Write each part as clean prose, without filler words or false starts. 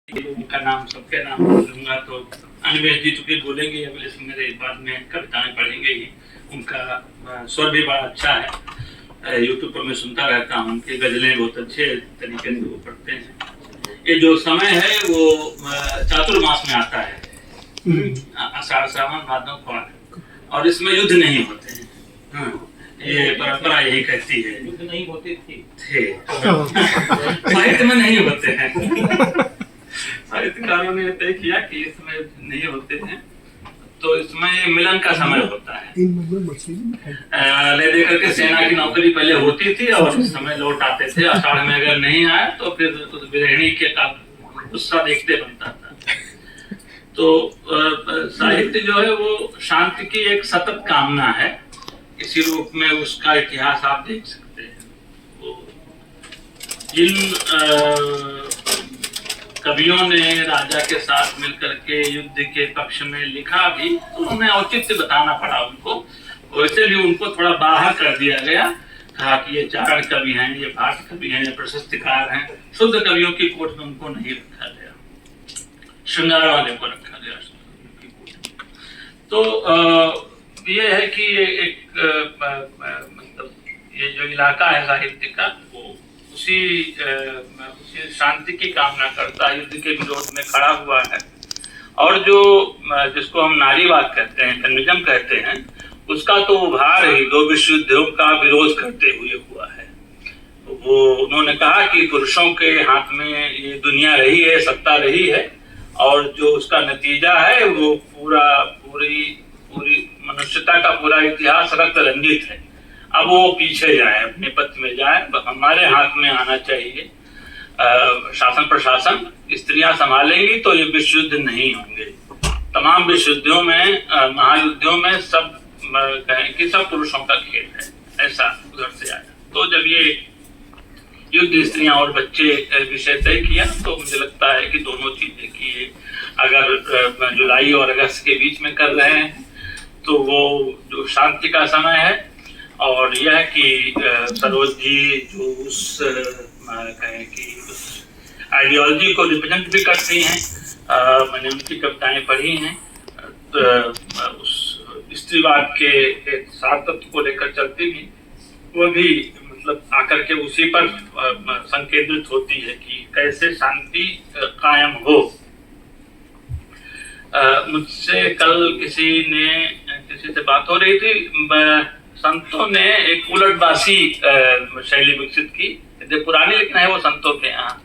उनका नाम सबके नाम लूंगा तो अनिमेश जी चूंकि बोलेंगे अगले मेरे बाद में कविताएं पढ़ेंगे ही। उनका स्वर भी बड़ा अच्छा है, यूट्यूब पर मैं सुनता रहता हूँ, उनकी गजलें बहुत अच्छे तरीके से वो पढ़ते हैं। ये जो समय है वो चातुर्मास में आता है, आषाढ़ सावन भादव फाड़, और इसमें युद्ध नहीं होते हैं। हाँ, ये परंपरा यही कहती है। युद्ध नहीं होते थे साहित्य में नहीं होते हैं। साहित्यकारों ने तय किया कि इसमें नहीं होते हैं, तो इसमें मिलन का समय होता है। ले दे करके सेना की नौकरी पहले होती थी और समय लौट आते थे। आषाढ़ में अगर नहीं आए तो फिर गृहिणी के का गुस्सा देखते बनता था। तो साहित्य जो है वो शांति की एक सतत कामना है, इसी रूप में उसका इतिहास आप देख सकते हैं। वो जिन कवियों ने राजा के साथ मिलकर के युद्ध के पक्ष में लिखा भी, तो उन्हें औचित्य बताना पड़ा उनको, वैसे भी उनको थोड़ा बाहर कर दिया गया। कहा कि ये चारण कवि हैं, ये भाट कवि हैं, ये प्रशस्तिकार हैं। शुद्ध कवियों की कोट में उनको नहीं रखा गया, श्रृंगार वाले को रखा गया तो ये है कि एक मतलब ये जो इलाका है साहित्य का, वो उसी शांति की कामना करता है, युद्ध के विरोध में खड़ा हुआ है। और जो जिसको हम नारीवाद कहते हैं, फेमिनिज्म कहते हैं, उसका तो उभार ही दो विश्व युद्धों का विरोध करते हुए हुआ है। वो उन्होंने कहा कि पुरुषों के हाथ में ये दुनिया रही है, सत्ता रही है, और जो उसका नतीजा है वो पूरी मनुष्यता का पूरा इतिहास रक्त रंजित है। अब वो पीछे जाए, अपने पथ में जाए, हमारे हाथ में आना चाहिए शासन प्रशासन। स्त्रियां संभालेंगी तो ये विश्व युद्ध नहीं होंगे। तमाम विश्व युद्धों में, महायुद्धों में सब कहें कि सब पुरुषों का खेल है, ऐसा उधर से आया। तो जब ये युद्ध स्त्रियां और बच्चे विषय तय किया, तो मुझे लगता है कि दोनों चीजें की अगर जुलाई और अगस्त के बीच में कर रहे हैं तो वो जो शांति का समय है। और यह कि सरोज जी जो उस कहें कि उस आइडियोलॉजी को रिप्रेजेंट भी करती हैं, मैंने उनकी कविताएं पढ़ी हैं, तो उस स्त्रीवाद के एक सार्थक को लेकर चलती भी, वो भी मतलब आकर के उसी पर संकेंद्रित होती है कि कैसे शांति कायम हो। मुझसे कल किसी से बात हो रही थी, संतों ने एक उलटबासी शैली विकसित की, पुरानी लेकिन है वो संतों के यहाँ।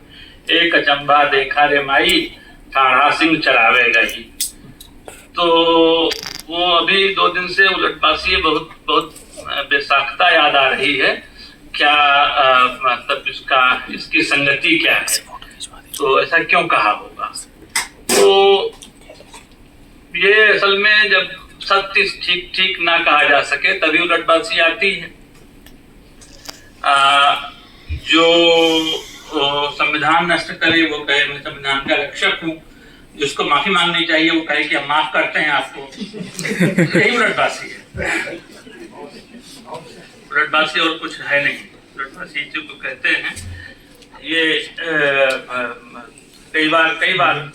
एक अचंभा देखा रे माई, ठाढ़ा सिंह चरावे गई। तो वो अभी 2 दिन से उलटबासी बहुत बहुत बेसाख्ता याद आ रही है। क्या मतलब इसकी संगति क्या है, तो ऐसा क्यों कहा होगा? तो ये असल में जब सत्य ठीक ना कहा जा सके तभी उलटबाजी आती है। जो संविधान नष्ट करे वो कहे मैं संविधान का रक्षक हूँ, जिसको माफी मांगनी चाहिए वो कहे कि हम माफ करते हैं आपको। यही उलटबाजी है। उलटबाजी और कुछ है नहीं। उलटबाजी जो कहते हैं ये कई बार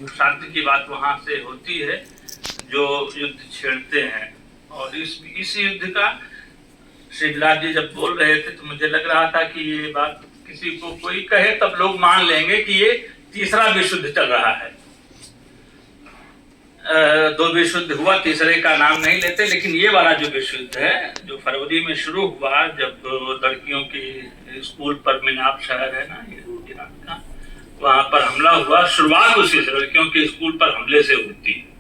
शांति की बात वहां से होती है जो युद्ध छेड़ते हैं। और इस युद्ध का श्री विलास जी जब बोल रहे थे तो मुझे लग रहा था कि ये बात किसी को कोई कहे तब लोग मान लेंगे कि ये तीसरा विश्व युद्ध चल रहा है। 2 विश्व युद्ध हुआ, तीसरे का नाम नहीं लेते, लेकिन ये वाला जो विश्व युद्ध है जो फरवरी में शुरू हुआ, जब लड़कियों की स्कूल पर मिनाब शहर है ना इराक का, वहां पर हमला हुआ। शुरुआत उसी से लड़कियों के स्कूल पर हमले से होती है।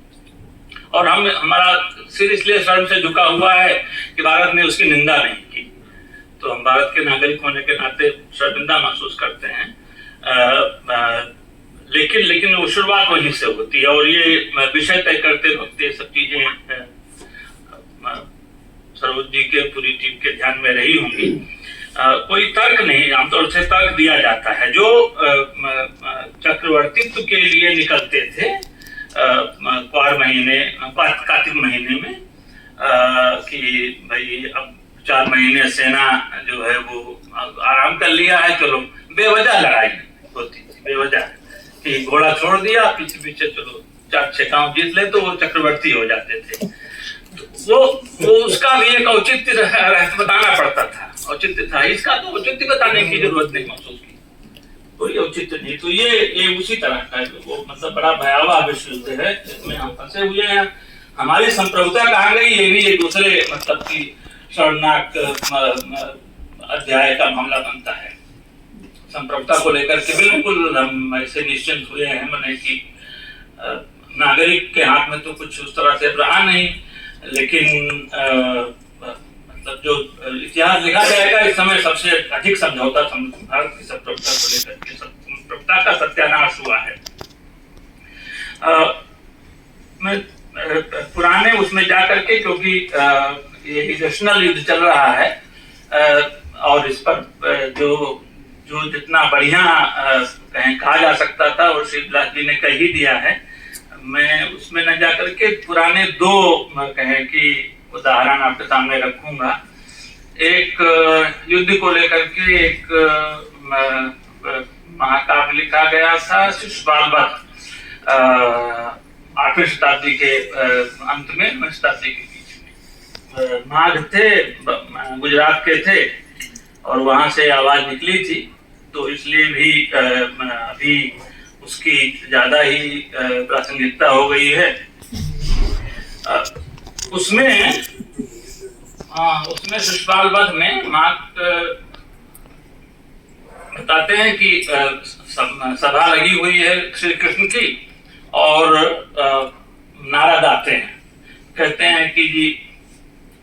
और हमारा सिर इसलिए शर्म से झुका हुआ है कि भारत ने उसकी निंदा नहीं की, तो हम भारत के नागरिक होने के नाते शर्मिंदा महसूस करते हैं। लेकिन वो शुरुआत वहीं से होती है। और ये विषय तय करते वक्त ये सब चीजें सरोज जी के पूरी टीम के ध्यान में रही होंगी। कोई तर्क नहीं, आमतौर से तर्क दिया जाता है। जो चक्रवर्तित्व के लिए निकलते थे कार्तिक महीने में, कि भाई अब 4 महीने सेना जो है वो आराम कर लिया है, चलो बेवजह लड़ाई होती थी, बेवजह कि कि घोड़ा छोड़ दिया, पीछे पीछे चलो 4-6 गांव जीत ले तो वो चक्रवर्ती हो जाते थे। तो वो उसका भी एक औचित्य बताना पड़ता था, औचित्य था। इसका तो औचित्य बताने की जरूरत नहीं महसूस की, कोई औचित्य नहीं। तो ये उसी तरह का है, वो मतलब बड़ा भयावह विश्व युद्ध है जिसमें हम फंसे हुए हैं। हमारी संप्रभुता कहाँ गई, ये भी एक दूसरे मतलब की शर्मनाक अध्याय का मामला बनता है। संप्रभुता को लेकर के बिल्कुल हम ऐसे निश्चिंत हुए हैं मने कि नागरिक के हाथ में तो कुछ उस तरह से रहा नहीं, लेकिन मतलब जो इतिहास लिखा जाएगा इस समय सबसे अधिक समझौता भारत की संप्रभुता को लेकर के, संप्रभुता का सत्यानाश हुआ है। मैं पुराने उसमें जा करके, क्योंकि ये इलेक्शनल युद्ध चल रहा है और इस पर जो जितना बढ़िया कहा जा सकता था और शिवदास जी ने कह ही दिया है, मैं उसमें न जाकर के पुराने 2 कहें कि उदाहरण आपके सामने रखूंगा। एक युद्ध को लेकर के एक महाकाव्य लिखा गया था, शिशुपाल वध, 8वीं शताब्दी के अंत में, 9वीं शताब्दी के बीच में। माघ थे, गुजरात के थे और वहां से आवाज निकली थी, तो इसलिए भी अभी उसकी ज्यादा ही प्रासंगिकता हो गई है। उसमें शिशुपाल वध में माँ बताते हैं कि सभा लगी हुई है श्री कृष्ण की और नारा गाते हैं, कहते हैं कि जी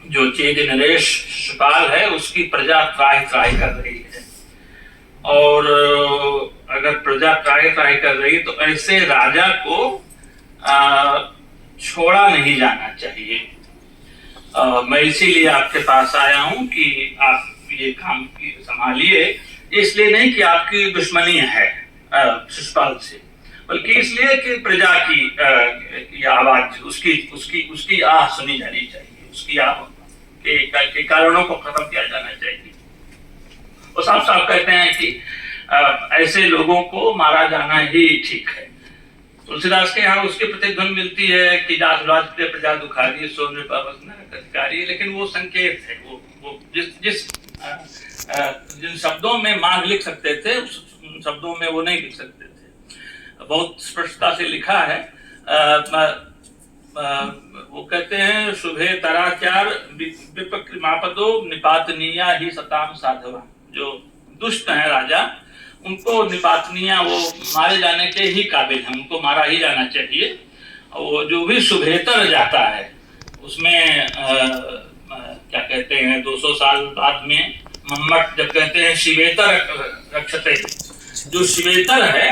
जो चेद नरेश शिशुपाल है उसकी प्रजा त्राहि त्राहि कर रही है, और अगर प्रजा त्राहि त्राहि कर रही है तो ऐसे राजा को छोड़ा नहीं जाना चाहिए। मैं इसीलिए आपके पास आया हूं कि आप ये काम संभालिए, इसलिए नहीं कि आपकी दुश्मनी है शिशुपाल से, बल्कि इसलिए कि प्रजा की आवाज, उसकी आह सुनी जानी चाहिए, उसकी आह के कारणों को खत्म किया जाना चाहिए। वो साफ साफ कहते हैं कि ऐसे लोगों को मारा जाना ही ठीक है। तुलसीदास के यहाँ उसके प्रतिध्वनि मिलती है कि दास राज पे प्रजा दुखारी सो नृपावस नरक अधिकारी, लेकिन वो संकेत है, वो जिन शब्दों में माघ लिख सकते थे उन शब्दों में वो नहीं लिख सकते थे। बहुत स्पष्टता से लिखा है। वो कहते हैं शुभे तराचार विपक्रिमापदो निपातनीया ही सताम साधवा, जो दुष्ट है राजा उनको निपातनीया, वो मारे जाने के ही काबिल है, उनको मारा ही जाना चाहिए। वो जो भी शुभेतर जाता है उसमें क्या कहते हैं 200 साल बाद में मम्मट जब कहते हैं शिवेतर रक्षते, जो शिवेतर है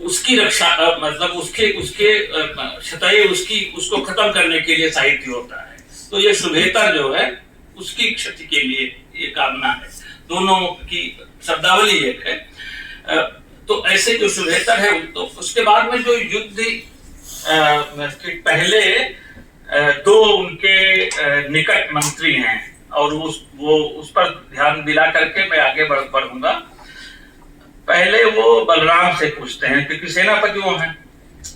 उसकी रक्षा मतलब उसके क्षतय उसको खत्म करने के लिए साहित्य होता है। तो ये शुभेतर जो है उसकी क्षति के लिए ये कामना है, दोनों की शब्दावली एक है। तो ऐसे जो शुभेतर है, तो उसके बाद में जो युद्ध के पहले 2 उनके निकट मंत्री हैं और वो उस पर ध्यान दिला करके मैं आगे बढ़ूंगा। पहले वो बलराम से पूछते हैं क्योंकि सेनापति वो हैं,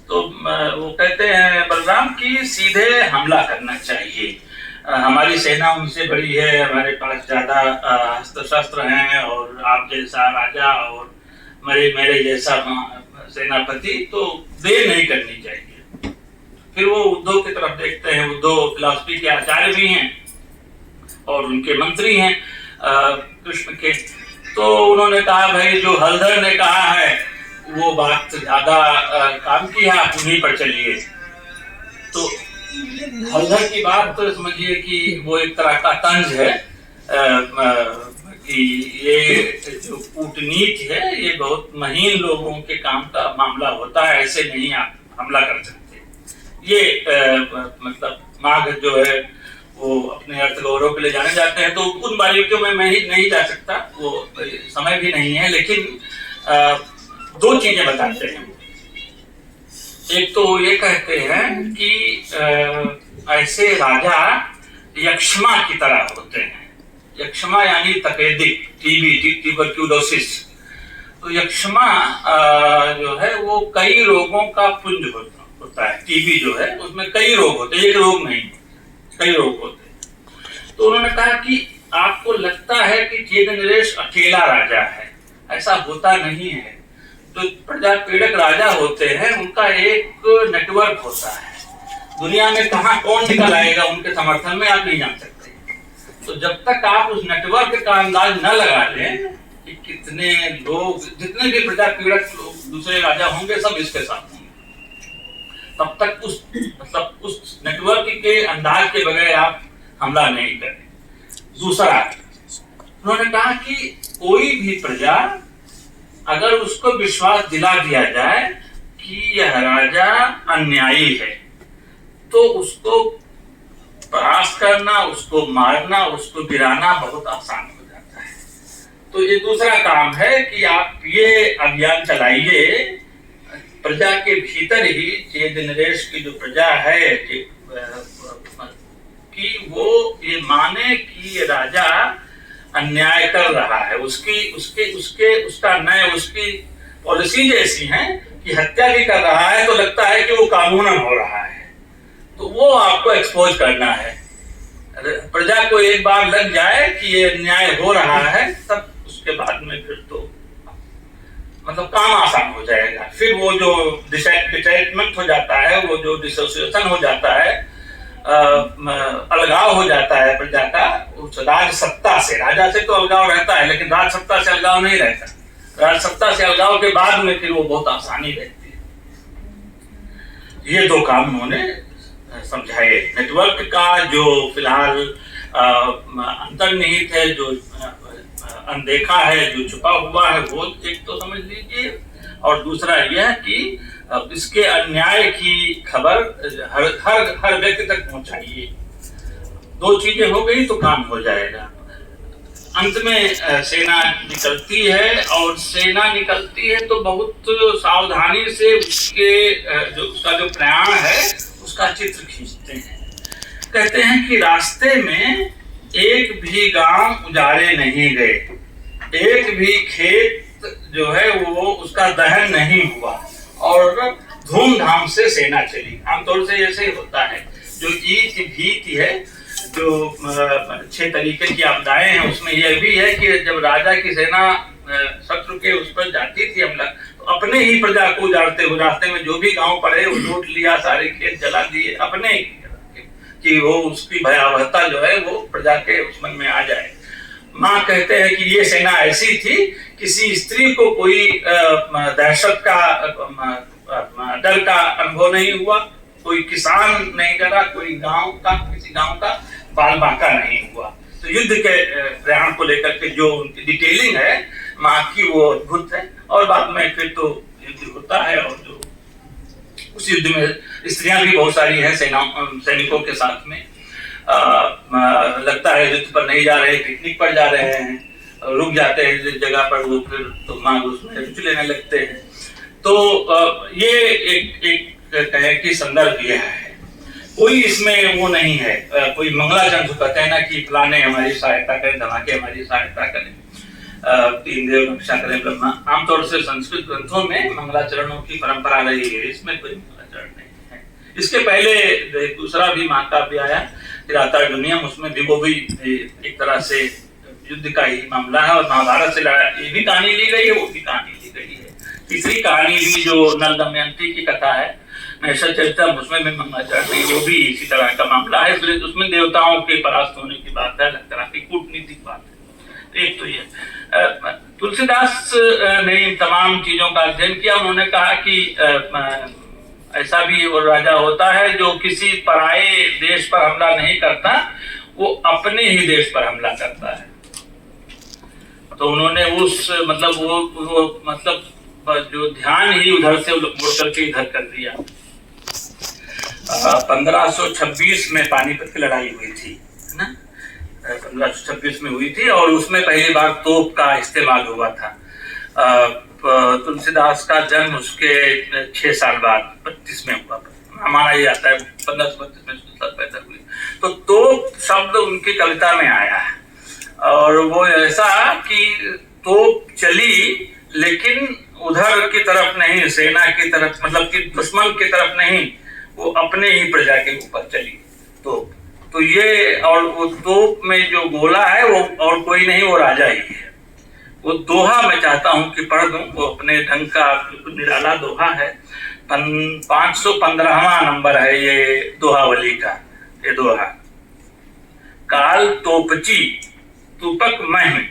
तो वो कहते हैं बलराम की सीधे हमला करना चाहिए, हमारी सेना उनसे बड़ी है, हमारे पास ज्यादा अस्त्र शस्त्र हैं और आप जैसा राजा और मेरे जैसा सेनापति, तो देर नहीं करनी चाहिए। फिर वो उद्धव की तरफ देखते हैं, उद्धव फिलॉसफी के आचार्य भी हैं और उनके मंत्री हैं कृष्ण के। तो उन्होंने कहा भाई जो हलधर ने कहा है वो बात ज्यादा काम की है, आप उन्हीं पर चलिए। तो हलधर की बात तो समझिए कि वो एक तरह का तंज है कि ये जो कूटनीति है ये बहुत महीन लोगों के काम का मामला होता है, ऐसे नहीं आप हमला कर सकते। ये मतलब माघ जो है वो अपने अर्थ गौरव के लिए जाने जाते हैं, तो उन बारीकियों में मैं ही नहीं जा सकता, वो समय भी नहीं है। लेकिन 2 चीजें बताते हैं। एक तो ये कहते हैं कि ऐसे राजा यक्ष्मा की तरह होते हैं। यक्ष्मा यानी तपेदिक, टीबी, ट्यूबरक्यूलोसिस। तो यक्ष्मा जो है वो कई रोगों का पुंज होता है। टीबी जो है उसमें कई रोग होते हैं, एक रोग नहीं, कई रोग होते हैं। तो उन्होंने कहा कि आपको लगता है कि चेदनरेश अकेला राजा है, ऐसा होता नहीं है। जो प्रजा पीड़क राजा होते हैं उनका एक नेटवर्क होता है, दुनिया में कहाँ कौन निकल आएगा उनके समर्थन में आप नहीं जान सकते। तो जब तक आप उस नेटवर्क का अंदाज न लगा लें कि कितने लोग, जितने भी प्रजा पीड़क लोग दूसरे राजा होंगे सब इसके साथ होंगे, तब तक उस नेटवर्क के अंदाज के बगैर आप हमला नहीं करें। दूसरा, उन्होंने कहा कि कोई भी प्रजा अगर उसको विश्वास दिला दिया जाए कि यह राजा अन्यायी है, तो उसको परास्त करना, उसको मारना, उसको गिराना बहुत आसान हो जाता है। तो ये दूसरा काम है कि आप ये अभियान चलाइए, प्रजा के भीतर ही चेदनरेश की जो प्रजा है कि वो ये माने कि ये राजा अन्याय कर रहा है, उसका न्याय, उसकी पॉलिसी ऐसी है कि हत्या भी कर रहा है तो लगता है कि वो कानूनन हो रहा है। तो वो आपको एक्सपोज करना है। प्रजा को एक बार लग जाए कि ये अन्याय हो रहा है, तब उसके बाद में फिर तो मतलब काम आसान हो जाएगा। फिर वो जो डिटैचमेंट हो जाता है, वो जो डिसोसिएशन हो जाता है, अलगाव हो जाता है प्रजा का उस राज सत्ता से। राजा से तो अलगाव रहता है, लेकिन राज सत्ता से अलगाव नहीं रहता। राज सत्ता से अलगाव के बाद में फिर वो बहुत आसानी रहती है। ये दो काम उन्होंने समझाए। नेटवर्क का जो फिलहाल अंतर्निहित है, जो अनदेखा है, जो छुपा हुआ है, वो एक तो समझ लीजिए, और दूसरा यह कि इसके अन्याय की खबर हर व्यक्ति तक पहुंचाइए। दो चीजें हो गई तो काम हो जाएगा। अंत में सेना निकलती है, और सेना निकलती है तो बहुत सावधानी से उसका जो प्रयाण है उसका चित्र खींचते हैं। कहते हैं कि रास्ते में एक भी गांव उजाड़े नहीं गए, एक भी खेत जो है वो उसका दहन नहीं हुआ, और धूमधाम से सेना चली। आमतौर से ऐसे होता है। जो ईद भीति है, जो 6 तरीके की आपदाएं हैं, उसमें यह भी है कि जब राजा की सेना शत्रु के उस पर जाती थी हमला, तो अपने ही प्रजा को उजाड़ते हुए रास्ते में जो भी गांव पड़े वो लूट लिया, सारे खेत जला दिए, अपने ही, कि वो उसकी भयावहता जो है वो प्रजा के उस मन में आ जाए। माँ कहते हैं कि ये सेना ऐसी थी, किसी स्त्री को कोई दहशत का, डर का अनुभव नहीं हुआ, कोई किसान नहीं डरा, कोई किसी गांव का बाल बांका नहीं हुआ। तो युद्ध के प्रयाण को लेकर के जो उनकी डिटेलिंग है माँ की, वो अद्भुत है। और बाद में फिर तो युद्ध होता है, और जो उस युद्ध में स्त्रियां भी बहुत सारी हैं सैनिकों के साथ में। लगता है युद्ध पर नहीं जा रहे, पिकनिक पर जा रहे हैं, रुक जाते हैं जिस जगह पर, वो फिर तो माँ उसमें रुचि लेने लगते हैं। तो ये एक कहे कि संदर्भ यह है। कोई इसमें वो नहीं है, कोई मंगलाचरण कहते हैं ना कि फलाने हमारी सहायता करें, धमाके हमारी सहायता करें, तीन देव रक्षा करें ब्रह्मा। आमतौर से संस्कृत ग्रंथों में मंगलाचरणों की परंपरा रही है, इसमें कोई मंगलाचरण नहीं है। इसके पहले दूसरा भी महाकाव्य आया, किरातार्जुनीयम, उसमें भी वो भी एक तरह से युद्ध का ही मामला है, और महाभारत से ये भी कहानी ली गई है, वो भी कहानी ली गई है। तीसरी कहानी भी जो नल दमयंती की कथा है, नैषध चरितम, उसमें भी मंगलाचरण, वो भी इसी तरह का मामला है। इसलिए उसमें देवताओं के परास्त होने की बात है, अलग तरह की कूटनीतिक बात है। एक तो ये तुलसीदास ने इन तमाम चीजों का अध्ययन किया। उन्होंने कहा कि ऐसा भी वो राजा होता है जो किसी पराये देश पर हमला नहीं करता, वो अपने ही देश पर हमला करता है। तो उन्होंने उस मतलब जो ध्यान ही उधर से मुड़ करके इधर कर दिया। 1526 में पानीपत की लड़ाई हुई थी, है ना, 1526 में हुई थी, और उसमें पहली बार तोप का इस्तेमाल हुआ था। तुलसीदास का जन्म उसके 6 साल बाद 32 में हुआ, माना जाता है 1532 में पैदा हुई। तो तोप शब्द उनकी कविता में आया है, और वो ऐसा कि तोप चली लेकिन उधर की तरफ नहीं, सेना की तरफ, मतलब कि दुश्मन की तरफ नहीं, वो अपने ही प्रजा के ऊपर चली तो ये, और वो तोप में जो गोला है वो और कोई नहीं, वो राजा ही है। वो दोहा मैं चाहता हूं कि पढ़ दूं, वो अपने ढंग का निराला दोहा है। 515वां नंबर है ये दोहावली का। ये दोहा: काल तोपची तुपक मही,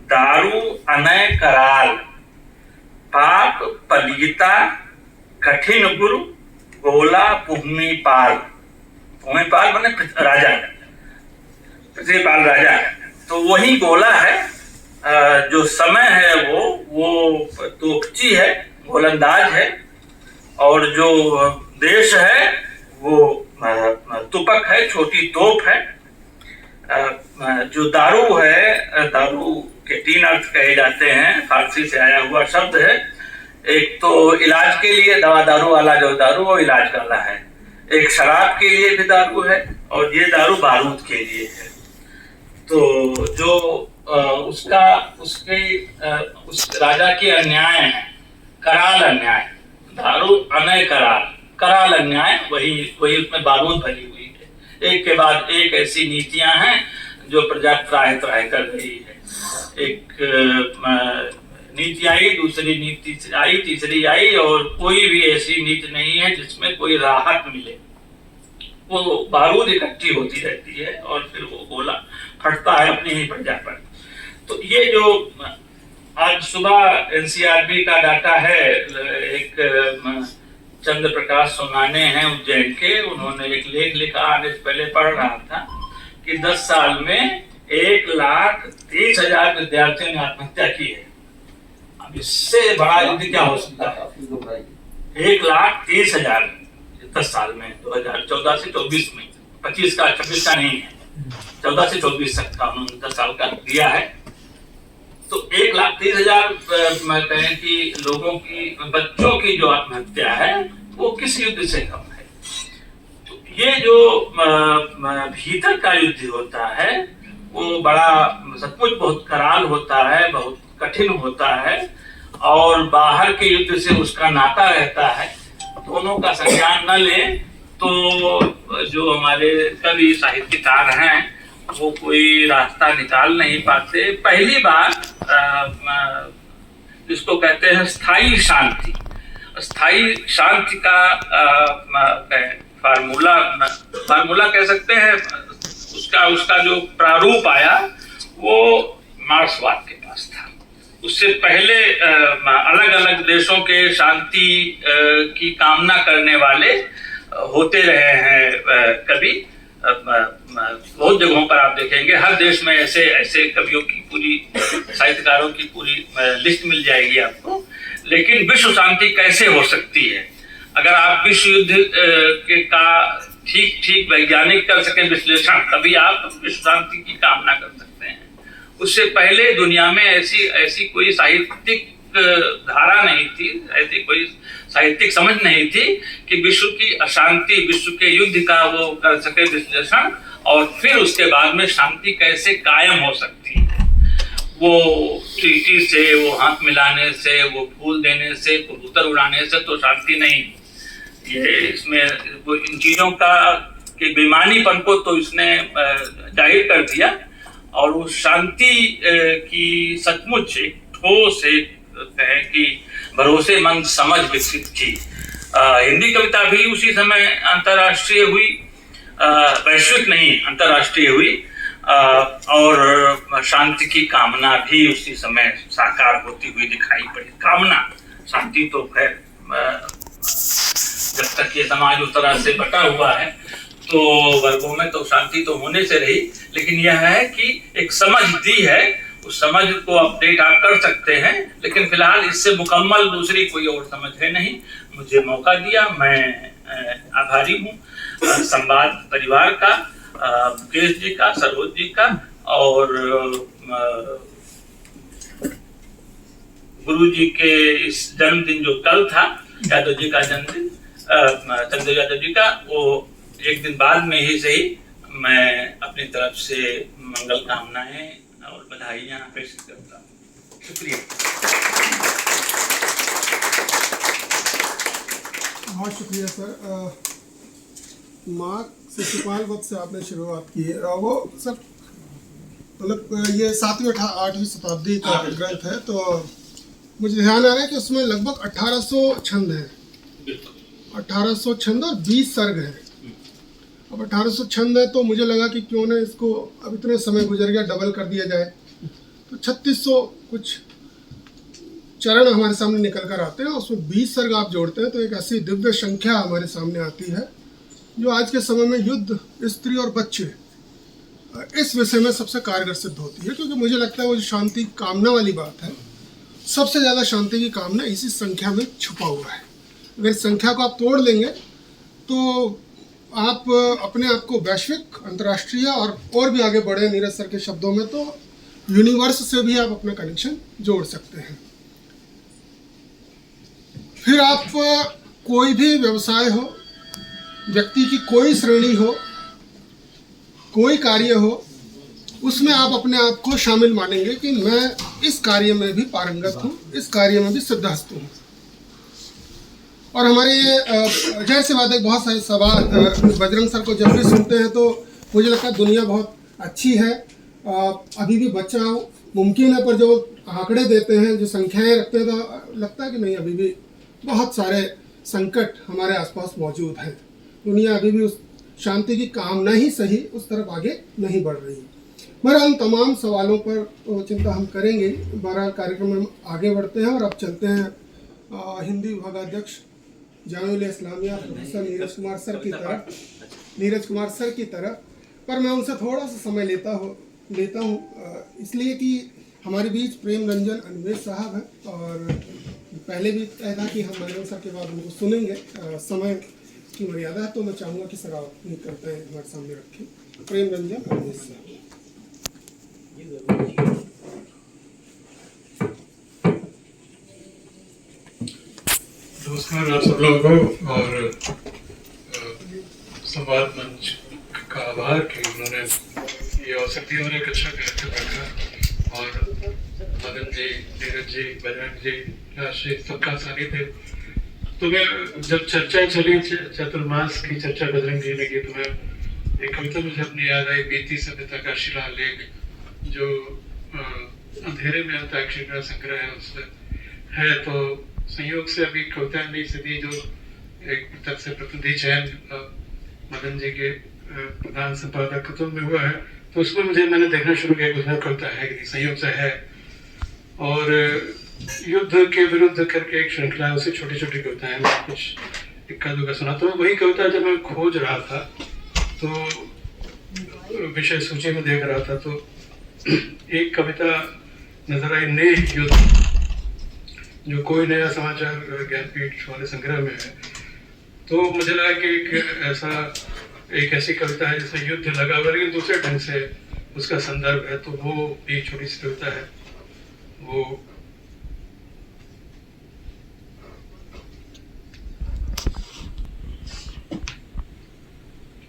दारू अनय कराल, पाप पलीता कठिन गुरु, गोला पुहमी पाल। पुहमी पाल माने राजा, पृथ्वीपाल राजा। तो वही गोला है, जो समय है वो तोपची है, गोलंदाज है, और जो देश है वो तुपक है, छोटी तोप है। जो दारू है, दारू के 3 अर्थ कहे जाते हैं, फारसी से आया हुआ शब्द है। एक तो इलाज के लिए, दवा दारू वाला जो दारू, वो इलाज वाला है। एक शराब के लिए भी दारू है, और ये दारू बारूद के लिए है। तो जो उस राजा की अन्याय है, कराल अन्याय, दारू अनय कराल अन्याय, वही उसमें बारूद भरी हुई है। एक के बाद एक ऐसी नीतियां हैं जो प्रजा त्राहि कर रही है। एक नीति आई, दूसरी नीति आई, तीसरी आई, और कोई भी ऐसी नीति नहीं है जिसमें कोई राहत मिले। वो बारूद इकट्ठी होती रहती है और फिर वो गोला फटता है अपनी ही प्रजा पर। तो ये जो आज सुबह एनसीआरबी का डाटा है, एक चंद्र प्रकाश सोनाने हैं उज्जैन के, उन्होंने एक लेख लिखा, आने से पहले पढ़ रहा था कि 10 साल में 1,30,000 विद्यार्थियों ने आत्महत्या की है। अब इससे बड़ा युद्ध क्या हो सकता है? 1,30,000 10 साल में, 2014 से 24 में, 25 का 26 का नहीं है, 14 से 24 तक का उन्होंने 10 साल का दिया है। तो 1,30,000 कहें कि लोगों की, बच्चों की जो आत्महत्या है वो किस युद्ध से कम है? तो ये जो भीतर का युद्ध होता है वो बड़ा सचमुच बहुत कराल होता है, बहुत कठिन होता है, और बाहर के युद्ध से उसका नाता रहता है। दोनों का संज्ञान न लें तो जो हमारे कवि साहित्यकार हैं वो कोई रास्ता निकाल नहीं पाते। पहली बात जिसको कहते हैं स्थायी शांति, स्थायी शांति का फार्मूला कह सकते हैं, उसका जो प्रारूप आया वो मार्क्सवाद के पास था। उससे पहले अलग अलग देशों के शांति की कामना करने वाले होते रहे हैं कवि। बहुत जगहों पर आप देखेंगे, हर देश में ऐसे कवियों की पूरी, साहित्यकारों की पूरी लिस्ट मिल जाएगी आपको। लेकिन विश्व शांति कैसे हो सकती है? अगर आप विश्व युद्ध का ठीक वैज्ञानिक कर सकें विश्लेषण, तभी आप विश्व शांति की कामना कर सकते हैं। उससे पहले दुनिया में ऐसी कोई साहित्यिक धारा नहीं थी, ऐसी कोई साहित्यिक समझ नहीं थी कि विश्व की अशांति, विश्व के युद्ध का वो कर सके विश्लेषण, और फिर उसके बाद में शांति कैसे कायम हो सकती है। वो ट्रीटी से, वो हाथ मिलाने से, वो फूल देने से, कबूतर उड़ाने से तो शांति नहीं। ये इसमें इन चीजों का के बेईमानीपन को तो इसने जाहिर कर दिया, और वो शांति की सचमुच एक ठोस, एक कहें कि भरोसेमंद समझ विकसित की। हिंदी कविता भी उसी समय अंतर्राष्ट्रीय हुई, वैश्विक नहीं अंतर्राष्ट्रीय हुई, और शांति की कामना भी उसी समय साकार होती हुई दिखाई पड़ी। कामना, शांति तो खैर जब तक ये समाज उस तरह से बटा हुआ है तो वर्गों में तो शांति तो होने से रही, लेकिन यह है कि एक समझ दी है, उस समझ को अपडेट आप कर सकते हैं। लेकिन फिलहाल इससे मुकम्मल दूसरी कोई और समझ है नहीं। मुझे मौका दिया, मैं आभारी हूँ संवाद परिवार का, मुकेश जी का, सरोज जी का, और गुरु जी के इस जन्मदिन जो कल था, यादव जी का जन्मदिन, चंद्र यादव जी का, वो एक दिन बाद में ही सही मैं अपनी तरफ से मंगल कामनाएं और बधाइयां प्रेषित करता हूँ। शुक्रिया। बहुत शुक्रिया सर। माँ शिशुपाल वक्त से आपने शुरुआत की है। वो सर मतलब ये 7वीं 8वीं शताब्दी का ग्रंथ है, तो मुझे ध्यान आ रहा है कि उसमें लगभग 1800 छंद हैं। 1800 छंद और 20 सर्ग हैं। अब 1800 छंद है तो मुझे लगा कि क्यों ना इसको, अब इतने समय गुजर गया, डबल कर दिया जाए। तो 3600 कुछ चरण हमारे सामने निकल कर आते हैं, उसमें 20 सर्ग आप जोड़ते हैं तो एक ऐसी दिव्य संख्या हमारे सामने आती है जो आज के समय में युद्ध, स्त्री और बच्चे, इस विषय में सबसे कारगर सिद्ध होती है। क्योंकि मुझे लगता है वो जो शांति कामना वाली बात है, सबसे ज़्यादा शांति की कामना इसी संख्या में छुपा हुआ है। अगर इस संख्या को आप तोड़ लेंगे तो आप अपने आप को वैश्विक, अंतर्राष्ट्रीय और भी आगे बढ़े, नीरज सर के शब्दों में तो यूनिवर्स से भी आप अपना कनेक्शन जोड़ सकते हैं। फिर आप कोई भी व्यवसाय हो, व्यक्ति की कोई श्रेणी हो, कोई कार्य हो, उसमें आप अपने आप को शामिल मानेंगे कि मैं इस कार्य में भी पारंगत हूँ, इस कार्य में भी सिद्धहस्त हूँ। और हमारे ये जाहिर सी बात है, बहुत सारे सवाल बजरंग सर को जब भी सुनते हैं तो मुझे लगता है दुनिया बहुत अच्छी है, अभी भी बच्चा मुमकिन है, पर जो आंकड़े देते हैं, जो संख्याएं रखते हैं, तो लगता है कि नहीं, अभी भी बहुत सारे संकट हमारे आसपास मौजूद हैं। दुनिया अभी भी उस शांति की कामना ही सही उस तरफ आगे नहीं बढ़ रही है। मगर उन तमाम सवालों पर चिंता हम करेंगे। बहरहाल कार्यक्रम में आगे बढ़ते हैं और अब चलते हैं हिंदी विभागाध्यक्ष जामिया इस्लामिया प्रोफेसर नीरज कुमार सर की तरफ। पर मैं उनसे थोड़ा सा समय लेता हूँ इसलिए कि हमारे बीच प्रेम रंजन अन्वेष साहब हैं और पहले भी तय था कि हम बजरंग सर के बाद उनको सुनेंगे। समय की मर्यादा है तो मैं चाहूँगा कि सर आप नहीं करते हैं हमारे सामने रखें। प्रेम रंजन अन्वेष साहब। नमस्कार आप सब लोगों को, और संवाद मंच का आभार कि उन्होंने ये अवसर दिया और एक अच्छा कार्यक्रम रखा। और मदन जी, नीरज जी, बजरंग जी, राशि सबका सानिध्य। तो मैं जब चर्चा चली चतुर्मास की चर्चा बजरंग जी ने की, तो मैं एक कविता मुझे अपनी याद आई, बीती सभ्यता का शिलालेख, जो अंधेरे में अंताक्षरी का संग्रह है, उससे है। तो संयोग से अभी कविता नई सदी जो एक तक से प्रतिनिधि चयन मदन जी के प्रधान संपादक में हुआ है, तो उसमें मैंने देखना शुरू किया कि उसमें कविता है कि संयोग से है। और युद्ध के विरुद्ध करके एक श्रृंखला है, उससे छोटी छोटी कविताएं, मैं कुछ इक्का दुक्का सुनाता हूँ। वही कविता जब मैं खोज रहा था तो विषय सूची में देख रहा था, तो एक कविता नजर आई, नए युद्ध, जो कोई नया समाचार ज्ञानपीठ वाले संग्रह में है। तो मुझे लगा कि एक ऐसी कविता है जिसमें युद्ध लगा हुआ लेकिन दूसरे ढंग से उसका संदर्भ है। तो वो एक छोटी सी कविता है। वो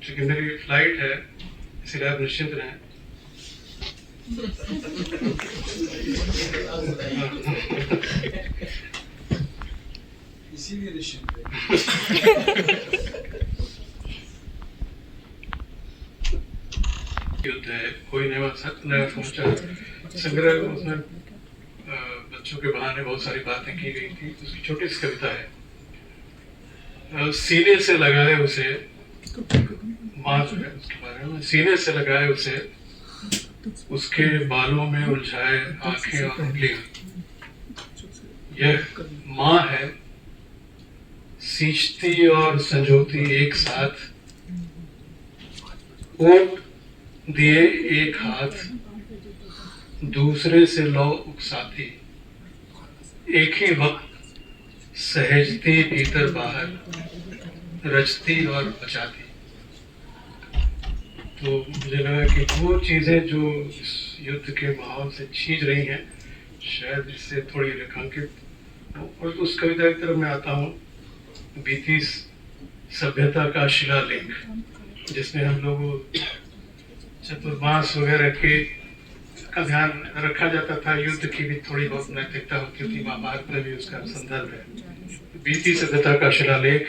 क्योंकि मेरी फ्लाइट है इसलिए आप निश्चिंत रहें। इसीलिए निश्चिंत युद्ध है, कोई नया समाचार संग्रह, उसमें बच्चों के बहाने बहुत सारी बातें की गई थी। उसकी छोटी सी कविता है। सीने से लगाए उसे, माँ जो है उसके बारे में, सीने से लगाए उसे, उसके बालों में उलझाए आंखें और उंगलियां, यह माँ है सींचती और संजोती एक साथ, ओट दिए एक हाथ, दूसरे से लौ उकसाती, एक ही वक्त सहेजती भीतर बाहर, रचती और बचाती। तो मुझे लगा कि वो चीजें जो इस युद्ध के माहौल से छींच रही हैं, शायद इससे थोड़ी रेखांकित। और उस कविता की तरफ मैं आता हूँ, बीती सभ्यता का शिलालेख, जिसमें हम लोग चतुर्मास वगैरह के का ध्यान रखा जाता था। युद्ध की भी थोड़ी बहुत नैतिकता होती थी, महाभारत में भी उसका संदर्भ है। बीती सभ्यता का शिलालेख।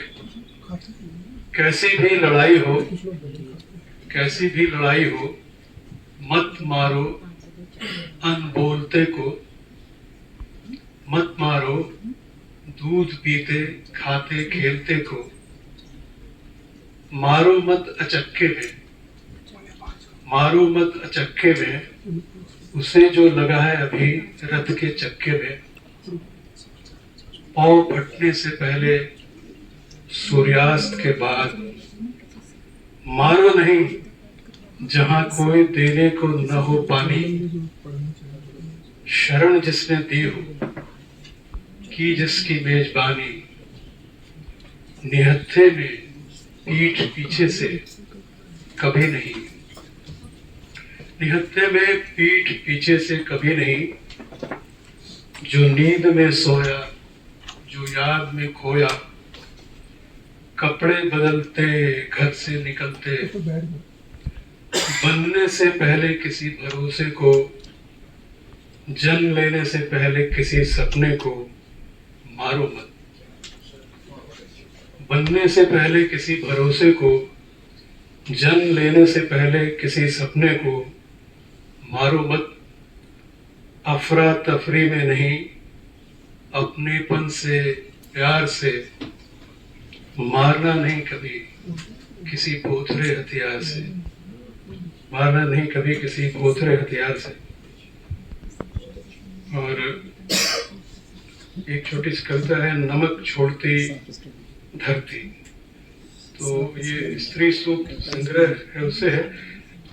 कैसी भी लड़ाई हो मत मारो अनबोलते को, मत मारो दूध पीते खाते खेलते को, मारो मत अचक्के में उसे जो लगा है अभी रथ के चक्के में। पाँव फटने से पहले सूर्यास्त के बाद, मारो नहीं जहां कोई देने को न हो पानी। शरण जिसने दी हो की जिसकी मेजबानी। निहत्थे में पीठ पीछे से कभी नहीं, निहत्थे में पीठ पीछे से कभी नहीं। जो नींद में सोया, जो याद में खोया, कपड़े बदलते घर से निकलते, बनने से पहले किसी भरोसे को, जन्म लेने से पहले किसी सपने को मारो मत। बनने से पहले किसी भरोसे को, जन्म लेने से पहले किसी सपने को मारो मत। अफरा तफरी में नहीं, अपनेपन से प्यार से, मारना नहीं कभी किसी पोथरे हथियार से, मारना नहीं कभी किसी पोथरे हथियार से। और एक छोटी सी कविता है, नमक छोड़ती धरती। तो ये स्त्री सूक्त संग्रह है, उससे है,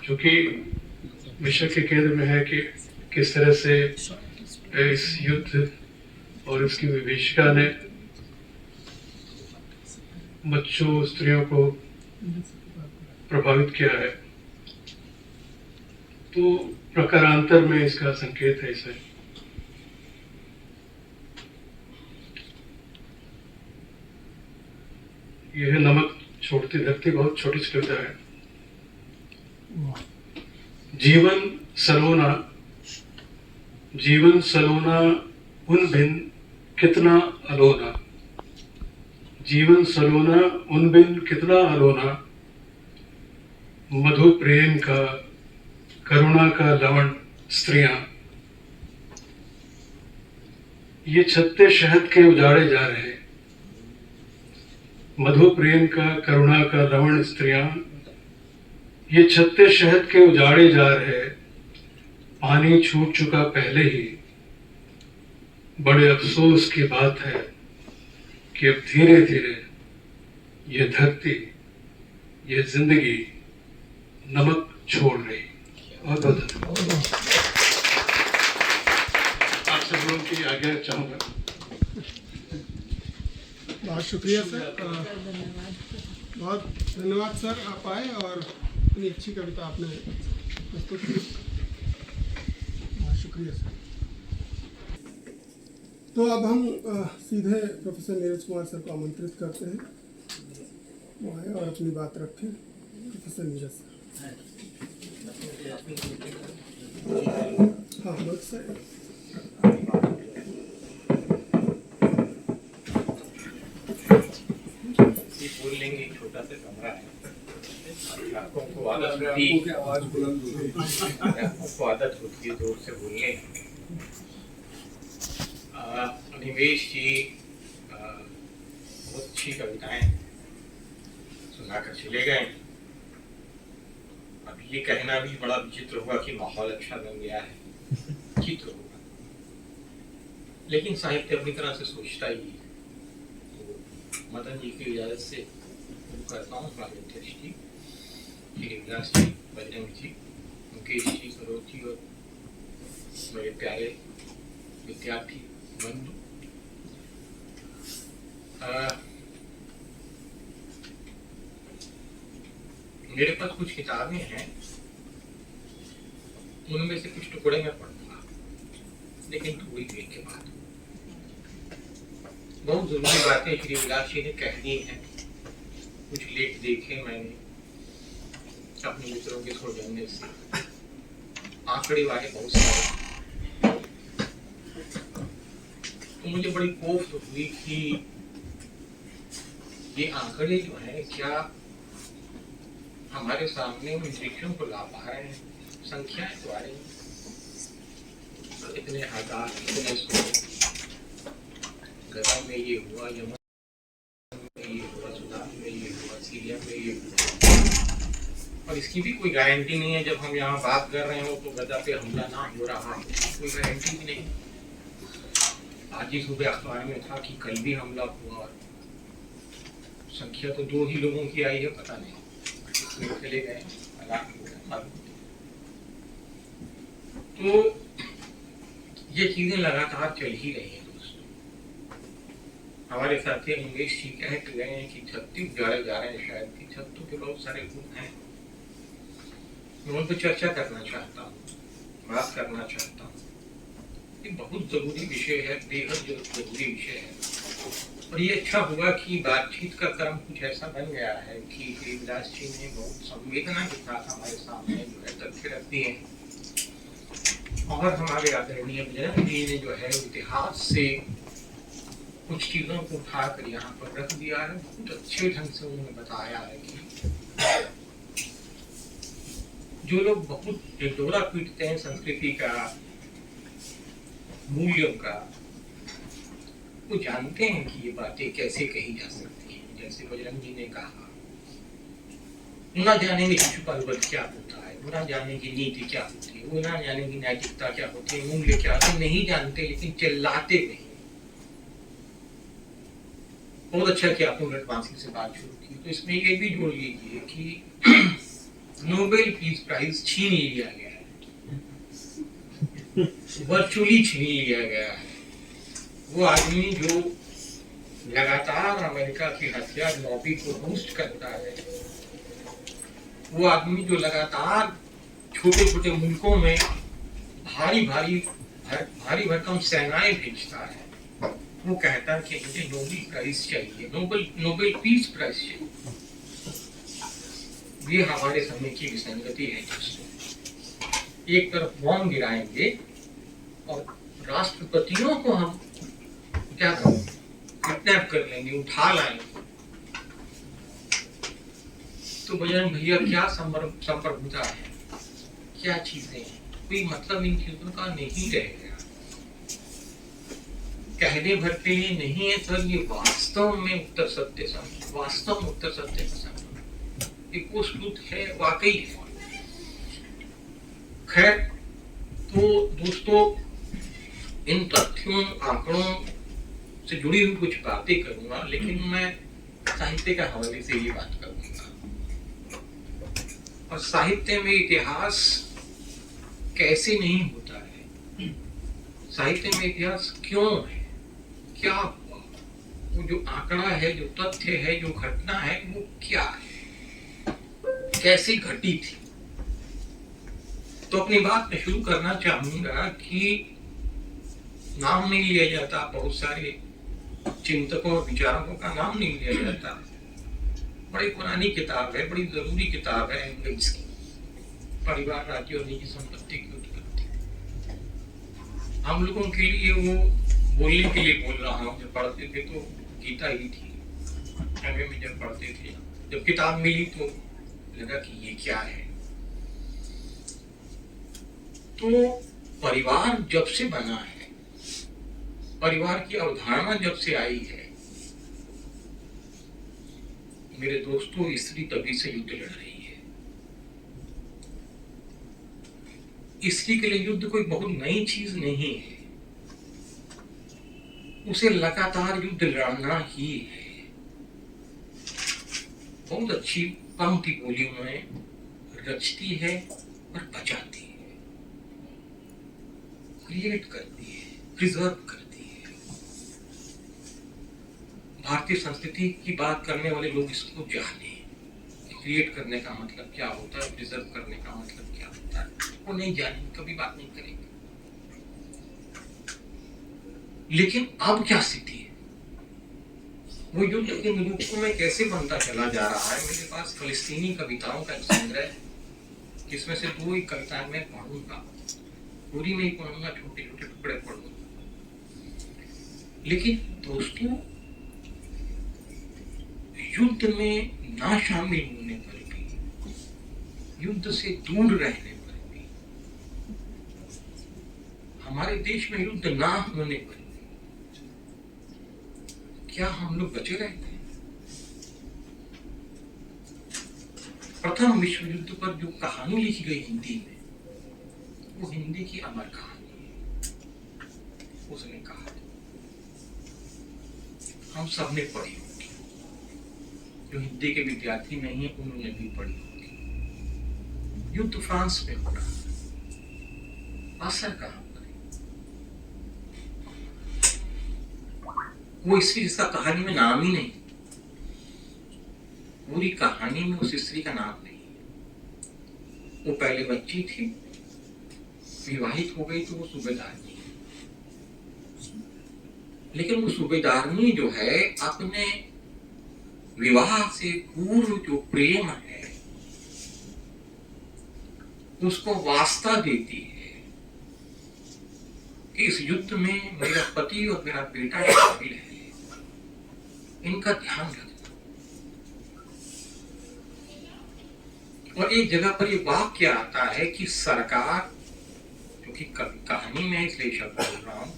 जो कि विषय के केंद्र में है कि किस तरह से इस युद्ध और इसकी विभीषिका ने बच्चों स्त्रियों को प्रभावित किया है। तो प्रकारांतर में इसका संकेत है इसे। यह है नमक छोड़ती धरती, बहुत छोटी सी कविता है। जीवन सलोना उन बिन कितना अलोना। जीवन सलोना उन बिन कितना अलोना। मधु प्रेम का करुणा का लवण स्त्रियां। ये छत्ते शहद के उजाड़े जा रहे। मधु प्रेम का करुणा का लवण स्त्रियां। ये छत्ते शहद के उजाड़े जा रहे। पानी छूट चुका पहले ही। बड़े अफसोस की बात है कि अब धीरे धीरे ये धरती, ये जिंदगी नमक छोड़ रही। बहुत बहुत आप सब लोगों की आज्ञा चाहूंगा। बहुत शुक्रिया सर, बहुत धन्यवाद सर, आप आए और इतनी अच्छी कविता आपने प्रस्तुत की। बहुत शुक्रिया सर। तो अब हम सीधे प्रोफेसर नीरज कुमार सर को आमंत्रित करते हैं, वो आए और अपनी बात रखें। Professor Neeraj sir. हाँ बस सर। बोल लेंगे, एक छोटा सा कमरा है, आपको आदत होती है जोर से बोलने। निवेश जी बहुत अच्छी कविताएं सुनाकर चले गए। अब ये कहना भी बड़ा विचित्र होगा कि माहौल अच्छा बन गया है, चित्र होगा, लेकिन साहित्य अपनी तरह से सोचता ही है। तो मदन जी की इजाजत से करता हूँ हमारे अध्यक्ष जी, श्री विलास जी, बजरंग जी, मुकेश जी, सरोज जी और मेरे प्यारे विद्यार्थी बंधु। मेरे पास कुछ किताबें हैं, उनमें से कुछ टुकड़े मैं पढ़ूंगा, लेकिन थोड़ी देर के बाद। बहुत जरूरी बातें श्री विलास जी ने कह दी हैं। कुछ लेख देखे मैंने अपने मित्रों के सौजन्य से, आंकड़े वाले बहुत सारे, तो मुझे बड़ी कोफ्त हुई कि ये आंकड़े जो है क्या हमारे सामने उन दृश्यों को ला पा रहे हैं। संख्याएं तो आ रही हैं, तो इतने हजार, इतने सौ, गदा में ये हुआ, यमन में ये हुआ, सूडान में ये हुआ, सीरिया में ये हुआ, और इसकी भी कोई गारंटी नहीं है। जब हम यहाँ बात कर रहे हो तो गदा पे हमला ना हो रहा हो, कोई गारंटी भी नहीं। आज ही सुबह अखबार में था कि कल भी हमला हुआ, और संख्या तो 2 ही लोगों की आई है, पता नहीं चले गए, तो ये चीजें लगातार चल ही रही है दोस्तों। हमारे साथी अंग्रेज जी कह गए हैं कि 36 उजाड़े जा रहे हैं, शायद कि 36 के बहुत सारे गुण हैं। मैं उन पर चर्चा करना चाहता हूँ, बात करना चाहता हूँ। ये बहुत जरूरी विषय है, बेहद जरूरी विषय है, और ये अच्छा हुआ कि बातचीत का क्रम कुछ ऐसा बन गया है कि देवदास जी ने बहुत संवेदना के साथ हमारे सामने जो है तथ्य रख दिए हैं, और हमारे आदरणीय बजरंग जी ने जो है इतिहास से कुछ चीजों को उठाकर यहाँ पर रख दिया है। बहुत अच्छे ढंग से उन्होंने बताया है कि जो लोग बहुत ढिढोरा पीटते हैं संस्कृति का, मूल्यों का, वो जानते हैं कि ये बातें कैसे कही जा सकती हैं। जैसे बजरंग जी ने कहा, ना जानेंगे शिशु पर्वत क्या होता है, वो ना जाने की नीति क्या होती है, वो ना जाने की नैतिकता क्या होती है, मूल्य क्या होते नहीं जानते, लेकिन चिल्लाते नहीं। बहुत अच्छा कि आपने मृतवासी से बात शुरू की, तो इसमें ये भी जोड़ लीजिए कि नोबेल पीस प्राइज छीन लिया गया है, वर्चुअली छीन लिया गया है। वो आदमी जो लगातार अमेरिका की हथियार लॉबी को बूस्ट करता है, वो आदमी जो लगातार छोटे छोटे मुल्कों में भारी भरकम सेनाएं भेजता है, वो कहता है कि मुझे नोबेल प्राइज चाहिए, नोबेल पीस प्राइज चाहिए। ये हमारे समय की विसंगति है दोस्तों। एक तरफ बॉम्ब गिराएंगे और राष्ट्रपतियों को हम क्या करेंगे, किडनैप कर लेंगे, उठा लाएंगे। तो बजरंग भैया क्या संप्रभुता है, क्या चीजें हैं, कोई मतलब इन चीजों का नहीं रह गया। कहने भर के लिए नहीं है सर, ये वास्तव में उत्तर सत्य संग, वास्तव में उत्तर सत्य का संग है, वाकई है। खैर, तो दोस्तों इन तथ्यों आंकड़ों से जुड़ी हुई कुछ बातें करूंगा, लेकिन मैं साहित्य के हवाले से ये बात करूंगा। और साहित्य में इतिहास कैसे नहीं होता है, साहित्य में इतिहास क्यों है, क्या हुआ, वो जो आंकड़ा है, जो तथ्य है, जो घटना है, वो क्या है, कैसे घटी थी। तो अपनी बात में शुरू करना चाहूंगा कि नाम नहीं लिया जाता, बहुत सारे चिंतकों और विचारकों का नाम नहीं लिया जाता। बड़ी पुरानी किताब है, बड़ी जरूरी किताब है एंगल्स की, परिवार, राज्य और निजी संपत्ति की उत्पत्ति। हम लोगों के लिए वो बोलने के लिए बोल रहा हूँ, जब पढ़ते थे तो गीता ही थी, एमए में जब पढ़ते थे, जब किताब मिली तो लगा कि ये क्या है। तो परिवार जब से बना है, परिवार की अवधारणा जब से आई है, मेरे दोस्तों, स्त्री तभी से युद्ध लड़ रही है। स्त्री के लिए युद्ध कोई बहुत नई चीज नहीं है, उसे लगातार युद्ध लड़ना ही है। बहुत अच्छी पंक्ति बोली उन्होंने, रचती है और बचाती है, क्रिएट करती है, प्रिजर्व करती है। भारतीय संस्कृति की बात करने वाले लोग इसको जाने, क्रिएट करने का मतलब क्या होता है, प्रिजर्व करने का मतलब क्या होता है, वो नहीं जाने, कभी बात नहीं करेंगे। लेकिन अब क्या स्थिति है, वो युद्ध के रूपों में कैसे बनता चला जा रहा है। मेरे पास फलस्तीनी कविताओं का एक संग्रह है, जिसमें से 2 कविताएं मैं पढ़ूंगा। पूरी नहीं पढ़ूंगा, छोटे छोटे टुकड़े पढ़ूंगा। लेकिन दोस्तों, युद्ध में ना शामिल होने पर भी, युद्ध से दूर रहने पर भी, हमारे देश में युद्ध ना होने पर भी क्या हम लोग बचे रहते हैं? प्रथम विश्व युद्ध पर जो कहानी लिखी गई हिंदी में, वो हिंदी की अमर कहानी है। उसने कहा, हम सबने पढ़ी होगी, जो हिंदी के विद्यार्थी नहीं है उन्होंने भी पढ़ी होगी। युद्ध फ्रांस में हो रहा है, असर कहां पर है? वो स्त्री जिसका कहानी में नाम ही नहीं, पूरी कहानी में उस स्त्री का नाम नहीं है। वो पहले बच्ची थी, विवाहित हो गई तो वो सूबेदारनी है। लेकिन वो सूबेदारनी जो है, अपने विवाह से पूर्व जो प्रेम है उसको वास्ता देती है कि इस युद्ध में मेरा पति और मेरा बेटा शामिल है, इनका ध्यान रखना। और एक जगह पर ये वाक्य आता है कि सरकार, क्योंकि कहानी में इसलिए शब्द बोल रहा हूं,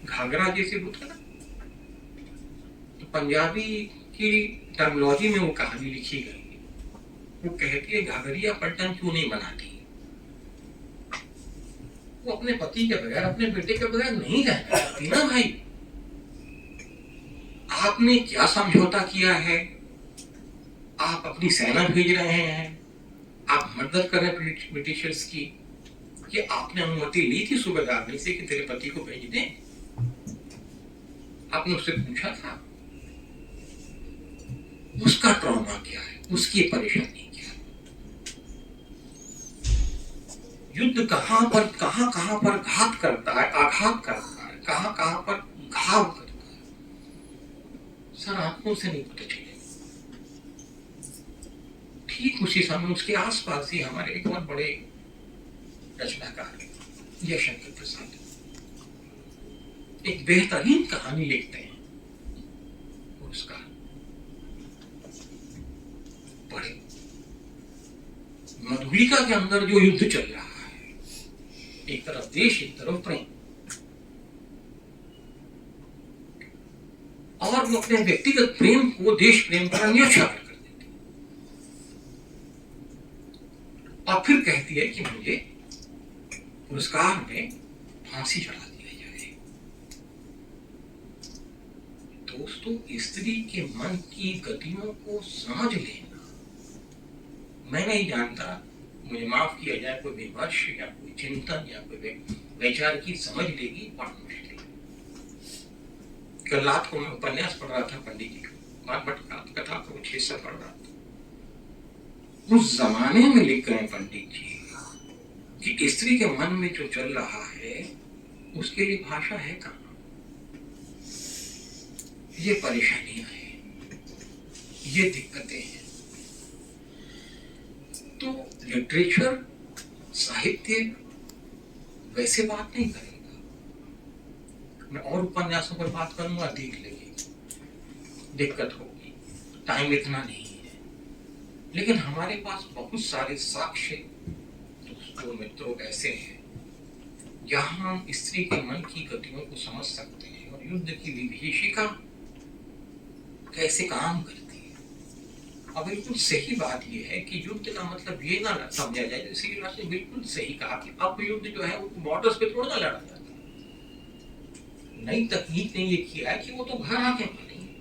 घाघरा जैसे बोलते ना, तो पंजाबी की टर्मिनोलॉजी में वो कहानी लिखी गई है। वो कहती है, घाघरिया पलटन क्यों नहीं बनाती? वो अपने पति के बगैर, अपने बेटे के बगैर नहीं रह सकती ना भाई। आपने क्या समझौता किया है? आप अपनी सेना भेज रहे हैं, आप मदद कर रहे हैं ब्रिटिशर्स की, कि आपने अनुमति ली थी सूबेदार से कि तेरे पति को भेज दें? आपने उससे पूछा था? उसका ट्रॉमा क्या है, उसकी परेशानी क्या है? युद्ध कहां पर घात करता है, आघात करता है, कहां पर घाव करता है, सर आंखों से नहीं पता चलेगा। ठीक उसी समय उसके आसपास ही हमारे एक और बड़े रचनाकार जयशंकर प्रसाद एक बेहतरीन कहानी लिखते हैं। उसका पढ़े, मधुलिका के अंदर जो युद्ध चल रहा है, एक तरफ देश, एक तरफ प्रेम, और वो अपने व्यक्तिगत प्रेम को देश प्रेम का न्योछावर कर देती है। और फिर कहती है कि मुझे पुरस्कार में फांसी चढ़ा दिया जाए। दोस्तों, स्त्री के मन की गतियों को समझ लेना, मैं नहीं जानता, मुझे माफ किया जाए, कोई विमर्श या कोई चिंतन या कोई विचार की समझ लेगी, बड़ा मुश्किल। कल रात को मैं उपन्यास पढ़ रहा था पंडित जी का, कथा को 6 से पढ़ रहा था। उस जमाने में लिख गए पंडित जी कि स्त्री के मन में जो चल रहा है उसके लिए भाषा है कहां? ये परेशानियां हैं, ये दिक्कतें हैं। तो लिटरेचर, साहित्य वैसे बात नहीं करेगा। मैं और उपन्यासों पर बात करूंगा, देख लेंगे, दिक्कत होगी, टाइम इतना नहीं है। लेकिन हमारे पास बहुत सारे साक्ष्य, दोस्तों, मित्रों ऐसे हैं जहां हम स्त्री के मन की गतियों को समझ सकते हैं और युद्ध की विभीषिका कैसे काम करती है। अब बिल्कुल सही बात यह है कि युद्ध का मतलब ये ना समझा जाए, इसीलिए ने बिल्कुल सही कहा कि अब युद्ध जो है वो बॉर्डर्स पे थोड़ा ना लड़ा जाता। नई तकनीक ने ये किया है कि वो तो घर आके मारेंगे,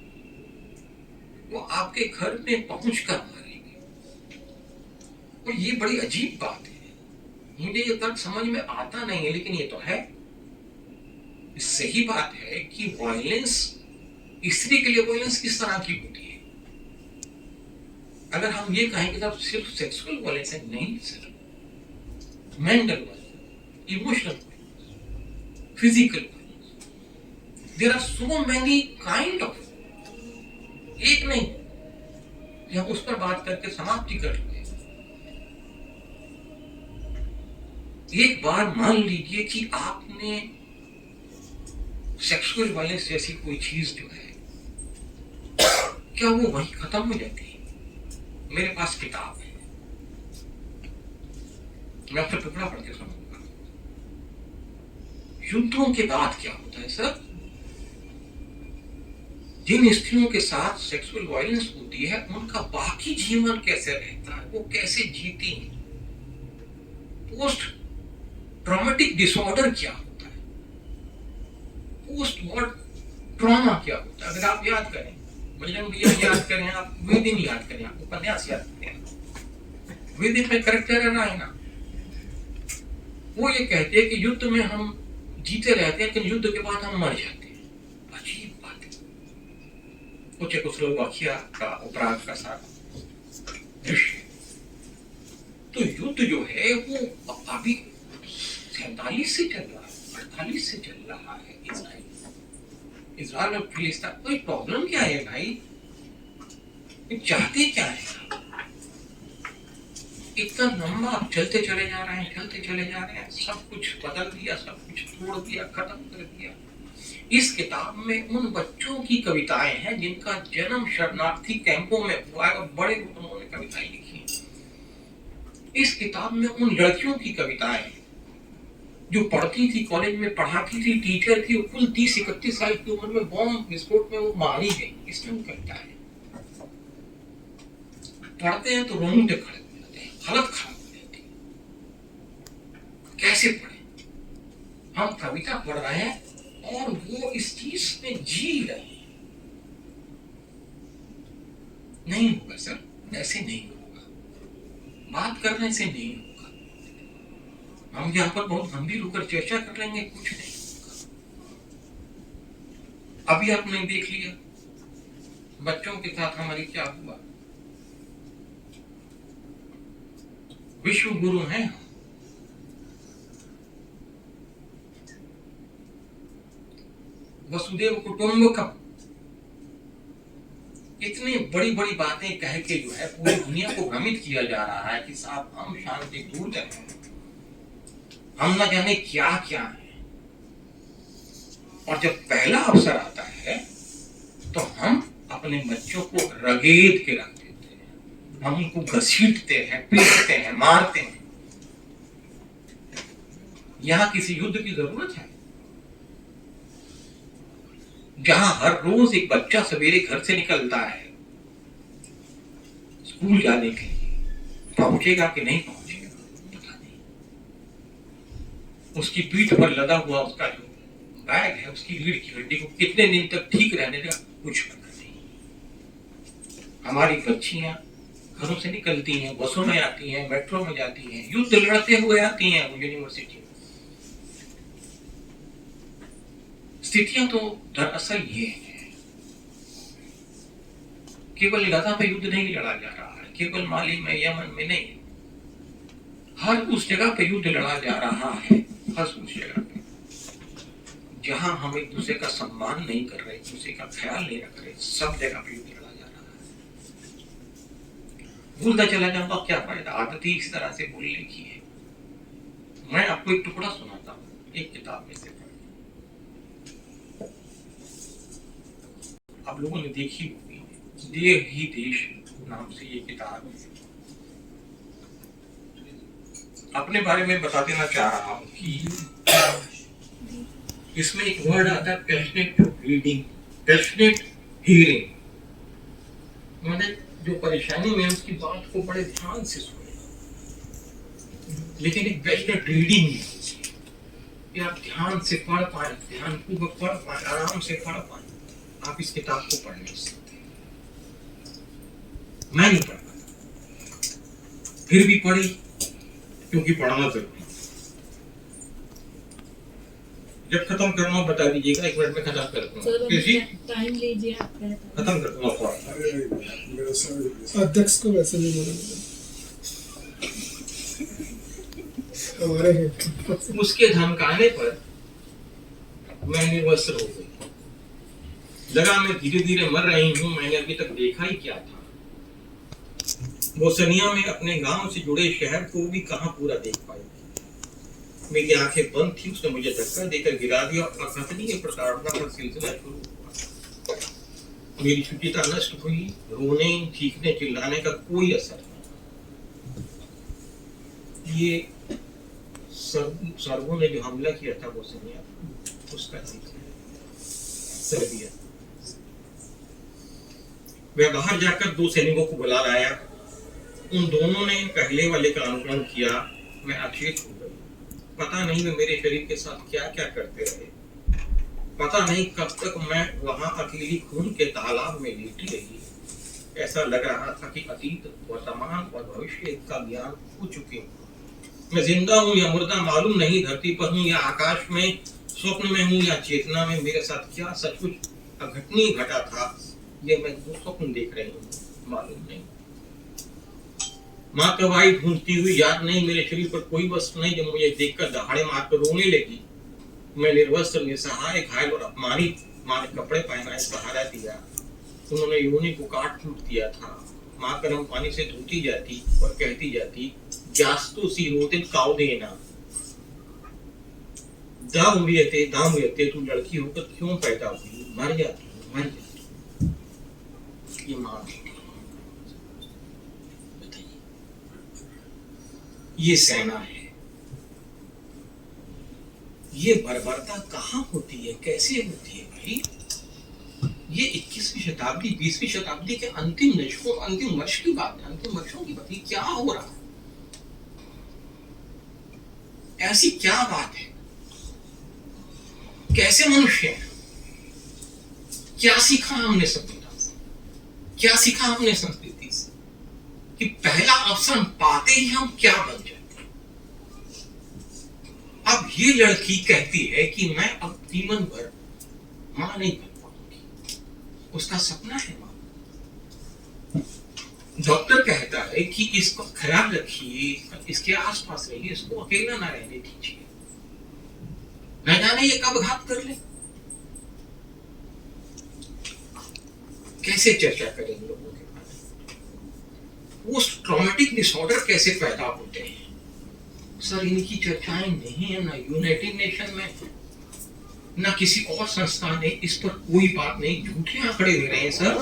वो आपके घर में पहुंच कर मारेंगे। और ये बड़ी अजीब बात है, मुझे ये तक समझ में आता नहीं है, लेकिन ये तो है। सही बात है कि वायलेंस, स्त्री के लिए वायलेंस किस तरह की होती है। अगर हम ये कहें कि सिर्फ सेक्सुअल वायलेंस है, नहीं sir, mental violence, emotional violence, physical, there are so many kind of, एक नहीं, हम उस पर बात करके समाप्ति कर लेंगे। एक बार मान लीजिए कि आपने सेक्सुअल वायलेंस जैसी कोई चीज जो है, क्या वो वहीं खत्म हो जाती है? मेरे पास किताब है, मैं आपसे टुकड़ा पढ़ के सुनाऊंगा। युद्धों के बाद क्या होता है सर? जिन स्त्रियों के साथ सेक्सुअल वायलेंस होती है उनका बाकी जीवन कैसे रहता है, वो कैसे जीती हैं? पोस्ट ट्रॉमेटिक डिसऑर्डर क्या होता है, पोस्ट वॉर ट्रॉमा क्या होता है? अगर आप याद करें, बजरंग भैया याद करें, आप वे दिन याद करें, आप उपन्यास याद करें, वे दिन में करेक्टर है ना, वो ये कहते हैं कि युद्ध में हम जीते रहते हैं, लेकिन युद्ध के बाद हम मर जाते हैं। अजीब बात है। वो चेकोस्लोवाकिया का उपराग का सारा दृश्य। तो युद्ध जो है वो अभी 47 से चल रहा है, 48 से चल रहा है। इजराइल और फिलिस्तीन, कोई प्रॉब्लम क्या है भाई? चाहते क्या है? इतना लंबा आप चलते चले जा रहे हैं, चलते चले जा रहे हैं, सब कुछ बदल दिया, सब कुछ तोड़ दिया, खत्म कर दिया। इस किताब में उन बच्चों की कविताएं हैं जिनका जन्म शरणार्थी कैंपों में हुआ है और बड़े उन्होंने कविताएं लिखी हैं। इस किताब में उन लड़कियों की कविताएं हैं जो पढ़ती थी, कॉलेज में पढ़ाती थी, टीचर थी, कुल 30-31 साल की उम्र में बॉम्ब विस्फोट में वो मारी गई। इसमें वो कविताएं पढ़ते हैं तो रोंगटे खड़े हो जाते हैं, हालत खराब हो जाती है। कैसे पढ़े? हम कविता पढ़ रहे हैं और वो इस चीज में जी रहे हैं। नहीं होगा सर, ऐसे नहीं होगा, बात करने से नहीं होगा। हम यहाँ पर बहुत गंभीर होकर चर्चा कर लेंगे, कुछ नहीं होगा। अभी आपने देख लिया बच्चों के साथ हमारी क्या हुआ। विश्व गुरु हैं, वसुदेव कुटुंबकम, इतनी बड़ी बड़ी बातें कह के जो है पूरी दुनिया को भ्रमित किया जा रहा है कि साहब हम शांति दूत हैं, हम न जाने क्या क्या है। और जब पहला अवसर आता है तो हम अपने बच्चों को रगेद के रख देते हैं, हम उनको घसीटते हैं, पीटते हैं, मारते हैं। यहां किसी युद्ध की जरूरत है? जहां हर रोज एक बच्चा सवेरे घर से निकलता है स्कूल जाने के लिए, पहुंचेगा कि नहीं पहुंचेगा पता नहीं। उसकी पीठ पर लदा हुआ उसका जो बैग है, उसकी रीढ़ की हड्डी को कितने दिन तक ठीक रहने देगा, कुछ पता नहीं। हमारी बच्चियां घरों से निकलती हैं, बसों में आती हैं, मेट्रो में जाती हैं, युद्ध लड़ते हुए आती हैं यूनिवर्सिटी में। स्थितियां तो दरअसल ये है, केवल गाजा पे युद्ध नहीं लड़ा जा रहा है, केवल माली में, यमन में नहीं, हर उस जगह पे युद्ध लड़ा जा रहा है, हर उस जगह पे जहां हम एक दूसरे का सम्मान नहीं कर रहे, एक दूसरे का ख्याल नहीं रख रहे, सब जगह पे युद्ध लड़ा जा रहा है। भूलता चला जाऊंगा क्या फायदा, आदत ही इस तरह से बोलने की है। मैं आपको एक टुकड़ा सुनाता हूँ एक किताब में से। आप लोगों ने देखी होगी, देह ही देश नाम से ये किताब है। अपने बारे में बता देना चाह रहा हूं कि इसमें एक वर्ड आता है पैशनेट रीडिंग, पैशनेट हियरिंग। मैंने जो परेशानी में उसकी बात को बड़े ध्यान से सुने, लेकिन एक पैशनेट रीडिंग कि आप ध्यान से पढ़ पाए, ध्यान पूर्वक पढ़ पाए, आराम से पढ़ पाए। आप इस किताब को पढ़ नहीं सकते। मैं नहीं पढ़ पाता, फिर भी पढ़ी क्योंकि पढ़ना जरूरी। जब खत्म करना बता दीजिएगा, 1 मिनट में खत्म कर दूंगा। किसी टाइम लीजिए, आप खत्म कर दूंगा। अध्यक्ष को वैसे नहीं बोलेंगे हमारे। उसके धमकाने पर मैं निर्वस्त्र हो गई, लगा मैं धीरे धीरे मर रही हूं। मैंने अभी तक देखा ही क्या था। बोस्निया में अपने गांव से जुड़े शहर को भी कहां पूरा देख पाई। मेरी आंखें बंद थी, उसने मुझे धक्का देकर गिरा दिया और कथनी के प्रताड़ना का सिलसिला शुरू हुआ। मेरी शुचिता नष्ट हुई, रोने चीखने चिल्लाने का कोई असर नहीं। ये सर्वों ने जो हमला किया था वो सुनिया, उसका सर्बिया। वह बाहर जाकर 2 सैनिकों को बुला लाया। उन दोनों ने पहले वाले का अनुकरण किया। मैं अचेत हो गई। पता नहीं वे मेरे शरीर के साथ क्या क्या करते रहे। पता नहीं कब तक मैं वहां अकेली खून के तालाब में लेटी रही। ऐसा लग रहा था कि अतीत, वर्तमान और भविष्य का ज्ञान हो चुके हूँ। मैं जिंदा हूँ या मुर्दा मालूम नहीं, धरती पर हूँ या आकाश में, स्वप्न में हूँ या चेतना में। मेरे साथ क्या सचमुच अघटनीय घटा था, ये मैं स्वप्न देख रही हूँ, मालूम नहीं। माँ कब आई ढूंढती हुई याद नहीं। मेरे शरीर पर कोई वस्त्र नहीं जो मुझे देखकर दहाड़े मारकर रोने लगी। मैं निर्वस्त्र, निसहाय, घायल और अपमानित। माँ ने कपड़े पहनाए, सहारा दिया। उन्होंने योनि को काट फूट दिया था। माँ गर्म पानी से धोती जाती और कहती जाती, जास्तु सी रोते काव देना, दाम रहते तू लड़की होकर क्यों पैदा हुई, मर जाती। ये माँ बताइए, ये सेना है। ये बर्बरता कहाँ होती है, कैसे होती है भाई? ये 21वीं शताब्दी 20वीं शताब्दी के अंतिम दशकों, अंतिम वर्ष की बात है, अंतिम वर्षों की बात है। क्या हो रहा है? ऐसी क्या बात है? कैसे मनुष्य है? क्या सीखा हमने सभ्यता से, क्या सीखा हमने संस्कृति से कि पहला अवसर पाते ही हम क्या बन जाते। अब ये लड़की कहती है कि मैं अब जीवन भर मां नहीं बन पाऊंगी। उसका सपना है मां। डॉक्टर कहता है कि इसको ख्याल रखिए, इसके आसपास रहिए, इसको अकेला ना रहने दीजिए, न जाने ये कब घात कर ले। कैसे चर्चा करेंगे लोगों के बारे में? पोस्ट ट्रॉमेटिक डिसऑर्डर कैसे पैदा होते हैं? सर इनकी चर्चाएं नहीं है, ना यूनाइटेड नेशन में, ना किसी और संस्था ने इस पर कोई बात नहीं। झूठे आंकड़े दे रहे हैं सर।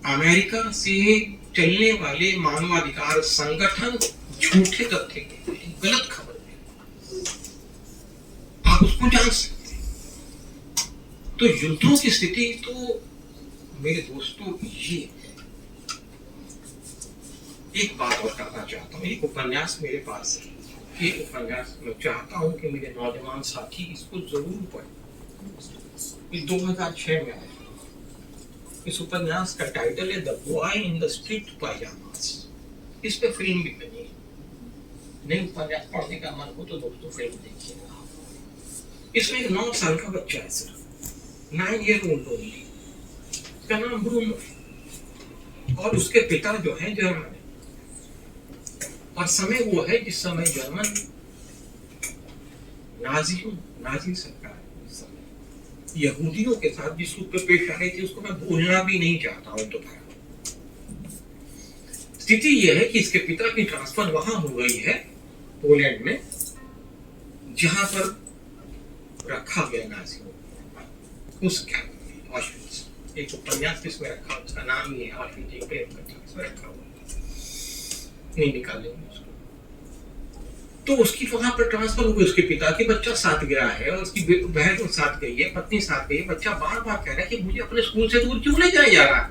अमेरिका से चलने वाले मानवाधिकार संगठन झूठे तथ्य कहते हैं, गलत खबर है, आप उसको जान सकते हैं। तो युद्धों की स्थिति तो मेरे दोस्तों ये है। एक बात और करना चाहता हूँ, एक उपन्यास मेरे पास है। ये उपन्यास मैं चाहता हूँ कि मेरे नौजवान साथी इसको जरूर पढ़ें। ये 2006 में आया। इस उपन्यास का टाइटल है the boy in the street pyjamas. इस पे फिल्म भी बनी है। नहीं उपन्यास पढ़ने का मन हो तो दोस्तों फिल्म देखिएगा। इसमें एक 9 साल का बच्चा है सर, 9 year old ओनली। उसका नाम ब्रूनो है और उसके पिता जो है जर्मन है। और समय वो है जिस समय जर्मन नाजी सरकार यहूदियों के साथ जिस रूप में पेश आ रही थी, उसको मैं भूलना भी नहीं चाहता हूं दोबारा। स्थिति यह है कि इसके पिता की ट्रांसफर वहां हो गई है पोलैंड में, जहां पर रखा गया नाजियों उस कैंप में, ऑश्विट्ज। एक उपन्यास जिसमें रखा, उसका नाम ही है ऑश्विट्ज, एक प्रेम कथा इसमें रखा हुआ, नहीं निकालेंगे उसको। तो उसकी वहां पर ट्रांसफर हो गई, उसके पिता के बच्चा साथ गया है और उसकी बहन साथ गई है, पत्नी साथ गई है। बच्चा बार बार कह रहा है कि मुझे अपने स्कूल से दूर क्यों ले जाया जा रहा है,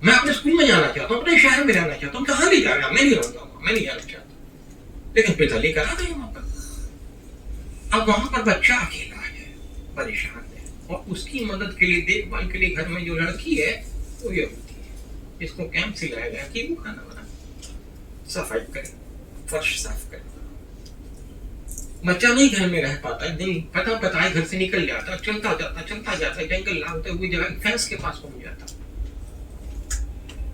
मैं अपने स्कूल में जाना चाहता हूँ, अपने शहर में रहना चाहता हूँ। कहाँ ले जा रहा है? मैं नहीं रहूंगा, मैं नहीं जाना चाहता। लेकिन पिता लेकर आ गए वहां पर। अब वहां पर बच्चा अकेला है, परेशान है, और उसकी मदद के लिए, देखभाल के लिए घर में जो लड़की है वो ये होती है। इसको कैंप से लाया गया कि वो खाना बना, सफाई करे, फर्श साफ करे। बच्चा नहीं घर में रह पाता है, दिन पता घर से निकल जाता, चलता जाता जंगल लाते हुए जगह फेंस के पास पहुंच जाता।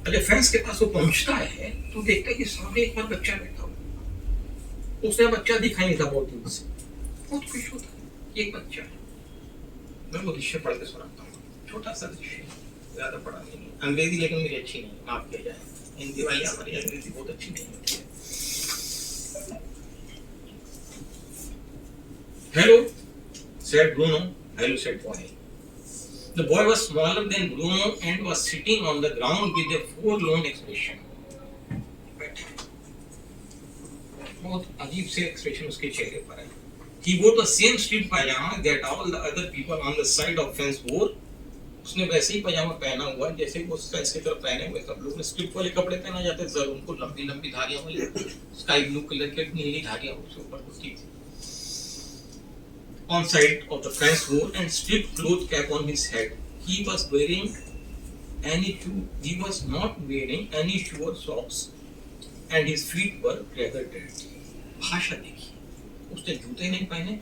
जब फेंस के पास वो पहुंचता है तो देखता है कि सामने एक बार बच्चा बैठा हुआ। उसने बच्चा दिखाई नहीं था बहुत दिन से, बहुत खुश होता है एक बच्चा है। मैं वो दृश्य पढ़ के सुनाता हूँ, छोटा सा दृश्य, ज्यादा पढ़ा नहीं, अंग्रेजी लेकिन मेरी अच्छी नहीं, माफ किया जाए। हिंदी वाली हमारी अंग्रेजी बहुत अच्छी नहीं होती है। Hello, said Bruno. Hello, said boy. The boy was smaller than Bruno and was sitting on the ground with a forlorn expression. बहुत अजीब से एक्सप्रेशन उसके चेहरे पर है. He wore the same striped pajama that all the other people on the side of fence wore. उसने वैसे ही पजामा पहना हुआ जैसे वो फेंस की तरफ पहने हुए सब लोग ने स्ट्रिप वाले कपड़े पहना जाते हैं. सर उनको लंबी लंबी धारियां वाली स्काई ब्लू कलर की नीली धारियां उसके ऊपर होती थी. On side of the fence wore and stripped cloth cap on his head. He was not wearing any shoe or socks, and his feet were rather dirty. भाषा देखिए, उसने जूते नहीं पहने,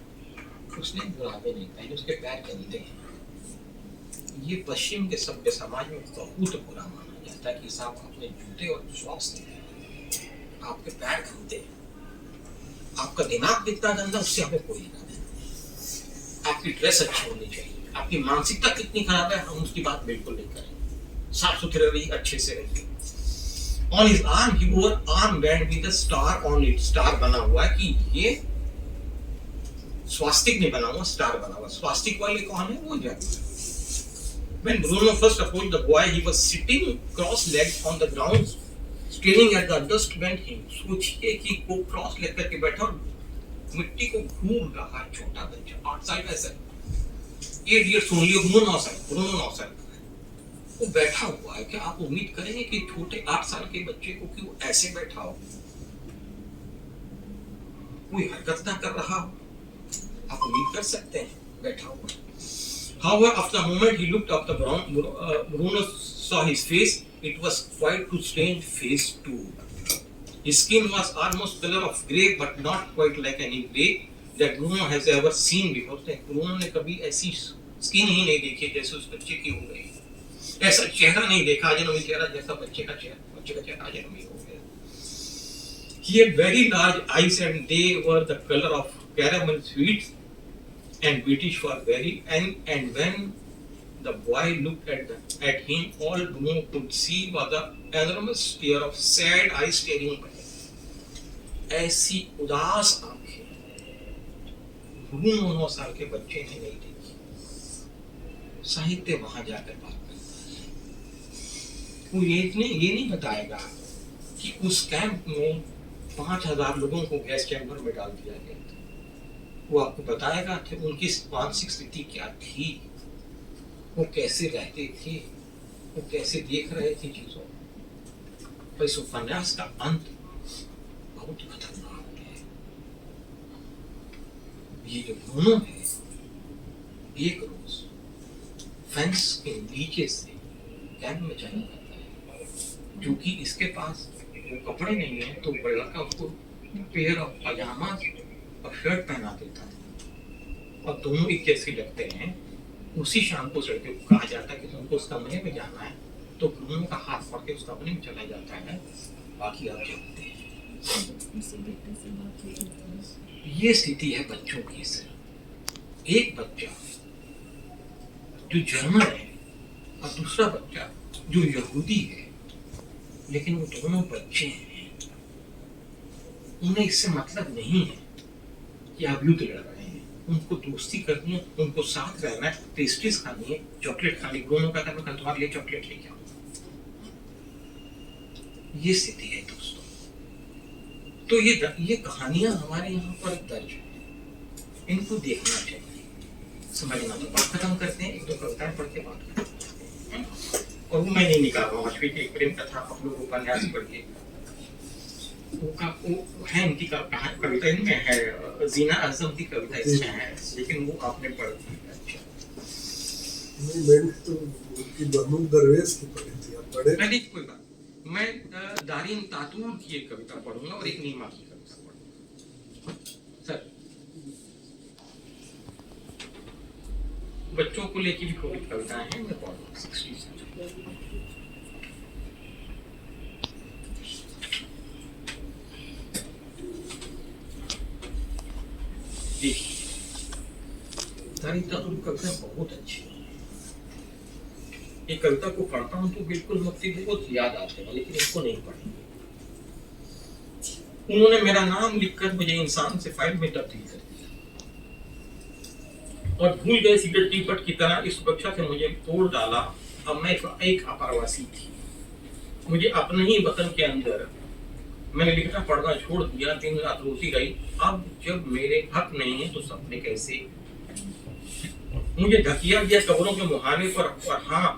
उसने जुराबे नहीं पहने, उसके पैर गंदे हैं. ये पश्चिम के सभ्य समाज में बहुत बुरा माना जाता है कि साहब आपने जूते और सॉक्स नहीं पहने, आपके पैर गंदे हैं, आपका दिमाग कितना गंदा उससे हमें कोई लेना देना. आपकी ड्रेस अच्छी होनी चाहिए, आपकी मानसिकता कितनी खराब है हम उसकी बात बिल्कुल नहीं करें. साफ सुथरे रहिए, अच्छे से रहिए. On his arm he wore armband with a star on it. Star बना हुआ है कि ये स्वास्तिक नहीं बना हुआ, स्टार बना हुआ. स्वास्तिक वाले कौन है? वो जाति. When Bruno first approached the boy, he was sitting cross-legged on the ground, staring at the dust bent him. सोचिए कि वो cross-legged करके बैठा और मिट्टी को घूम रहा है छोटा बच्चा. 8 साल का है. 8 years only. Bruno 9 साल. वो बैठा हुआ है. क्या आप उम्मीद करेंगे कि छोटे 8 साल के बच्चे को कि वो ऐसे बैठा हो, कोई हरकत ना कर रहा हो? आप उम्मीद कर सकते हैं बैठा हुआ. However, after a moment he looked up the ground. Bruno saw his face. It was quite a strange face too. His skin was almost color of grey, but not quite like any grey that Bruno has ever seen before. Bruno ने कभी ऐसी skin ही नहीं देखी जैसे उस बच्चे की हो गई. ऐसा चेहरा नहीं देखा, अजनबी चेहरा जैसा बच्चे का चेहरा अजनबी हो गया. He had very large eyes and they were the color of caramel sweets and British were very and when the boy looked at him, all Bruno could see was the enormous pair of sad eyes staring back. ऐसी उदास आंखें Bruno 9 साल के बच्चे ने नहीं देखी. साहित्य वहां जाकर बात वो ये नहीं बताएगा कि उस कैंप में 5000 लोगों को गैस चैम्बर में डाल दिया गया था. वो आपको बताएगा कि उनकी मानसिक स्थिति क्या थी, वो कैसे रहते थे, वो कैसे देख रहे थे चीजों. इस उपन्यास का अंत बहुत खतरनाक है. ये जो ब्रूनो है, एक रोज फेंस के नीचे से कैंप में चला जाता है, क्योंकि इसके पास वो कपड़े नहीं है तो बड़ा का उसको पेयर ऑफ पजामा और शर्ट पहना देता है और दोनों एक जैसे लगते हैं. उसी शाम को लड़के को कहा जाता है कि तुमको उस कमरे में जाना है, तो ब्रूनो का हाथ पकड़ के उस कमरे में चला जाता है. बाकी आप जानते हैं. ये स्थिति है बच्चों की. सर एक बच्चा जो जर्मन है और दूसरा बच्चा जो यहूदी है, लेकिन वो दोनों बच्चे हैं. उन्हें इससे मतलब नहीं है कि आप युद्ध लड़ रहे हैं. उनको दोस्ती करनी है, उनको साथ रहना है, पेस्ट्रीज खानी है, चॉकलेट खानी. दोनों का कहना कल तुम्हारे लिए चॉकलेट लेके आओ. ये स्थिति है दोस्तों. तो ये कहानियां हमारे यहाँ पर दर्ज है. इनको देखना चाहिए, समझना. तो बात खत्म करते हैं, 1-2 कविताएं पढ़ के बात करते हैं. और वो मैं नहीं निकाल रहा हूँ. वाजपेयी की प्रेम कथा आप लोग उपन्यास पढ़ के वो है, इनकी कविता इनमें है, जीना आजम की कविता इसमें है, लेकिन वो आपने पढ़ दी. अच्छा नहीं, मैंने तो उनकी महमूद दरवेश की पढ़ी थी. आप पढ़े? नहीं, कोई बात. मैं दारिन तातूर की एक कविता पढ़ूंगा और एक नीमा की कविता पढ़ूंगा. सर बच्चों को लेकर भी कोई कविताएं हैं, मैं पढ़ूंगा. 60 से कविता बहुत अच्छी है. एक कविता को पढ़ता हूँ तो बिल्कुल मुझे बहुत याद आते हैं, लेकिन इसको नहीं पढ़ेंगे. उन्होंने मेरा नाम लिखकर मुझे इंसान से फाइल में तब्दील कर दिया. और भूल गए सिगरेट की पट की तरह इस सुरक्षा से मुझे तोड़ डाला। अब मैं एक अप्रवासी थी। मुझे अपने ही वतन के अंदर मैंने लिखना पढ़ना छोड़ दिया, दिन रात रोती रही। अब जब मेरे हक नहीं है तो सपने कैसे? मुझे ढकिया गया कब्रों के मुहाने पर। और हाँ,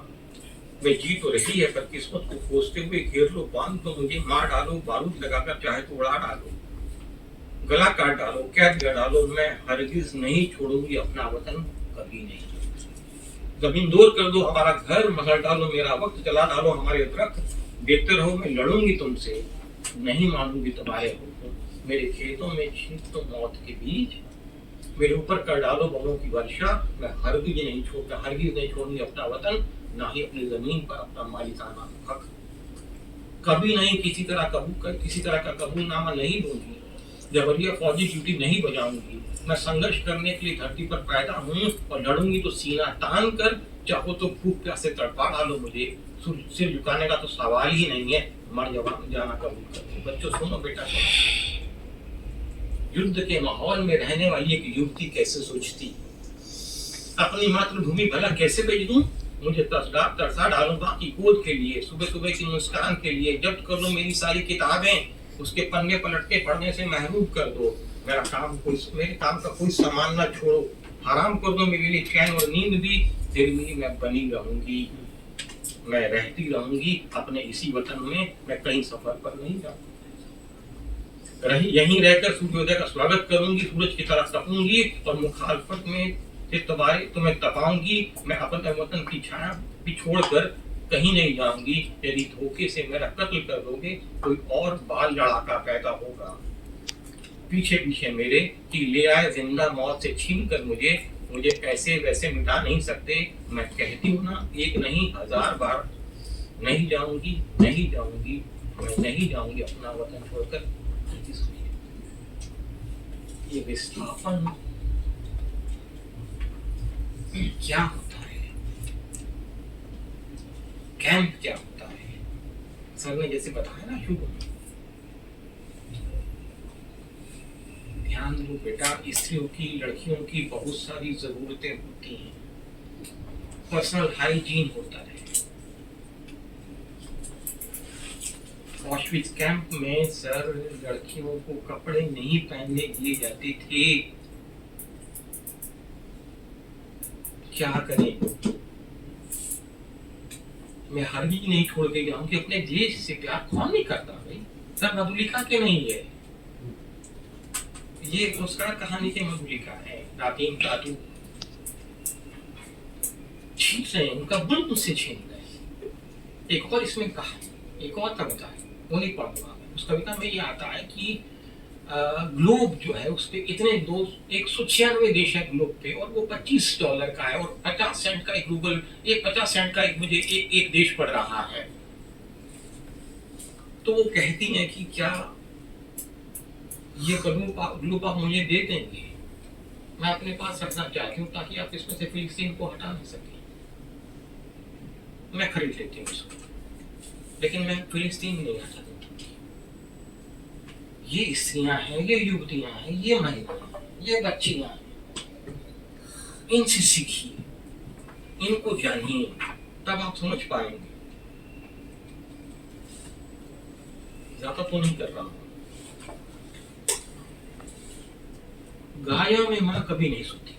वे जी तो रही है, पर किस्मत को खोजते हुए घेर लो, बांध दो मुझे, मार डालो, बारूद लगाकर चाहे तो उड़ा डालो, गला काट डालो, कैद कर डालो, मैं हरगिज नहीं छोड़ूंगी अपना वतन, कभी नहीं। जमीन दूर कर दो हमारा घर, मसल डालो मेरा वक्त, जला डालो हमारे दरख्त, देखते रहो मैं लड़ूंगी तुमसे, नहीं मानूंगी तुम्हारे हुक्म। मेरे खेतों में छींट दो मौत के बीज, मेरे ऊपर कर डालो बमों की वर्षा, मैं हरगिज नहीं छोड़ूंगी अपना वतन, ना ही अपनी जमीन पर अपना मालिकाना हक। कभी नहीं किसी तरह का कबूलनामा नहीं दूंगी, जबरिया फौजी ड्यूटी नहीं बजाऊंगी। मैं संघर्ष करने के लिए धरती पर पैदा हूँ और लड़ूंगी तो सीना तान कर, चाहो तो भूख प्यासे तड़पा डालो मुझे, सिर झुकाने का तो सवाल ही नहीं है, मर जाना कबूल कर। बच्चों सुनो बेटा, युद्ध के माहौल में रहने वाली एक युवती कैसे सोचती, अपनी मातृभूमि भला कैसे बेच दूं? मुझे तरसा डालो बाकी गोद के लिए, सुबह सुबह की मुस्कान के लिए, जब्त कर लो मेरी सारी किताबें, उसके पन्ने पलट के पढ़ने से महरूम कर दो। मेरे काम का कोई सामान ना छोड़ो, हराम कर दो मेरे लिए चैन और नींद भी, फिर भी मैं बनी रहूंगी, मैं रहती रहूंगी अपने इसी वतन में, मैं कहीं सफर पर नहीं जाऊंगी। यहीं रहकर सूर्योदय का स्वागत करूंगी, सूरज की तरह तपूंगी और मुखालफत में से तुम्हें तपाऊंगी। मैं अपने वतन की छाया छोड़कर कहीं नहीं जाऊंगी। यदि धोखे से मेरा कत्ल कर दोगे, कोई और बाल लड़ाका पैदा होगा पीछे पीछे मेरे, कि ले आए जिंदा मौत से छीन कर मुझे ऐसे वैसे मिटा नहीं सकते। मैं कहती हूँ ना, एक नहीं 1000 बार, नहीं जाऊंगी, मैं नहीं जाऊंगी अपना वतन छोड़कर। ये विस्थापन क्या होता है, कैंप क्या होता है? सर ने जैसे बताया ना शुरू में, ध्यान दो बेटा, स्त्रियों की, लड़कियों की बहुत सारी जरूरतें होती हैं, पर्सनल हाइजीन होता है। ऑशविट्ज कैंप में सर लड़कियों को कपड़े नहीं पहनने दिए जाते थे। क्या करें? मैं हरगिज नहीं छोड़ के जाऊंगी अपने देश से प्यार। कौन नहीं करता भाई? सर मधुलिका के नहीं है ये, पुरस्कार कहानी के मधुलिका है, रातीम टाटू छीन रहे हैं, उनका बुल मुझसे छीन रहे। एक और इसमें कहा, एक और कविता है, वो नहीं पढ़ूंगा। उस कविता में ये आता है कि ग्लोब जो है उस पे इतने 196 देश है ग्लोब पे, और वो $25 का है, और 50 सेंट का एक रूबल, 50 सेंट का एक मुझे एक देश पड़ रहा है। तो वो कहती हैं कि क्या ये ग्लोब आप मुझे दे देंगे? मैं अपने पास रखना चाहती हूँ ताकि आप इसमें से फिलिस्तीन को हटा नहीं सके। मैं खरीद लेती हूँ इसको, लेकिन मैं फिलिस्तीन नहीं हटा दूंगी। ये स्त्रियां हैं, ये युवतियां हैं, ये महिलाएं, ये बच्चियां हैं, इनसे सीखिए, इनको जानिए, तब आप समझ पाएंगे। ज्यादा तो नहीं कर रहा हूं। गाया में मां कभी नहीं सुनती,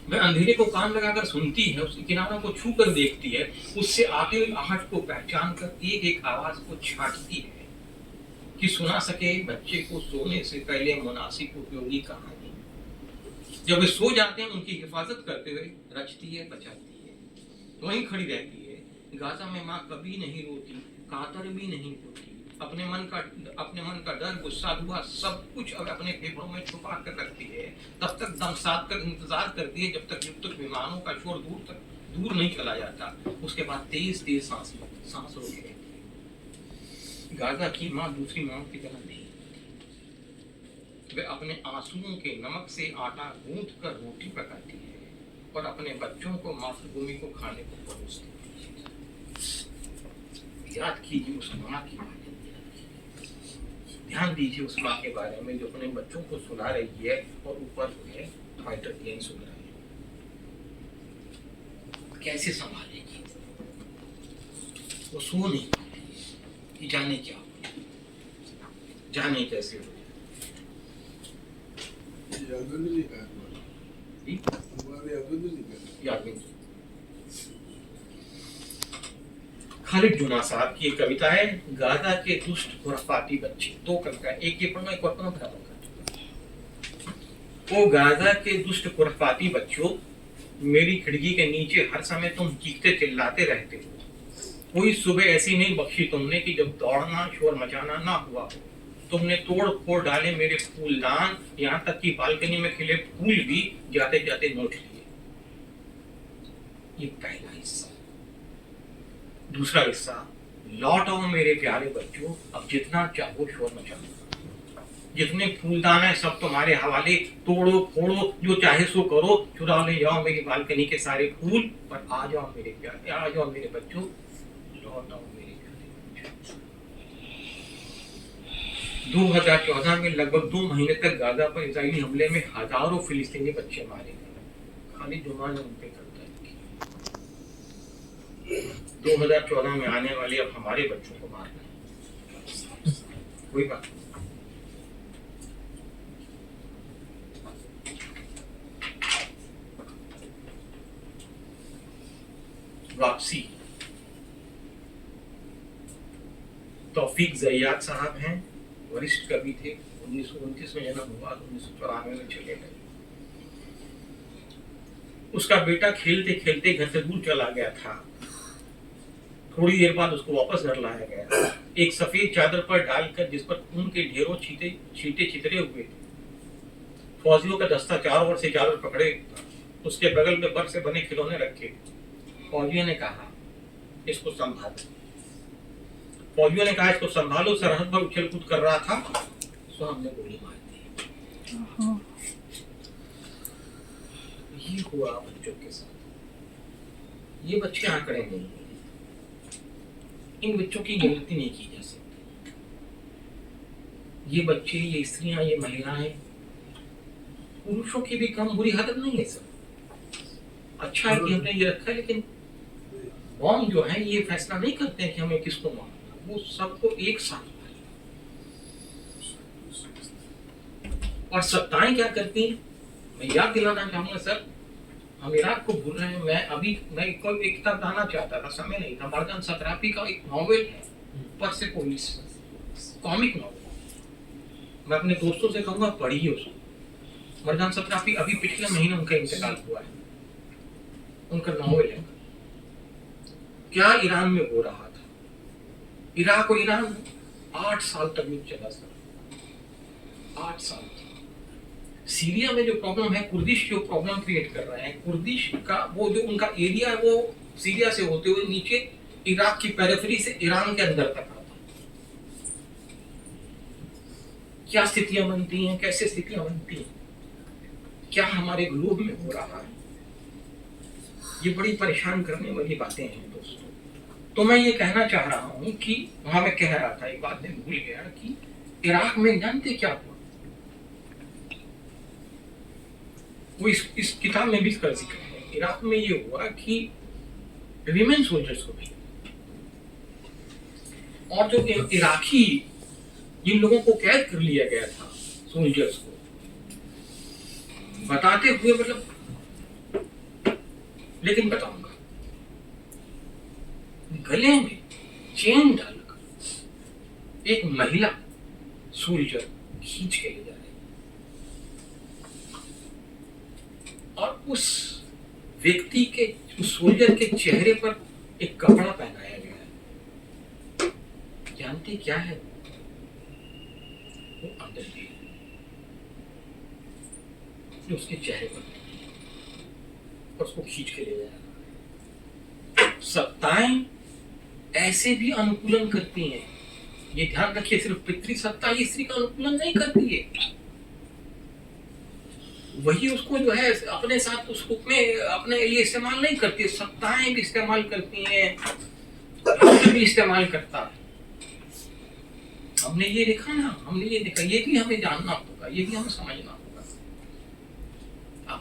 वह अंधेरे को कान लगाकर सुनती है, उसके किनारों को छू कर देखती है, उससे आते हुए आहट को पहचान कर एक एक आवाज को छांटती है कि सुना सके बच्चे को सोने से पहले मुनासिब उपयोगी कहानी। जब वे सो जाते हैं उनकी हिफाजत करते हुए रचती है, बचाती है, वहीं खड़ी रहती है। गाजा में माँ कभी नहीं रोती, कातर भी नहीं होती, अपने मन का डर, गुस्सा, दुआ सब कुछ अब अपने फेफड़ों में छुपा कर रखती है। तब तक दम साध कर इंतजार करती है जब तक विमानों का शोर दूर नहीं चला जाता। उसके बाद तेज तेज सांस रोके। गाजा की माँ दूसरी माँ की तरह नहीं, वे अपने आंसुओं के नमक से आटा गूंथ कर रोटी पकाती है और अपने बच्चों को मातृभूमि को खाने को परोसती है। याद कीजिए उस माँ की बात, ध्यान दीजिए उस माँ के बारे में जो अपने बच्चों को सुला रही है और ऊपर जो है फाइटर प्लेन उड़ रहे हैं, कैसे संभालेगी? वो सो नहीं पाती कि जाने क्या हो, जाने कैसे हो। यादव ने नहीं कहा हमारे यादव ने नहीं कहा। याद नहीं। खालिद जुना साहब की एक कविता है, गाजा के दुष्ट खुरफाती बच्चे। दो कविता, एक ये पढ़ना, एक और पढ़ना। ओ गाजा के दुष्ट खुरफाती बच्चों, मेरी खिड़की के नीचे हर समय तुम चीखते चिल्लाते रहते हो। कोई सुबह ऐसी नहीं बख्शी तुमने कि जब दौड़ना शोर मचाना ना हुआ हो। तुमने तोड़ फोड़ डाले मेरे फूलदान, यहाँ तक कि बालकनी में खिले फूल भी जाते जाते नोच लिए। ये पहला हिस्सा। दूसरा हिस्सा, लौट आओ मेरे प्यारे बच्चों, अब जितना चाहो शोर मचाओ। जितने फूलदान है सब तुम्हारे हवाले, तोड़ो फोड़ो जो चाहे सो करो, चुरा ले जाओ मेरी बालकनी के सारे फूल, पर आ जाओ मेरे प्यारे, आ जाओ मेरे बच्चों, लौट आओ मेरे प्यारे बच्चों। 2014 में लगभग 2 महीने तक गाजा पर इजरायली हमले में हजारों फिलिस्तीनी बच्चे मारे गए। खालिद जुमा ने उन पे करता है 2014 में आने वाले अब हमारे बच्चों को मारना है। कोई बात नहीं। वापसी। तौफीक ज़ैयाद साहब हैं, वरिष्ठ कवि थे। 1929 में जन्म हुआ, 1994 में चले गए। उसका बेटा खेलते खेलते घर से दूर चला गया था। थोड़ी देर बाद उसको वापस घर लाया गया, एक सफेद चादर पर डालकर जिस पर खून के ढेरों छींटे छितरे हुए थे। फौजियों का दस्ता चारों ओर से चादर पकड़े, उसके बगल में बर्फ से बने खिलौने रखे। फौजियों ने कहा इसको संभालो। फौजियों ने कहा इसको संभालो। सरहद पर उछल कूद कर रहा था, सो हमने गोली मार दी। ये हुआ बच्चों के साथ। ये बच्चे आंकड़े नहीं हैं। इन बच्चों की गिनती नहीं की जा सकती। ये बच्चे, ये स्त्रियां, ये महिलाएं पुरुषों की भी कम बुरी हालत नहीं है सर। अच्छा है कि हमने ये रखा है, लेकिन बॉम्ब जो है ये फैसला नहीं करते हैं कि हमें किसको मारना, वो सबको एक साथ मारें। और सत्ताएं क्या करती हैं? मैं याद दिलाना चाहूंगा सर, हम इराक को भूल रहे हैं। मैं एक किताब लाना चाहता था, समय नहीं था। मर्दान सतरापी का एक नॉवेल है, परसेपोलिस, कॉमिक नॉवेल। मैं अपने दोस्तों से कहूंगा पढ़िए उसको। मर्दान सतरापी, अभी पिछले महीने उनका इंतकाल हुआ है। उनका नॉवेल है क्या ईरान में हो रहा था। इराक और ईरान 8 साल तक युद्ध चला सर, 8 साल। सीरिया में जो प्रॉब्लम है, कुर्दिश जो प्रॉब्लम क्रिएट कर रहे हैं, कुर्दिश का वो जो उनका एरिया है वो सीरिया से होते हुए नीचे इराक की पेरिफेरी से ईरान के अंदर तक आता है। क्या स्थितियां बनती हैं, कैसे स्थितियां बनती हैं, क्या हमारे ग्लोब में हो रहा है, ये बड़ी परेशान करने वाली बातें हैं दोस्तों। तो मैं ये कहना चाह रहा हूं कि वहां मैं कह रहा था, एक बात मैं भूल गया कि इराक में जानते क्या हुआ, वो इस किताब में भी इसका जिक्र है। इराक में ये हुआ कि विमेन सोल्जर्स को भी, और जो इराकी जिन लोगों को कैद कर लिया गया था, सोल्जर्स को बताते हुए, मतलब लेकिन बताऊंगा, गले में चेन डालकर एक महिला सोल्जर खींच के ले जा रही, और उस व्यक्ति के, उस सोल्जर के चेहरे पर एक कपड़ा पहनाया गया है। जानते क्या है? वो अंदर जेल जो उसके चेहरे पर, और उसको खींच के ले जाया। सत्ताएं ऐसे भी अनुकूलन करती हैं। ये ध्यान रखिए, सिर्फ पितृ सत्ता ही स्त्री का अनुकूलन नहीं करती है, वही उसको जो है अपने साथ उसको में अपने लिए इस्तेमाल नहीं करती। सत्ताएं भी इस्तेमाल करती हैं, राष्ट्र भी इस्तेमाल करता है। हमने ये देखा ना, हमने ये देखा, ये भी हमें जानना होगा, ये भी हमें समझना होगा।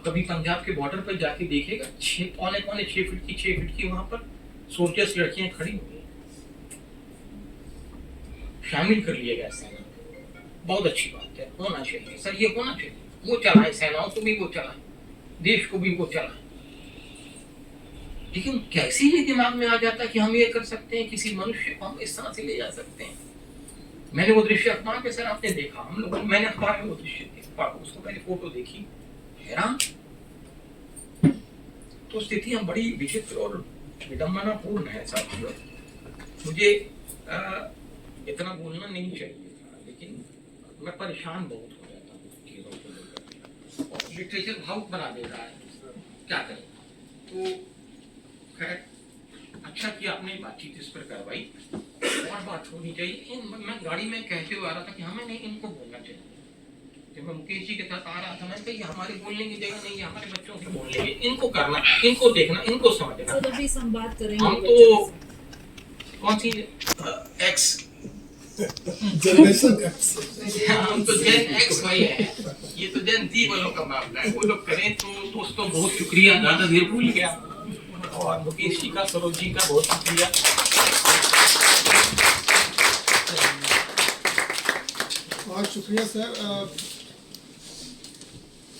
आप कभी पंजाब के बॉर्डर पर जाके देखिएगा, 6 फीट की वहां पर सोल्जर्स लड़कियां खड़ी हुई हैं। शामिल कर लिया गया सेना, बहुत अच्छी बात है, होना चाहिए सर, ये होना चाहिए। वो चलाए, सेनाओं को भी वो चलाए, देश को भी वो चलाए। लेकिन कैसे ये दिमाग में आ जाता है कि हम ये कर सकते हैं, किसी मनुष्य को हम इस तरह से ले जा सकते हैं। मैंने वो दृश्य अखबार पे सर आपने देखा, हम लोग, मैंने अखबार में वो दृश्य देखा, उसको मैंने फोटो देखी, हैरान। तो स्थितियां बड़ी विचित्र और विडंबनापूर्ण है साथियों। मुझे इतना बोलना नहीं चाहिए था, लेकिन मैं परेशान बहुत हो जाता हूँ चीजों को लेकर, और लिटरेचर भावुक बना देता है, क्या करें। तो खैर अच्छा कि आपने बातचीत इस पर करवाई, और बात होनी चाहिए। मैं गाड़ी में कहते हुए आ रहा था कि हमें नहीं, इनको बोलना चाहिए। जब मैं मुकेश जी के साथ आ रहा था, मैं कही हमारे बोलने की जगह नहीं है, हमारे बच्चों से बोलने की, इनको करना, इनको देखना, इनको समझना। तो अभी संवाद करेंगे। हम तो कौन सी एक्स जनरेशन एक्स, हम तो जेन एक्स भाई है, ये तो जेन जी वालों का मामला है। वो लोग करें तो दोस्तों बहुत शुक्रिया, ज्यादा देर भूल गया, और मुकेश जी का, सरोज जी का बहुत शुक्रिया। बहुत शुक्रिया सर।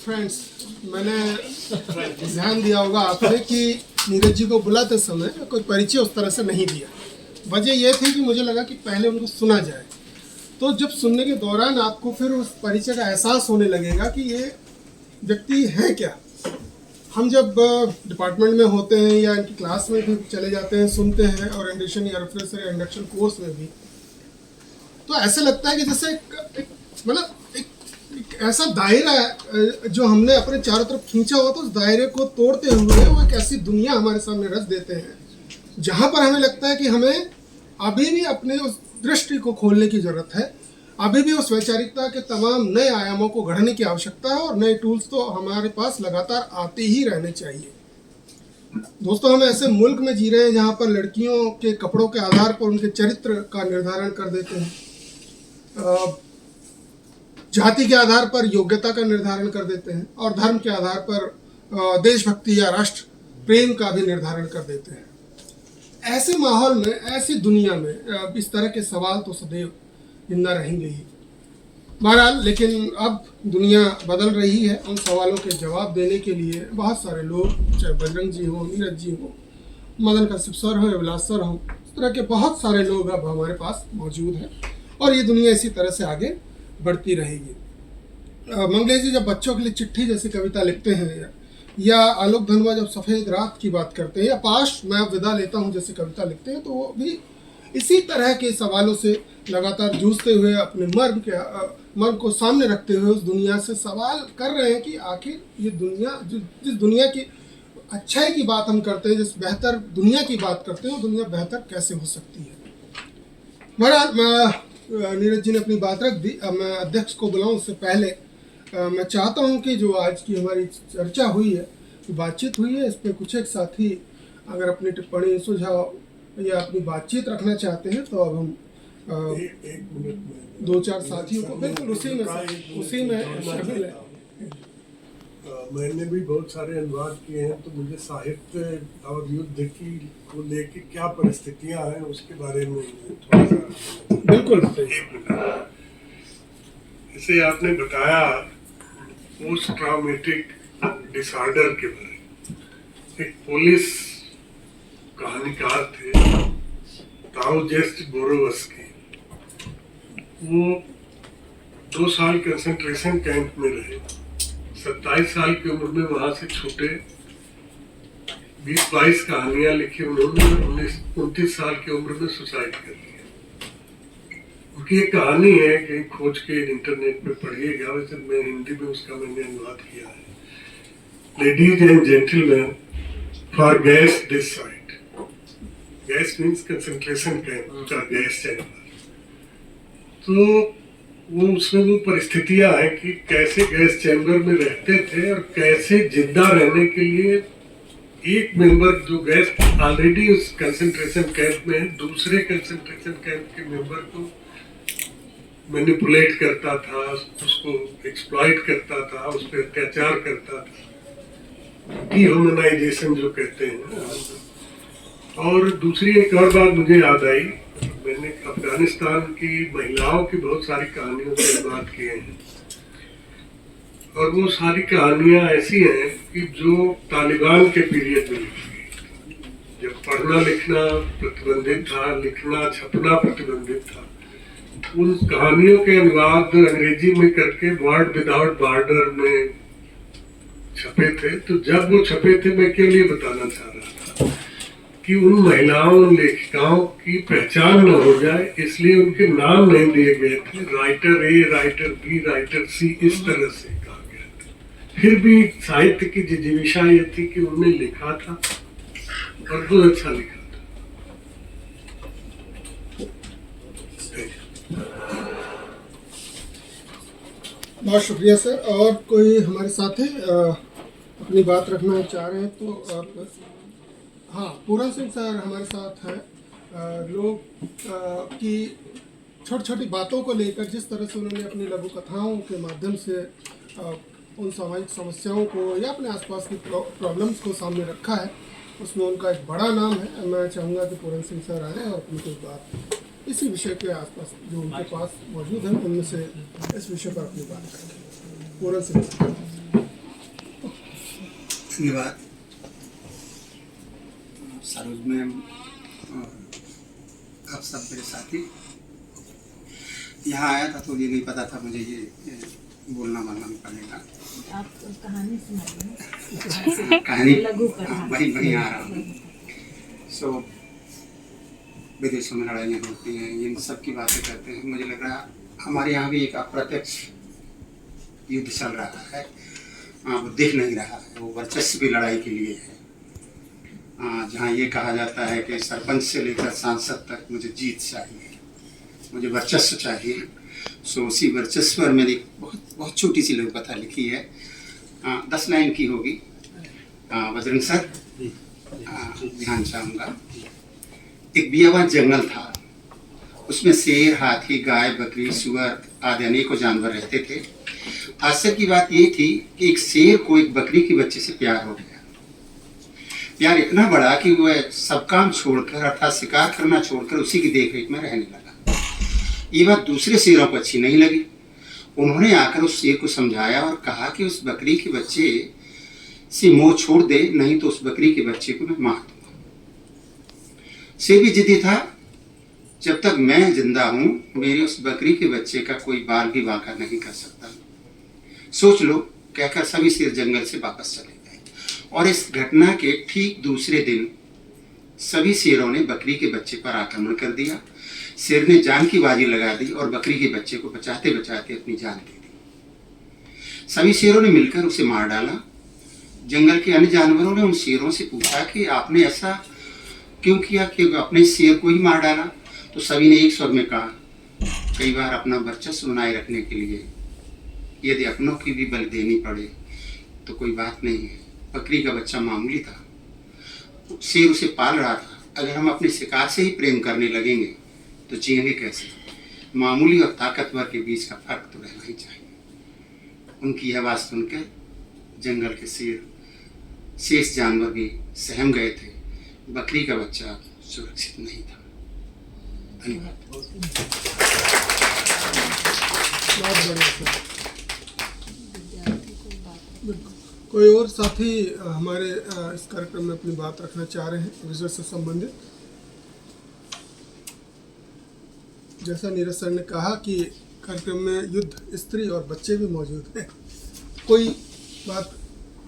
फ्रेंड्स, मैंने ध्यान दिया होगा आपने कि नीरज जी को बुलाते समय कोई परिचय उस तरह से नहीं दिया। वजह यह थी कि मुझे लगा कि पहले उनको सुना जाए, तो जब सुनने के दौरान आपको फिर उस परिचय का एहसास होने लगेगा कि ये व्यक्ति है क्या। हम जब डिपार्टमेंट में होते हैं या इनकी क्लास में भी चले जाते हैं, सुनते हैं, ओरिएंटेशन या रिफ्रेशर या इंडक्शन कोर्स में भी, तो ऐसे लगता है कि जैसे एक ऐसा दायरा है जो हमने अपने चारों तरफ खींचा हुआ, तो उस दायरे को तोड़ते हुए वो एक ऐसी दुनिया हमारे सामने रच देते हैं जहाँ पर हमें लगता है कि हमें अभी भी अपने उस दृष्टि को खोलने की ज़रूरत है, अभी भी उस वैचारिकता के तमाम नए आयामों को गढ़ने की आवश्यकता है, और नए टूल्स तो हमारे पास लगातार आते ही रहने चाहिए। दोस्तों, हम ऐसे मुल्क में जी रहे हैं जहाँ पर लड़कियों के कपड़ों के आधार पर उनके चरित्र का निर्धारण कर देते हैं, जाति के आधार पर योग्यता का निर्धारण कर देते हैं, और धर्म के आधार पर देशभक्ति या राष्ट्र प्रेम का भी निर्धारण कर देते हैं। ऐसे माहौल में, ऐसी दुनिया में इस तरह के सवाल तो सदैव जिंदा रहेंगे ही। बहरहाल, लेकिन अब दुनिया बदल रही है। उन सवालों के जवाब देने के लिए बहुत सारे लोग, चाहे बजरंग जी हो, नीरज जी हो, मदन कश्यप सर हो, विलास सर हो, इस तरह के बहुत सारे लोग अब हमारे पास मौजूद हैं, और ये दुनिया इसी तरह से आगे बढ़ती रहेगी। मंगलेश जी जब बच्चों के लिए चिट्ठी जैसी कविता लिखते हैं, या आलोक धनवा जब सफ़ेद रात की बात करते हैं, या पाश मैं अब विदा लेता हूँ जैसे कविता लिखते हैं, तो वो भी इसी तरह के सवालों से लगातार जूझते हुए, अपने मर्म को सामने रखते हुए उस दुनिया से सवाल कर रहे हैं कि आखिर ये दुनिया, जिस दुनिया की अच्छाई की बात हम करते हैं, जिस बेहतर दुनिया की बात करते हैं, वो दुनिया बेहतर कैसे हो सकती है। बहरहाल, नीरज जी ने अपनी बात रख दी। अब मैं अध्यक्ष को बुलाऊं उससे पहले मैं चाहता हूं कि जो आज की हमारी चर्चा हुई है, बातचीत हुई है, इस पर कुछ एक साथी अगर अपनी टिप्पणी, सुझाव या अपनी बातचीत रखना चाहते हैं, तो अब हम एक मिनट में 2-4 साथियों को बिल्कुल उसी में शामिल है। मैंने भी बहुत सारे अनुवाद किए हैं, तो मुझे साहित्य और युद्ध की को लेके क्या परिस्थितियां हैं उसके बारे में थोड़ा सा बिल्कुल। जैसे आपने बताया पोस्ट ट्रॉमेटिक डिसऑर्डर के बारे में, एक पुलिस कहानीकार थे ताओजेस्ट बोरोवस्की, वो 2 साल कंसंट्रेशन कैंप में रहे, 27 साल की उम्र में वहां से छूटे, 20-22 कहानियां लिखी उन्होंने, 29 साल की उम्र में सुसाइड कर लिया। उनकी एक कहानी है कि खोज के इंटरनेट पे पढ़िएगा, वैसे मैं हिंदी में उसका मैंने अनुवाद किया है। Ladies and gentleman, for gas this side, gas means concentration camp का गैस चैम्बर। तो वो उसमें वो परिस्थितियां हैं कि कैसे गैस चैम्बर में रहते थे, और कैसे जिंदा रहने के लिए एक मेंबर जो गैस ऑलरेडी उस कंसंट्रेशन कैंप में है, दूसरे कंसंट्रेशन कैंप के मेंबर को मैनिपुलेट करता था, उसको एक्सप्लॉइट करता था, उस पर अत्याचार करता था। डिह्यूमनाइजेशन जो कहते हैं। और दूसरी एक और बात मुझे याद आई, मैंने अफगानिस्तान की महिलाओं की बहुत सारी कहानियों से बात किए हैं, और वो सारी कहानियां ऐसी हैं कि जो तालिबान के पीरियड में लिखी गई, जब पढ़ना लिखना प्रतिबंधित था, लिखना छपना प्रतिबंधित था। उन कहानियों के अनुवाद अंग्रेजी में करके वर्ल्ड विदाउट बॉर्डर में छपे थे। तो जब वो छपे थे, मैं क्यों लिए बताना चाह रहा था कि उन महिलाओं लेखिकाओं की पहचान न हो जाए, इसलिए उनके नाम नहीं दिए गए थे। राइटर ए, राइटर बी, राइटर सी, इस तरह से कहा गया था। फिर भी साहित्य की जिजीविषा ये थी कि उन्होंने लिखा था और बहुत अच्छा लिखा था। बहुत शुक्रिया सर। और कोई हमारे साथी अपनी बात रखना चाह रहे हैं तो आप? हाँ, पूरन सिंह सर हमारे साथ हैं। लोग की छोटी छोटी बातों को लेकर जिस तरह से उन्होंने अपनी लघु कथाओं के माध्यम से उन सामाजिक समस्याओं को या अपने आसपास की प्रॉब्लम्स को सामने रखा है, उसमें उनका एक बड़ा नाम है। मैं चाहूँगा कि पूरन सिंह सर आए और अपनी कोई बात इसी विषय के आसपास जो उनके पास मौजूद है उनमें से इस विषय पर अपनी बात करें। पूरन सिंह सर। धन्यवाद सरोज मैम और आप सब मेरे साथी। यहाँ आया था तो ये नहीं पता था मुझे ये बोलना पड़ेगा। आप कहानी सुनाइए। कहानी लघु कथा। वही आ रहा हूँ। सो विदेशों में लड़ाइयाँ होती हैं, इन सब की बातें करते हैं। मुझे लग रहा हमारे यहाँ भी एक अप्रत्यक्ष युद्ध चल रहा है। वो दिख नहीं रहा है, वो वर्चस्व की लड़ाई के लिए है। जहाँ ये कहा जाता है कि सरपंच से लेकर सांसद तक मुझे जीत चाहिए, मुझे वर्चस्व चाहिए। सो उसी वर्चस्व पर मेरी बहुत छोटी सी लघु कथा लिखी है। 10 लाइन की होगी। बजरंग सर ध्यान चाहूँगा। एक बियाबान जंगल था, उसमें शेर, हाथी, गाय, बकरी, सुअर आदि अनेकों जानवर रहते थे। आश्चर्य की बात ये थी कि एक शेर को एक बकरी के बच्चे से प्यार हो गया। प्यार इतना बड़ा कि वह सब काम छोड़कर अर्थात शिकार करना छोड़कर उसी की देखरेख में रहने लगा। ये बात दूसरे शेरों को अच्छी नहीं लगी। उन्होंने आकर उस शेर को समझाया और कहा कि उस बकरी के बच्चे से मोह छोड़ दे, नहीं तो उस बकरी के बच्चे को मैं मार दूंगा। शेर भी जिद्दी था। जब तक मैं जिंदा हूं, मेरे उस बकरी के बच्चे का कोई बाल भी बांका नहीं कर सकता। सोच लो, कहकर सभी शेर जंगल से वापस चले गए। और इस घटना के ठीक दूसरे दिन सभी शेरों ने बकरी के बच्चे पर आक्रमण कर दिया। शेर ने जान की बाजी लगा दी और बकरी के बच्चे को बचाते बचाते अपनी जान दे दी। सभी शेरों ने मिलकर उसे मार डाला। जंगल के अन्य जानवरों ने उन शेरों से पूछा कि आपने ऐसा क्यों किया कि अपने शेर को ही मार डाला? तो सभी ने एक स्वर में कहा, कई बार अपना वर्चस्व बनाए रखने के लिए यदि अपनों की भी बलि देनी पड़े तो कोई बात नहीं है। बकरी का बच्चा मामूली था, शेर उसे पाल रहा था। अगर हम अपने शिकार से ही प्रेम करने लगेंगे तो जिएंगे कैसे? मामूली और ताकतवर के बीच का फर्क तो रहना ही चाहिए। उनकी यह बात सुनकर जंगल के शेष जानवर भी सहम गए थे। बकरी का बच्चा सुरक्षित नहीं था। धन्यवाद। बहुत बढ़िया सर। कोई और साथी हमारे इस कार्यक्रम में अपनी बात रखना चाह रहे हैं विषय से संबंधित? जैसा नीरज सर ने कहा कि कार्यक्रम में युद्ध, स्त्री और बच्चे भी मौजूद हैं। कोई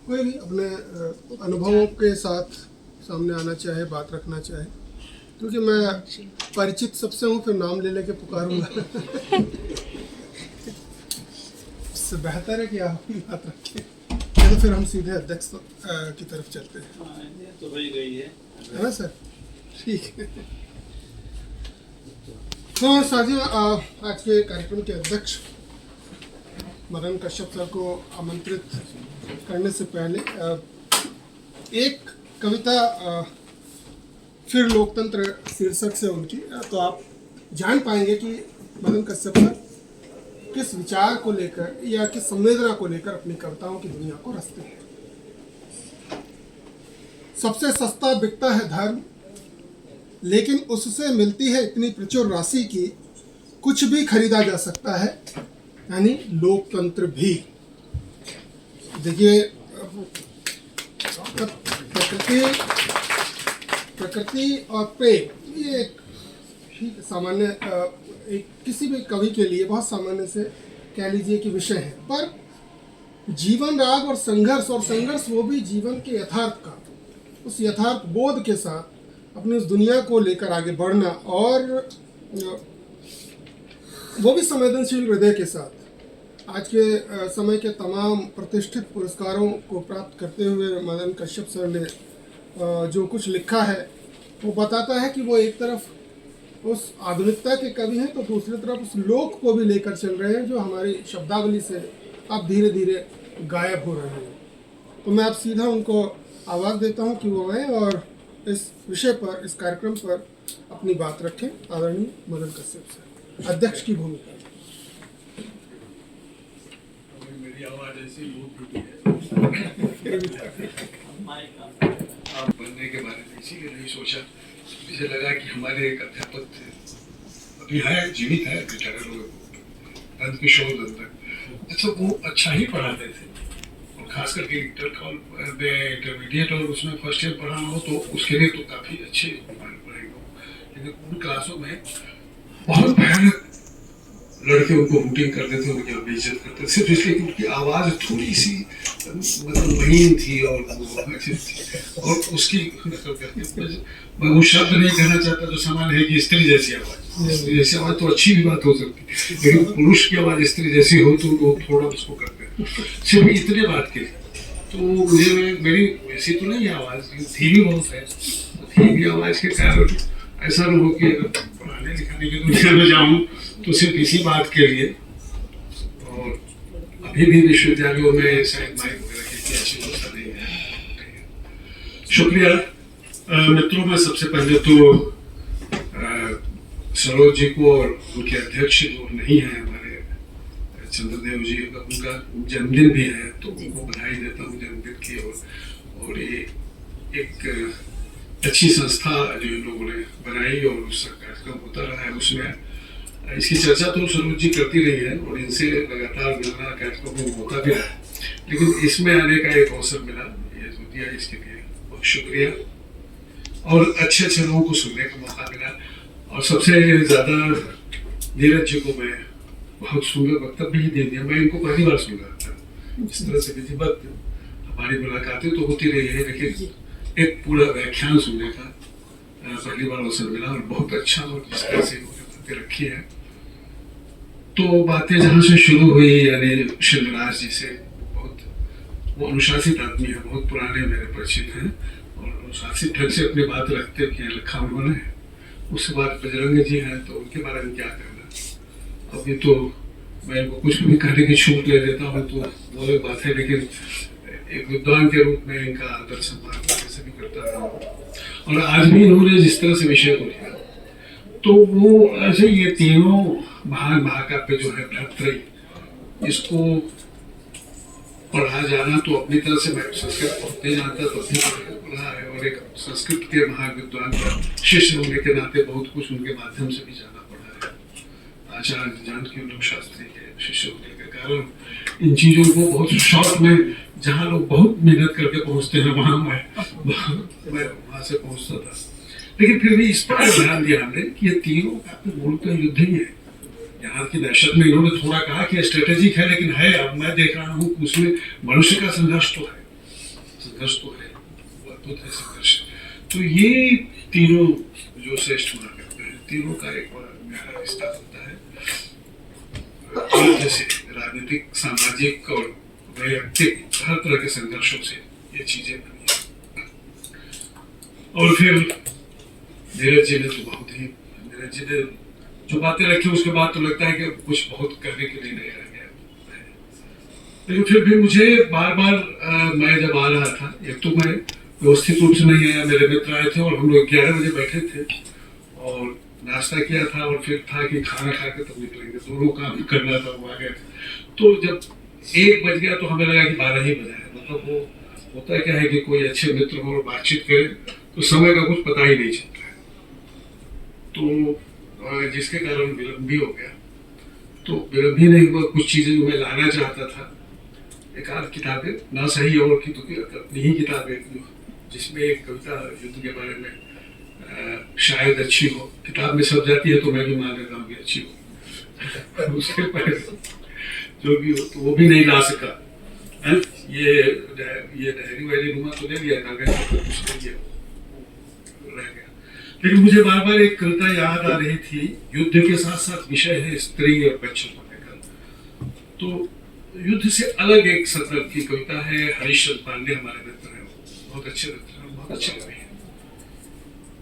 भी अपने अनुभवों के साथ सामने आना चाहे, बात रखना चाहे, क्योंकि मैं परिचित सबसे हूँ, फिर नाम ले लेके पुकारूंगा। इससे बेहतर है कि आप ही बात रखें। तो फिर हम सीधे अध्यक्ष की तरफ चलते हैं। ये तो हो ही गई है ना सर? ठीक है। तो साथियों, आज के कार्यक्रम के अध्यक्ष मदन कश्यप सर को आमंत्रित करने से पहले एक कविता फिर लोकतंत्र शीर्षक से उनकी, तो आप जान पाएंगे कि मदन कश्यप सर किस विचार को लेकर या किस संवेदना को लेकर अपनी कविताओं की दुनिया को रचते हैं। सबसे सस्ता बिकता है धर्म, लेकिन उससे मिलती है इतनी प्रचुर राशि की कुछ भी खरीदा जा सकता है, यानी लोकतंत्र भी। देखिए, प्रकृति और प्रेम ये एक ठीक सामान्य एक किसी भी कवि के लिए बहुत सामान्य से कह लीजिए कि विषय है, पर जीवन राग और संघर्ष वो भी जीवन के यथार्थ का, उस यथार्थ बोध के साथ अपनी उस दुनिया को लेकर आगे बढ़ना, और वो भी संवेदनशील हृदय के साथ। आज के समय के तमाम प्रतिष्ठित पुरस्कारों को प्राप्त करते हुए मदन कश्यप सर ने जो कुछ लिखा है वो बताता है कि वो एक तरफ उस आधुनिकता के कवि हैं, तो दूसरी तरफ उस लोक को भी लेकर चल रहे हैं जो हमारी शब्दावली से अब धीरे धीरे गायब हो रहे हैं। तो मैं अब सीधा उनको आवाज़ देता हूं कि वो आए और इस विषय पर, इस कार्यक्रम पर अपनी बात रखें। आदरणीय मदन कश्यप सर, अध्यक्ष की भूमिका। मेरी आवाज़ ऐसी बहुत है बनने के बारे में इसीलिए नहीं सोचा। मुझे लगा कि हमारे एक अध्यापक थे, अभी है, जीवित है, रिटायर हो गए, नंदकिशोर नंदन। अच्छा, वो अच्छा ही पढ़ाते थे, और खास करके इंटरमीडिएट और उसमें फर्स्ट ईयर पढ़ाना हो तो उसके लिए तो काफ़ी अच्छे पढ़ेंगे। लेकिन उन क्लासों में बहुत भयानक लड़के उनको हुटिंग करते थे, उनकी बेइज्जत करते थे, सिर्फ इसलिए कि उनकी आवाज़ थोड़ी सी मतलब महीन थी और उसकी मैं वो शब्द नहीं कहना चाहता जो सामान्य है कि स्त्री जैसी आवाज़, स्त्री जैसी आवाज़ तो अच्छी भी बात हो सकती है, लेकिन पुरुष की आवाज़ स्त्री जैसी हो तो वो थोड़ा उसको करते हैं। सिर्फ इतने बात के तो मुझे मेरी वैसी तो नहीं आवाज़, धीमी बहुत है, धीमी आवाज़ के कारण ऐसा न हो कि पढ़ाने लिखाने की दुनिया में जाऊँ तो सिर्फ इसी बात के लिए। और अभी भी विश्वविद्यालयों में शायद माइक वगैरह की अच्छी व्यवस्था नहीं है। शुक्रिया मित्रों। मैं सबसे पहले तो सरोज जी को और उनके अध्यक्ष जो नहीं है हमारे चंद्रदेव जी, उनका जन्मदिन भी है तो उनको बधाई देता हूँ जन्मदिन की। और ये एक अच्छी संस्था जो इन लोगों ने बनाई और उसका कार्यक्रम होता रहा है, उसमें इसकी चर्चा तो सरोज जी करती रही है और इनसे लगातार मिलना कार्यक्रम होता भी रहा, लेकिन इसमें आने का एक अवसर मिला, ये जो दिया इसके लिए बहुत शुक्रिया। और अच्छे अच्छे लोगों को सुनने का मौका मिला, और सबसे ज़्यादा नीरज जी को मैं बहुत सुंदर वक्तव्य भी दे दिया। मैं इनको पहली बार सुन रहा था, इस तरह से विधिवत हमारी मुलाकातें तो होती रही है, लेकिन एक पूरा व्याख्यान सुनने का पहली बार अवसर मिला और बहुत अच्छा, और जिस तरह से बातें रखी है। तो बातें जहाँ से शुरू हुई, यानी शिवराज जी से, बहुत वो अनुशासित आदमी है, बहुत पुराने मेरे परिचित हैं और अनुशासित ढंग से अपनी बात रखते कि लिखा उन्होंने। उसके बाद बजरंग जी हैं, तो उनके बारे में क्या कहना। अभी तो मैं इनको कुछ भी कहने की छूट ले देता हूँ तो वो एक बात है, लेकिन एक विद्वान के रूप में इनका आदर सम्मान कैसे भी करता रहा। और आज भी इन्होंने जिस तरह से विषय को लिया, तो वो ऐसे ये तीनों महान महाकाव्य जो है भ्रातृ, इसको पढ़ा जाना तो अपनी तरह से मैं संस्कृत पढ़ते जाता तो भी पढ़ा है, और एक संस्कृत के महान विद्वान का शिष्य होने के नाते बहुत कुछ उनके माध्यम से भी जाना पड़ा है। आचार्य जानकीवल्लभ शास्त्री के शिष्य होने के कारण इन चीज़ों को बहुत शॉर्ट में, जहाँ लोग बहुत मेहनत करके पहुँचते हैं वहाँ मैं वहाँ से पहुँचता था। लेकिन फिर भी इस पर ध्यान दिया हमने कि ये तीनों मूलतः युद्ध ही है। यहाँ की दहशत में इन्होंने थोड़ा कहा कि स्ट्रेटेजिक है, लेकिन है, अब मैं देख रहा हूँ कि उसमें मनुष्य का संघर्ष तो है, अद्भुत है संघर्ष। तो ये तीनों जो श्रेष्ठ हुआ करते हैं, तीनों का एक बड़ा गहरा रिश्ता होता है, जैसे राजनीतिक, सामाजिक और वैयक्तिक हर तरह के संघर्षों से ये चीजें बनी है। और फिर नीरज जी ने तो बहुत ही, नीरज जी ने जो बातें रखी उसके बाद तो लगता है कि कुछ बहुत करने के लिए नहीं रह गया। लेकिन फिर भी मुझे बार बार मैं जब आ रहा था, एक तो मैं व्यवस्थित रूप से नहीं आया, मेरे मित्र आए थे और हम लोग 11 बजे बैठे थे और नाश्ता किया था, और फिर था कि खाना खा के तब निकलेंगे, दोनों काम करना था, वो आ गए थे। तो जब 1 बज गया तो हमें लगा कि 12 ही बजा है, मतलब वो होता क्या है कि कोई अच्छे मित्र हो और बातचीत करे तो समय का कुछ पता ही नहीं चलता है। तो जिसके कारण विलम्ब भी हो गया। तो विलम्ब भी नहीं हुआ, कुछ चीजें जो मैं लाना चाहता था, एक आध किताबें ना सही और की तो अपनी ही किताबें जिसमें एक कविता युद्ध के बारे में शायद अच्छी हो, किताब में सब जाती है तो मैं भी मान लेता हूँ कि अच्छी हो। उसके पहले जो भी हो तो वो भी नहीं ला सका। ये डायरी वायरी नुमा तो ले लिया, कागज कुछ ले लिया, रह गया। लेकिन मुझे बार बार एक कविता याद आ रही थी, युद्ध के साथ साथ विषय है स्त्री और बच्चों को लेकर। तो युद्ध से अलग एक संदर्भ की कविता है, हरीशचंद्र पांडे हमारे मित्र हैं, बहुत अच्छे मित्र हैं, बहुत अच्छे कवि हैं।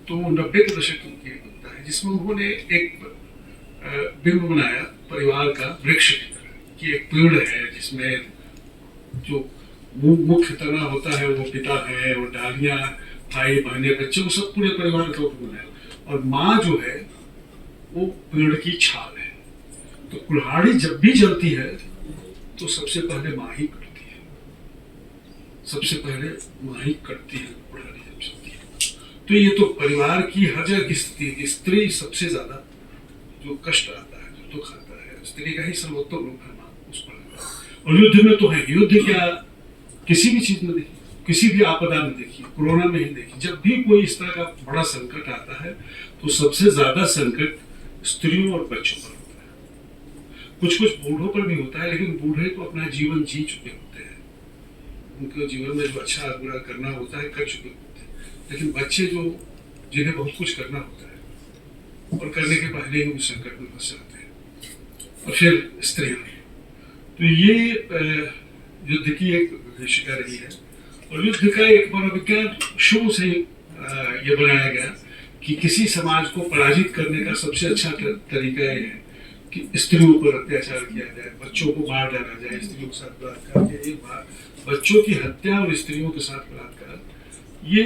तो 90 के दशक की कविता है जिसमें उन्होंने एक बिंब बनाया परिवार का वृक्ष की तरह, कि एक पेड़ है जिसमें जो मुख्य तना होता है वो पिता है, और डालियां भाई बहने बच्चे, वो सब पूरे परिवार का बनाया, और माँ जो है वो पेड़ की छाल है। तो कुल्हाड़ी जब भी जलती है तो सबसे पहले माँ ही कटती है, सबसे पहले माँ ही कटती है कुल्हाड़ी जब जलती है। तो ये तो परिवार की हर जगह की स्थिति, स्त्री सबसे ज्यादा जो कष्ट आता है, जो दुख आता है, स्त्री का ही सर्वोत्तम रूप है माँ, उस पर। और युद्ध में तो है, युद्ध क्या किसी भी चीज में देखिए, किसी भी आपदा में देखिए, कोरोना में ही देखिए, जब भी कोई इस तरह का बड़ा संकट आता है तो सबसे ज्यादा संकट स्त्रियों और बच्चों पर होता है। कुछ कुछ बूढ़ों पर भी होता है, लेकिन बूढ़े तो अपना जीवन जी चुके होते हैं, उनके जीवन में जो अच्छा बुरा करना होता है कर चुके होते हैं। लेकिन बच्चे जो जिन्हें बहुत कुछ करना होता है और करने के पहले ही उस संकट में फंस जाते हैं। और फिर स्त्रियां, तो ये युद्ध की एक विषयिका रही है। और युद्ध का एक मनोविज्ञान शुरू से ये बनाया गया कि किसी समाज को पराजित करने का सबसे अच्छा तरीका ये है कि स्त्रियों पर अत्याचार किया जाए, बच्चों को मार डाला जाए, स्त्रियों के साथ बलात्कार किया जाए, बच्चों की हत्या और स्त्रियों के साथ बलात्कार, ये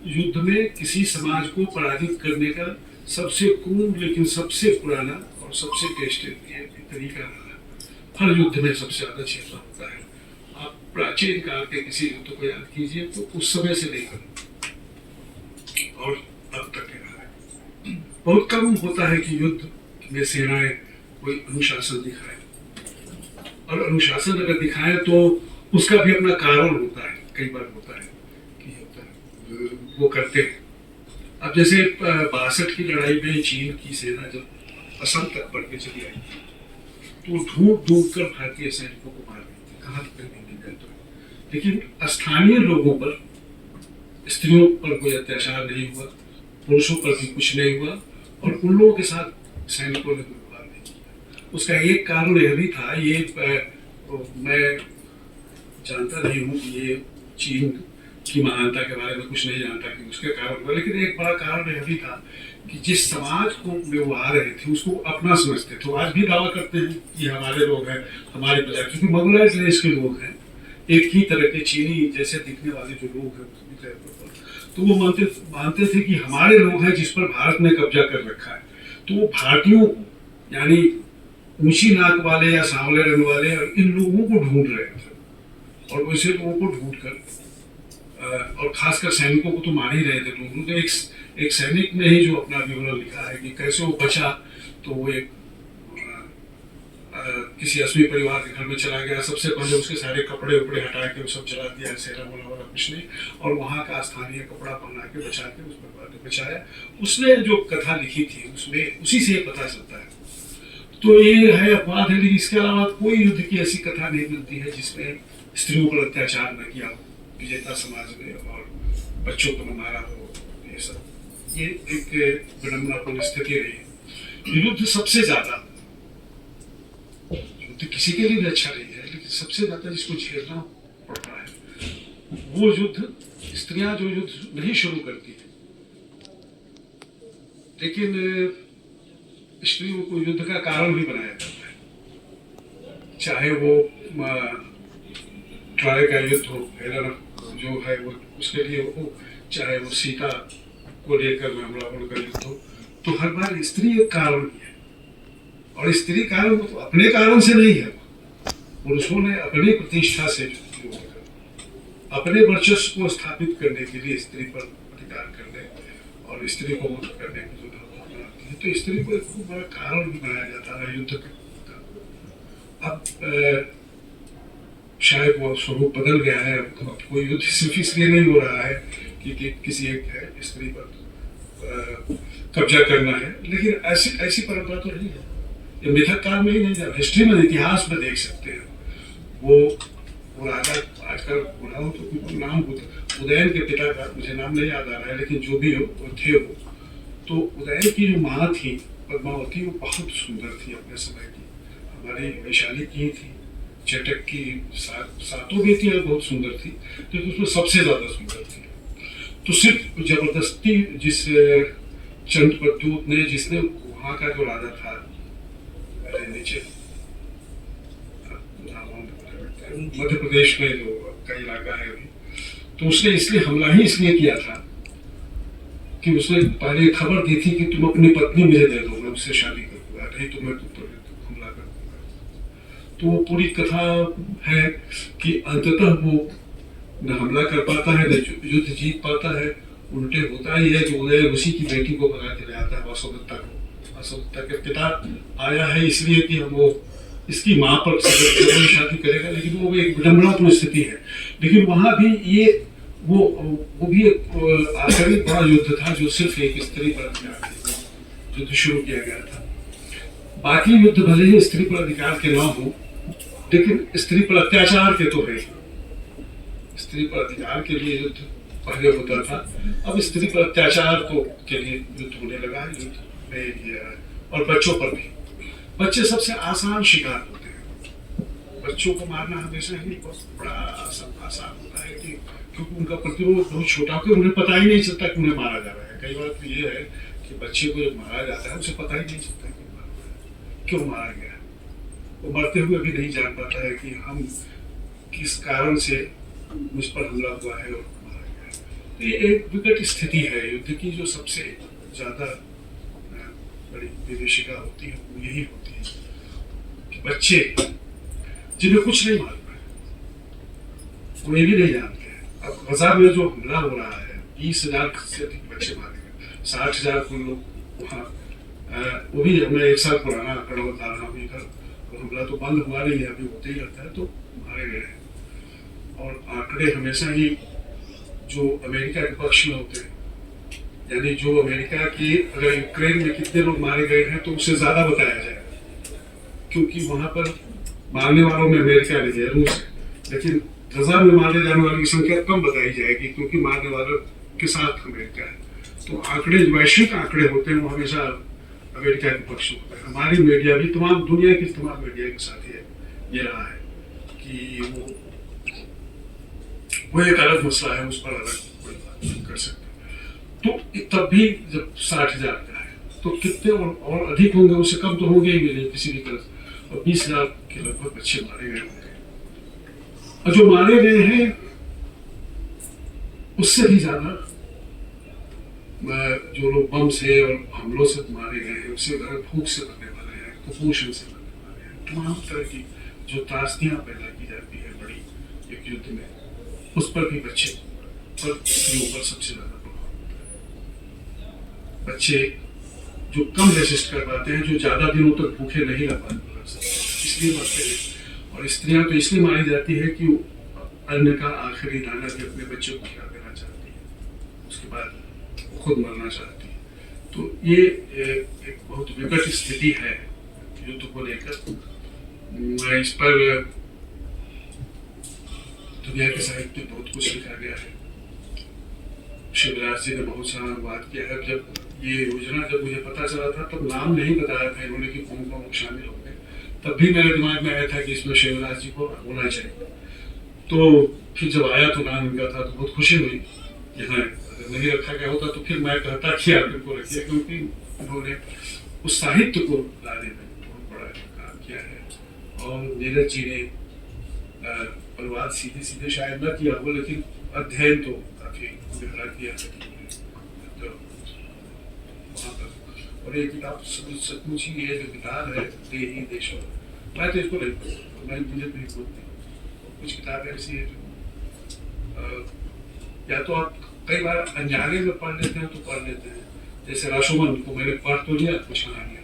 युद्ध में किसी समाज को पराजित करने का सबसे क्रूर लेकिन सबसे पुराना और सबसे टेस्टेड तरीका रहा। हर युद्ध में सबसे ज्यादा छेदना होता है। आप प्राचीन काल के किसी युद्ध को याद कीजिए तो उस समय से लेकर और अब तक रहा है। बहुत कम होता है कि युद्ध में सेनाएं कोई अनुशासन दिखाए, और अनुशासन अगर दिखाए तो उसका भी अपना कारण होता है। कई बार होता है कि वो करते हैं। अब जैसे 62 की लड़ाई में चीन की सेना जब असम तक बढ़ के चली आई तो ढूंढ ढूंढ कर भारतीय सैनिकों को मार रही थी, कहाँ तक नहीं गए तो। लेकिन स्थानीय लोगों पर, स्त्रियों पर कोई अत्याचार नहीं हुआ, पुरुषों पर भी कुछ नहीं हुआ, और उन लोगों के साथ सैनिकों ने व्यवहार नहीं किया। उसका एक कारण यह भी था, ये मैं जानता नहीं हूँ कि ये चीन की महानता के बारे में कुछ नहीं जानता कि उसके कारण हुआ, लेकिन एक बड़ा कारण यह भी था कि जिस समाज को वो आ रहे थे उसको अपना समझते थे। आज भी दावा करते हैं कि हमारे लोग हैं, हमारी प्रजा, क्योंकि मंगोलाइज देश के लोग हैं, एक ही तरह के चीनी जैसे दिखने वाले जो लोग हैं, तो वो मानते थे कि हमारे लोग हैं जिस पर भारत ने कब्जा कर रखा है। तो वो भारतीयों यानी ऊंची नाक वाले या सांवले रंग वाले इन लोगों को ढूंढ रहे थे, और वैसे लोगों को ढूंढ कर और खासकर सैनिकों को तो मार ही रहे थे लोग। तो एक सैनिक ने ही जो अपना विवरण लिखा है कि कैसे वो बचा, तो वो एक किसी असमी परिवार के घर में चला गया, सबसे पहले उसके सारे कपड़े उपड़े हटा के वो सब जला दिया, सेरा मोला वाला कुछ नहीं, और वहाँ का स्थानीय कपड़ा पहना के बचा के उस परिवार को बचाया। उसने जो कथा लिखी थी उसमें उसी से पता चलता है। तो ये है अपवाद है, लेकिन इसके अलावा कोई युद्ध की ऐसी कथा नहीं मिलती है जिसमें स्त्रियों पर अत्याचार न किया हो विजेता समाज ने, और बच्चों को न मारा हो। ये सब ये एक विडंबनापूर्ण स्थिति रही। युद्ध सबसे ज्यादा, युद्ध किसी के लिए भी अच्छा नहीं है, लेकिन सबसे ज्यादा जिसको झेलना पड़ता है वो युद्ध, स्त्रियां जो युद्ध नहीं शुरू करती है, लेकिन स्त्रियों को युद्ध का कारण भी बनाया जाता है। चाहे वो ट्रॉय का युद्ध हो, हेलेना जो है वो उसके लिए हो, चाहे वो सीता को लेकर रावण का युद्ध हो, तो हर बार स्त्री एक कारण ही है। और स्त्री कारण तो अपने कारण से नहीं है, पुरुषों ने अपनी प्रतिष्ठा से अपने वर्चस्व को स्थापित करने के लिए स्त्री पर अधिकार करने और स्त्री को मुक्त करने की जो भावना आती है, तो स्त्री को एक खूब बड़ा कारण भी बनाया जाता है युद्ध का। अब शायद वो स्वरूप बदल गया है। अब कोई युद्ध सिर्फ इसलिए नहीं हो रहा है कि किसी एक स्त्री पर कब्जा करना है, लेकिन ऐसी परंपरा तो नहीं है। ये मिथक काल में ही नहीं था, हिस्ट्री में, इतिहास में देख सकते हैं। वो राजा, आजकल बोला हो तो नाम उदयन के पिता का मुझे नाम नहीं याद आ रहा है, लेकिन जो भी हो वो थे वो। तो उदयन की जो माँ थी पद्मावती, वो बहुत सुंदर थी अपने समय की। हमारी वैशाली की थी, चटक की सातों बेटियां बहुत सुंदर थी, लेकिन उसमें सबसे ज्यादा सुंदर थी। तो सिर्फ जबरदस्ती जिस चंद्रप्रद्योत ने, जिसने वहाँ का जो राजा था, नीचे मध्य प्रदेश में जो का इलाका है अभी, तो उसने इसलिए हमला ही इसलिए किया था कि उसने पहले खबर दी थी कि तुम अपनी पत्नी मुझे दे दो, मैं उससे शादी करूंगा, नहीं तो मैं तुम पर हमला कर दूंगा। तो वो पूरी कथा है कि अंततः वो न हमला कर पाता है, न युद्ध जीत पाता है। उल्टे होता ही है कि उदय ऋषि की बेटी को भगा के ले आता है, वासुदेवता को। वासुदेवता के पिता आया है इसलिए कि हम वो इसकी माँ पर शादी करेगा, लेकिन वो एक विडंबनात्मक स्थिति है। लेकिन वहां भी ये वो भी एक आखिरी बड़ा युद्ध था जो सिर्फ एक स्त्री पर युद्ध शुरू किया गया था। बाकी युद्ध भले ही स्त्री पर अधिकार के ना हो, लेकिन स्त्री पर अत्याचार के तो है। स्त्री पर अधिकार के लिए युद्ध पहले होता था, अब स्त्री पर अत्याचार को के लिए युद्ध होने लगा है। युद्ध में और बच्चों पर भी, बच्चे सबसे आसान शिकार होते हैं। बच्चों को मारना हमेशा ही बहुत बड़ा आसान होता है, कि क्योंकि उनका प्रतिरोध बहुत छोटा होकर उन्हें पता ही नहीं चलता कि उन्हें मारा जा रहा है। कई बार तो ये है कि बच्चे को जब मारा जाता है उसे पता ही नहीं चलता कि क्यों मारा गया। वो मरते हुए भी नहीं जान पाता है कि हम किस कारण से मुझ पर हमला हुआ है और मारा गया है। तो ये एक विकट स्थिति है युद्ध की। जो सबसे ज्यादा बड़ी विभीषिका होती है वो यही होती है कि बच्चे जिन्हें कुछ नहीं मालूम है, वो ये भी नहीं जानते हैं। अब गजा में जो हमला हो रहा है, 20,000 से अधिक बच्चे मारे गए, 60,000 कुल लोग वहाँ, वो भी मैं एक साल पुराना आंकड़ा बता रहा हूँ। हमला तो बंद हुआ नहीं है, अभी होते ही रहता है, तो मारे गए हैं। और आंकड़े हमेशा ही जो अमेरिका के पक्ष में होते हैं, यानी जो अमेरिका की, अगर यूक्रेन में कितने लोग मारे गए हैं तो उससे ज्यादा बताया जाएगा, क्योंकि वहां पर मारने वालों में अमेरिका नहीं है, रूस है। लेकिन गजा में मारे जाने वालों की संख्या कम बताई जाएगी, क्योंकि मारने वालों के साथ अमेरिका है। तो आंकड़े, जो वैश्विक आंकड़े होते हैं, वो हमेशा अमेरिका के पक्ष में होते हैं। हमारी मीडिया भी, तमाम दुनिया की तमाम मीडिया के साथ ये रहा है कि वो एक अलग मसला है, उस पर अलग कोई बात नहीं कर सकते। तो तब भी जब 60,000 का है तो कितने और अधिक होंगे, उससे कम तो होंगे ही नहीं किसी भी तरह। और 20,000 के लगभग बच्चे मारे गए होंगे, और जो मारे गए हैं उससे भी ज्यादा जो लोग बम से और हमलों से मारे गए हैं, उससे भूख से मरने वाले हैं, कुपोषण से मरने वाले हैं, तमाम तरह की जो त्रासदियां पैदा की जाती है बड़ी एक युद्ध में, उस पर भी बच्चे और स्त्रियों पर सबसे ज्यादा बच्चे जो कम रेसिस्ट कर पाते हैं, जो ज्यादा दिनों तक भूखे नहीं रह पाते, इसलिए मरते हैं। और स्त्रियां तो इसलिए मारी जाती है कि अन्न का आखिरी दाना भी अपने बच्चों को खिला देना चाहती है, उसके बाद खुद मरना चाहती है। तो ये एक बहुत विकट स्थिति है युद्ध को लेकर। इस पर दुनिया के साहित्य में बहुत कुछ लिखा गया है। शिवराज जी ने बहुत सारा अनुवाद किया है। जब ये योजना, जब मुझे पता चला था, तब नाम नहीं बताया था इन्होंने कि कौन कौन शामिल होंगे, तब भी मेरे दिमाग में आया था कि इसमें शिवराज जी को होना चाहिए। तो फिर जब आया तो नाम इनका था, तो बहुत खुशी हुई। यहाँ अगर नहीं रखा गया होता तो फिर मैं कहता कि आप इनको रखिए, क्योंकि उन्होंने उस साहित्य को लाने में बहुत बड़ा काम किया है। और नीरज जी ने अनुवाद सीधे सीधे शायद न किया हो, लेकिन अध्ययन तो काफी गहरा किया है। और ये किताब सचमुच ही, ये जो किताब है देही देशों, मैं तो इसको नहीं पढ़ूँ, मैं मुझे नहीं बोलती। कुछ किताबें ऐसी है जो या तो आप कई बार अनजाने में पढ़ लेते हैं तो पढ़ लेते हैं, जैसे राशोमन को मैंने पढ़ तो लिया, कुछ बना लिया,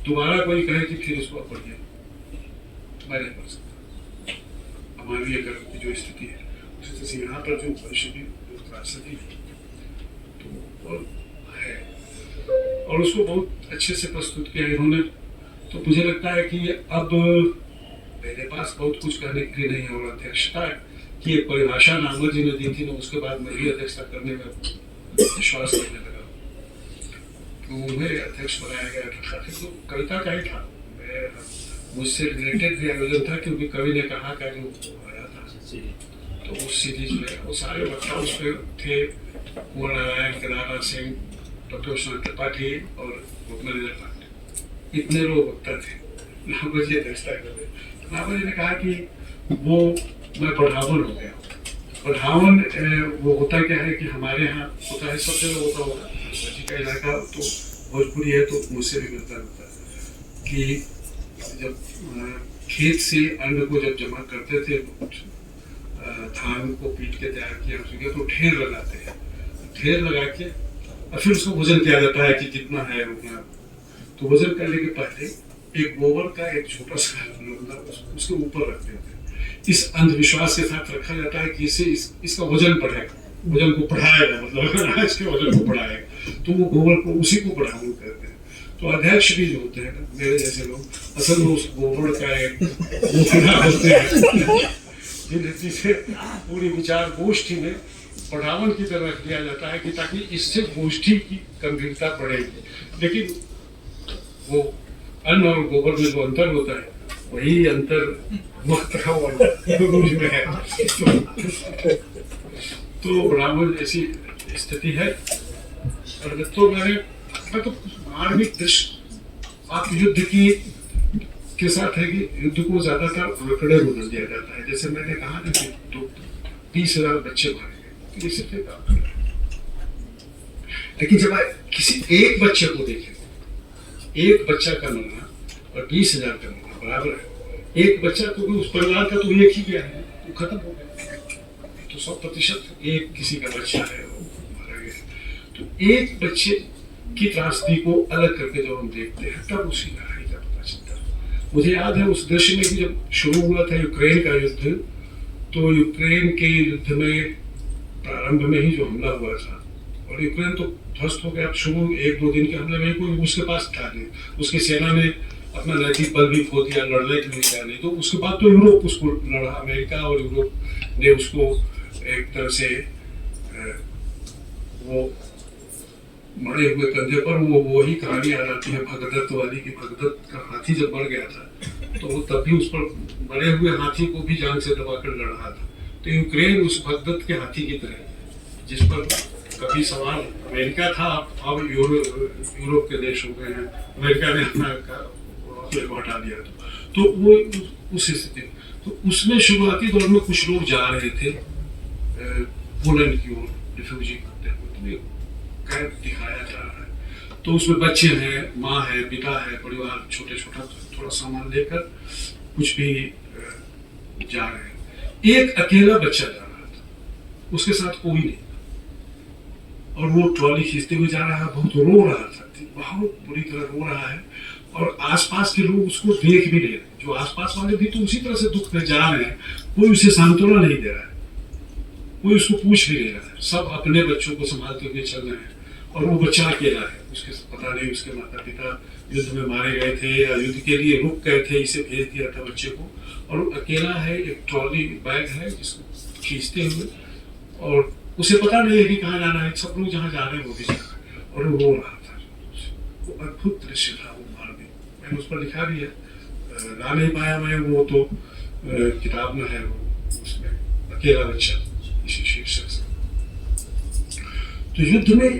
दोबारा कोई कहे कि फिर उसको पढ़िए, मैं नहीं पढ़ सकता। हमारी अगर जो स्थिति है उसी तरह से यहाँ पर जो परिषदी त्रासदी तो और है, और उसको बहुत अच्छे से प्रस्तुत किया इन्होंने। तो मुझे लगता है कि अब मेरे पास बहुत कुछ कहने के लिए नहीं होगा। अध्यक्षता की एक परिभाषा नामवर जी ने दी थी ना, उसके बाद मैं भी अध्यक्षता करने में विश्वास करने लगा। तो मुझे अध्यक्ष बनाया गया था, खाली तो कविता का ही था, मैं मुझसे रिलेटेड भी आयोजन था, क्योंकि कवि ने कहा का जो आया था तो उस सीरीज में वो सारे वक्ता उसमें थे, कुंवर नारायण, केदारनाथ सिंह, डॉक्टर विश्वनाथ त्रिपाठी और भूपेंद्र पांडे, इतने लोग वक्ता थे। नामवर जी अध्यक्षता कर रहे। नामवर जी ने कहा कि वो मैं बढ़ावन हो गया। बढ़ावन वो होता क्या है कि हमारे यहाँ होता है, सब जगह होता होगा, जी का इलाका तो भोजपुरी है तो मुझसे भी मिलता रहता है कि जब खेत से अन्न को जब जमा करते थे, धान को पीट के तैयार किया तो ढेर लगाते हैं, ढेर लगा के और फिर उसको वजन किया जाता है कि जितना है उतना। तो वजन करने के पहले एक गोबर का एक छोटा सा लोंदा उसके ऊपर रखते थे। इस अंधविश्वास के साथ रखा जाता है कि इससे इसका वजन बढ़ेगा, वजन को बढ़ाएगा, मतलब इसके वजन को बढ़ाएगा, तो वो गोबर को उसी को बढ़ावन करते हैं। तो अध्यक्ष भी जो होते हैं ना, मेरे जैसे लोग, असल में उस गोबर का एक होते हैं जिसे पूरी विचार गोष्ठी में बढ़ावन की तरह रख दिया जाता है कि ताकि इससे गोष्ठी की गंभीरता बढ़ेगी। लेकिन वो अन्न और गोबर में जो अंतर होता है वही अंतर में है। तो बढ़ावन ऐसी स्थिति है। और तो मैं तो मार्मिक दृश्य आप युद्ध की के साथ है कि युद्ध को ज्यादातर आंकड़े बदल दिया जाता है। जैसे मैंने कहा ना कि 30,000 बच्चे मारे गए, तो सिर्फ लेकिन जब किसी एक बच्चे को देखें, एक बच्चा का मरना और 20,000 का मरना बराबर है। एक बच्चा तो उस परिवार का तो एक ही गया है, वो खत्म हो गया। तो 100% एक किसी का बच्चा है वो मारा गया। तो एक बच्चे की त्रासदी को अलग करके जब हम देखते हैं तब उसी लड़ाई का पता चलता है। मुझे याद है उस दृश्य में कि जब शुरू हुआ था यूक्रेन का युद्ध, तो यूक्रेन के युद्ध में प्रारंभ में ही जो हमला हुआ था, और यूक्रेन तो ध्वस्त हो गया। शुरू 1-2 दिन के हमले में कोई उसके पास था नहीं, उसकी सेना ने अपना नैतिक बल भी खो दिया, लड़ने के लिए गया नहीं। तो उसके बाद तो यूरोप उसको लड़ा, अमेरिका और यूरोप ने उसको एक तरह से वो मरे हुए कंधे पर वही कहानी आ जाती है भगदत्त वाली की। भगदत्त का हाथी जब मर गया था तो वो तब भी उस पर मरे हुए हाथी को भी जान से दबाकर लड़ रहा था। तो यूक्रेन उस भगदत्त के हाथी की तरह, जिस पर कभी सवाल अमेरिका था, अब यूरोप के देश हो गए हैं, अमेरिका ने अपना को हटा दिया। तो वो उस स्थिति, तो उसमें शुरुआती दौर में कुछ लोग जा रहे थे पोलैंड की ओर रिफ्यूजी करते हुए, कैद दिखाया जा रहा है। तो उसमें बच्चे हैं, माँ है, पिता है, परिवार छोटे छोटा थोड़ा सामान लेकर कुछ भी जा रहे हैं। एक अकेला बच्चा जा रहा था, उसके साथ कोई नहीं, और वो ट्रॉली खींचते हुए जा रहा है, बहुत रो रहा था, बहुत बुरी तरह रो रहा है। और आसपास के लोग उसको देख भी रहे, जो आसपास वाले भी तो उसी तरह से दुख में जा रहे हैं, कोई उसे सांत्वना नहीं दे रहा है, कोई उसको पूछ भी नहीं रहा है। सब अपने बच्चों को संभालते हुए चल रहे हैं, और वो बच्चा अकेला है, उसके पता नहीं उसके माता पिता युद्ध में मारे गए थे या युद्ध के लिए रुक गए थे, इसे भेज दिया था बच्चे को, और वो अकेला है। एक ट्रॉली बैग है जिसको खींचते हुए, और उसे पता नहीं है कि कहाँ जाना है, सब लोग जहाँ जा रहे हैं वो भी जा रहे हैं, और वो रो रहा था। वो अद्भुत दृश्य था, वो मार्मिक। मैंने उस पर लिखा भी है, ला नहीं पाया मैं, वो तो किताब में है, वो उसमें अकेला बच्चा इसी शीर्षक से। तो युद्ध में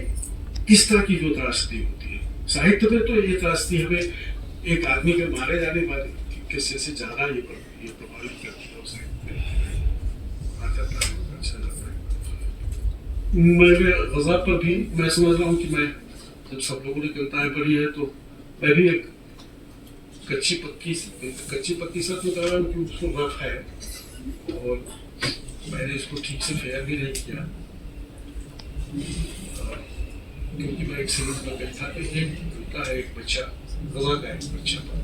इस तरह की जो त्रासदी होती है, साहित्य में तो ये त्रासदी हमें एक आदमी के मारे जाने वाले किस्से से ज्यादा ये प्रभावित करती है। मैंने गज़ा पर भी मैं समझ रहा हूँ कि मैं, जब सब लोगों ने कविताएं पढ़ी है तो मैं भी एक कच्ची पक्की सच में कह रहा हूँ कि उसको रफ है, और मैंने इसको ठीक से फेयर भी नहीं किया, क्योंकि मैं एक सीरीज में गई था कि एक बच्चा गवा का एक बच्चा था,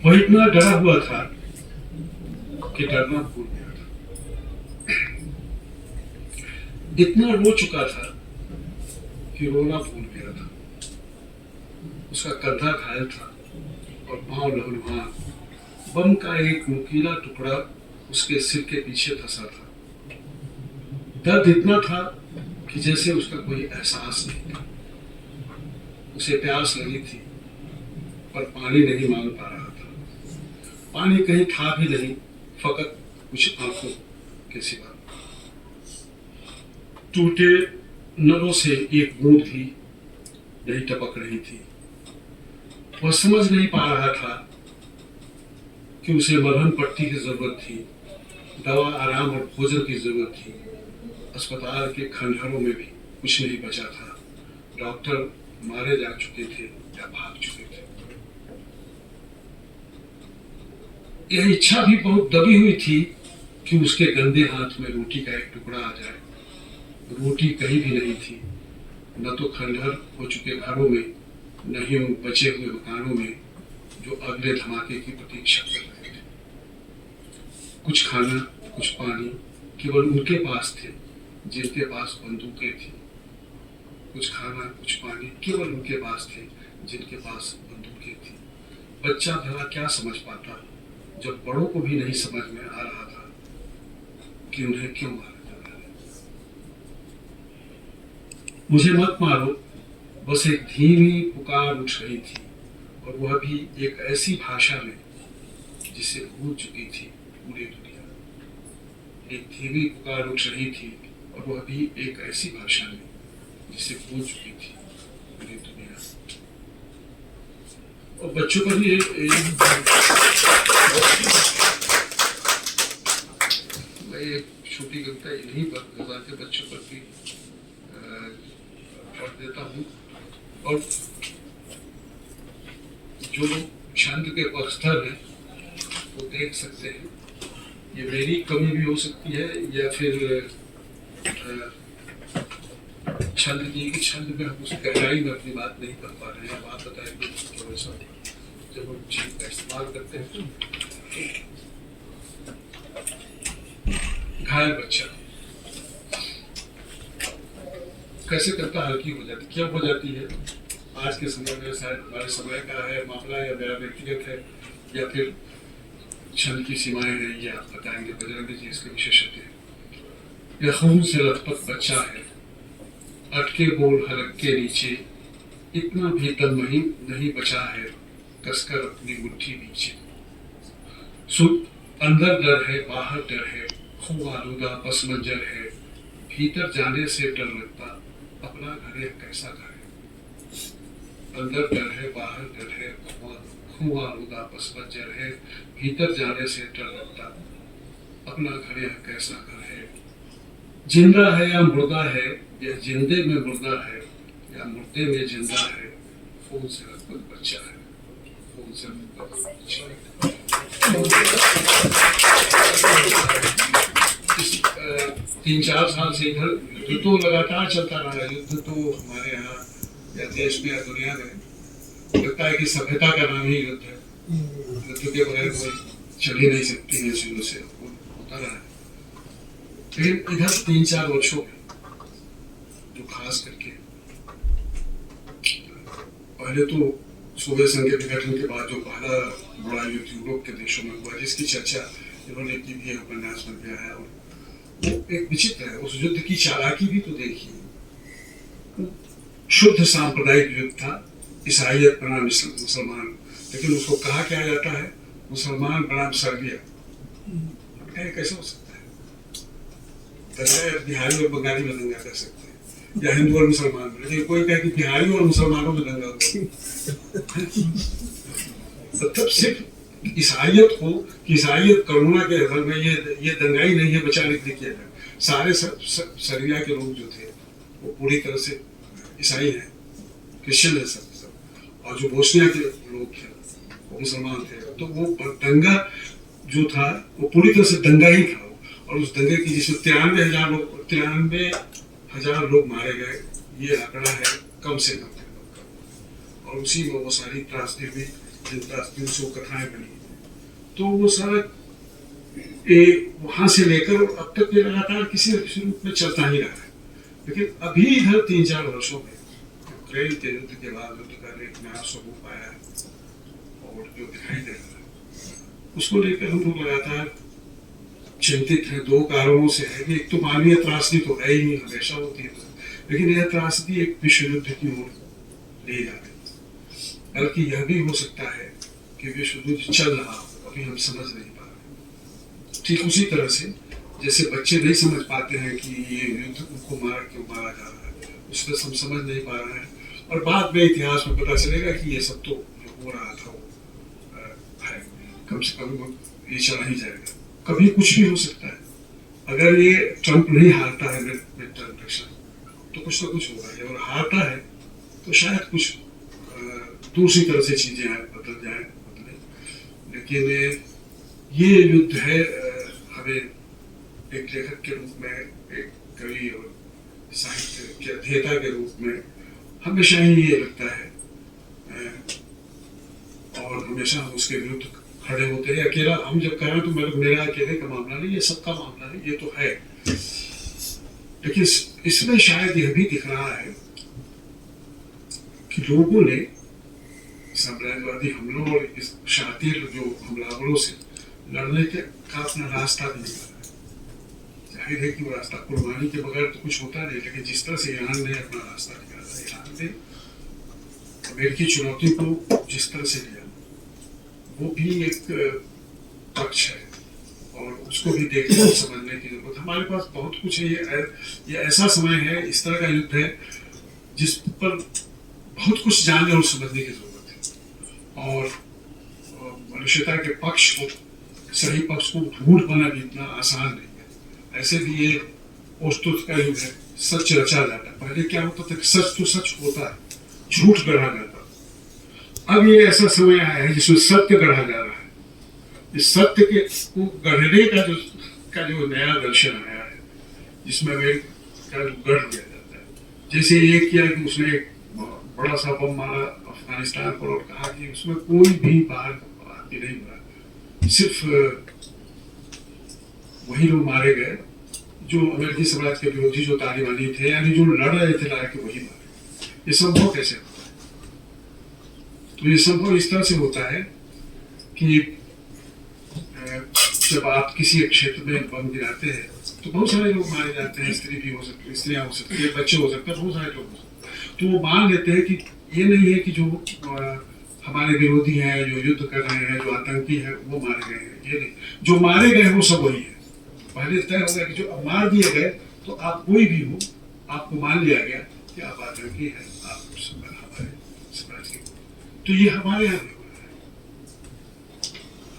वो इतना डरा हुआ था कि डरना भूल गया था, इतना रो चुका था कि रोना भूल गया था। उसका कंधा घायल था और पांव लहलुहान, बम का एक नुकीला टुकड़ा उसके सिर के पीछे फंसा था। दर्द इतना था कि जैसे उसका कोई एहसास नहीं था। उसे प्यास लगी थी पर पानी नहीं मांग पा रहा था। पानी कहीं था भी नहीं, फकत कुछ आंखों के सिवा। टूटे नलों से एक बूंद भी नहीं टपक रही थी। वह समझ नहीं पा रहा था कि उसे मरहम पट्टी की जरूरत थी, दवा, आराम और भोजन की जरूरत थी। अस्पताल के खंडहरों में भी कुछ नहीं बचा था। डॉक्टर मारे जा चुके थे या भाग चुके थे। यह इच्छा भी बहुत दबी हुई थी कि उसके गंदे हाथ में रोटी का एक टुकड़ा आ जाए। रोटी कहीं भी नहीं थी, न तो खंडहर हो चुके घरों में, न ही उन बचे हुए मकानों में जो अगले धमाके की प्रतीक्षा कर रहे थे। कुछ खाना, कुछ पानी केवल उनके पास थे जिनके पास बंदूकें थी। कुछ खाना, कुछ पानी केवल उनके पास थे जिनके पास बंदूकें थी। बच्चा भला क्या समझ पाता जब बड़ों को भी नहीं समझ में आ रहा था कि उन्हें क्यों मारा जा रहा है। मुझे मत मारो, बस एक धीमी पुकार उठ रही थी, और वह भी एक ऐसी भाषा में जिसे भूल चुकी थी पूरी दुनिया। एक धीमी पुकार उठ रही थी और वह भी एक ऐसी भाषा में जिसे भूल चुकी थी पूरी दुनिया। और बच्चों पर भी मैं एक छोटी कविता इन्हीं पर गजा के बच्चों पर भी पढ़ देता हूँ। और जो लोग छंद के पक्षधर हैं वो देख सकते हैं, ये मेरी कमी भी हो सकती है या फिर छंद की, कि छंद में हम उस गहराई में अपनी बात नहीं कर पा रहे हैं। बात बताएंगे थोड़ा सा जब हम छंद का इस्तेमाल करते हैं। घायल बच्चा कैसे करता हल्की हो जाती, क्या हो जाती है आज के समय में, शायद हमारे समय का है मामला या मेरा व्यक्तिगत है या फिर छंद की सीमाएं हैं, ये आप बताएंगे बजरंगी जी इसके विशेषज्ञ हैं। यह खून से लथपथ बच्चा है, अटके बोल हलक के नीचे, इतना भी दम नहीं बचा है, कसकर अपनी मुट्ठी नीचे। सुख अंदर डर है, बाहर डर है, खूब आलूदा पस मंजर है, भीतर जाने से डर लगता, अपना घर है कैसा घर है। अंदर डर है, बाहर डर है, खूब आलूदा पस मंजर है, भीतर जाने से डर लगता, अपना घर है कैसा घर है। जिंदा है या मुर्दा है, या जिंदे में मुर्दा है, या मुर्दे में जिंदा है, खून से लथपथ बच्चा है, खून से लथपथ बच्चा है। 3-4 साल से इधर युद्ध तो लगातार चलता रहा है। युद्ध तो हमारे यहाँ या देश में या दुनिया में लगता है कि सभ्यता का नाम ही युद्ध है। युद्ध के बगैर कोई चल ही नहीं सकती है, शुरू से होता रहा है। लेकिन इधर 3-4 वर्षों में जो खास करके पहले तो सोवियत संघ के विघटन के बाद जो पहला बड़ा युद्ध यूरोप के देशों में हुआ, जिसकी चर्चा इन्होंने की भी है, उपन्यास बन गया है, और वो एक विचित्र है। उस युद्ध की चालाकी भी तो देखिए। शुद्ध सांप्रदायिक युद्ध था, ईसाइयत बनाम मुसलमान, लेकिन उसको कहा क्या जाता है, मुसलमान बनाम सर्बिया। कैसे हो सकता है? बिहारी और बंगाली में दंगा कर सकते हैं, या हिंदू और मुसलमान में, लेकिन कोई कहे कि बिहारी और मुसलमानों में दंगा हो। तब सिर्फ ईसाइयत को, ईसाइयत करुणा के हल में ये दंगाई नहीं है बचाने के लिए किया गया। सारे सर्बिया के लोग जो थे वो पूरी तरह से ईसाई हैं, क्रिश्चियन है सब, और जो बोस्निया के लोग थे वो मुसलमान थे। तो वो दंगा जो था वो पूरी तरह से दंगा ही था और उस दंगे की जिसमें 93,000 लोग मारे गए, ये आंकड़ा है कम से कम। और उसी में वो सारी त्रासदी हुई जिन त्रासदियों से वो कथाएं बनी, तो वो सारा वहां से लेकर अब तक ये लगातार किसी न किसी रूप में चलता ही रहा है। लेकिन अभी इधर 3-4 वर्षों में यूक्रेन के युद्ध के बाद युद्ध का एक नया स्वरूप आया और जो दिखाई दे रहा है उसको लेकर हम लोग लगातार चिंतित हैं। 2 कारणों से है। एक तो मानवीय त्रासदी तो है ही, हमेशा होती है, लेकिन यह त्रासदी एक विश्व युद्ध की ओर ले जा रही है। बल्कि यह भी हो सकता है कि विश्व युद्ध चल रहा हो, अभी हम समझ नहीं पा रहे। ठीक उसी तरह से जैसे बच्चे नहीं समझ पाते हैं कि ये युद्ध उनको क्यों मारा जा रहा है, उसमें हम समझ नहीं पा रहे हैं, और बाद में इतिहास में पता चलेगा कि ये सब तो जो हो रहा था वो है, कम से कम ये चला ही जाएगा। कभी कुछ भी हो सकता है। अगर ये ट्रंप नहीं हारता है मिड टर्म इलेक्शन तो कुछ ना कुछ होगा, और हारता है तो शायद कुछ दूसरी तरह से चीजें बदले। लेकिन ये युद्ध है, हमें एक लेखक के रूप में, एक कवि और साहित्य के अध्येता के रूप में हमेशा ही ये लगता है, और हमेशा हम उसके विरुद्ध खड़े होते हैं। अकेला हम जब कह रहे हैं तो मतलब मेरा अकेले का मामला नहीं, ये सबका मामला है, ये तो है। लेकिन इसमें शायद यह भी दिख रहा है कि लोगों ने साम्राज्यवादी हमलों और इस शातिर जो हमलावरों से लड़ने का अपना रास्ता भी निकाला है। जाहिर है कि वो रास्ता कुर्बानी के बगैर तो कुछ होता नहीं, लेकिन जिस तरह से ईरान ने अपना रास्ता निकाला, ईरान ने अमेरिकी चुनौती को जिस तरह से लिया, वो भी एक पक्ष है और उसको भी देखने और समझने की जरूरत। हमारे पास बहुत कुछ है, ये ऐसा समय है, इस तरह का युद्ध है जिस पर बहुत कुछ जानने और समझने की जरूरत है, और मनुष्यता के पक्ष को, सही पक्ष को ढूंढ पाना भी इतना आसान नहीं है। ऐसे भी ये औस्तुत का युग है, सच रचा जाता है। पहले क्या होता था कि सच तो सच होता है, झूठ गढ़ा जाता। अब ये ऐसा समय आया है जिसमें सत्य गढ़ा जा रहा है। इस सत्य के को गढ़ने का जो नया दर्शन आया है, जिसमें अमेरिका जो गढ़ दिया जाता है। जैसे ये किया कि उसने एक बड़ा सा बम मारा अफगानिस्तान पर और कहा कि उसमें कोई भी बाहर भारतीय नहीं मरा, सिर्फ वही लोग मारे गए जो अमेरिकी साम्राज्य के विरोधी, जो तालिबानी थे, यानी जो लड़ रहे थे लाके वही मारे। ये संभव कैसे होता है? तो ये संभव इस तरह से होता है कि जब आप किसी एक क्षेत्र में बम गिराते हैं तो बहुत सारे लोग मारे जाते हैं, स्त्री भी हो सकती है, स्त्रियां हो सकती है, बच्चे हो सकते हैं, बहुत सारे लोग हो सकते हैं। तो वो मान लेते हैं कि ये नहीं है कि जो हमारे विरोधी हैं, जो युद्ध कर रहे हैं, जो आतंकी है, वो मारे गए हैं। ये नहीं, जो मारे गए वो सब वही है। पहले तय हो गया कि जो मार दिए गए, तो आप कोई भी हो, आपको मान लिया गया कि आप आतंकी हैं, आप हमारे समाज के। तो ये हमारे यहाँ भी हो रहा है,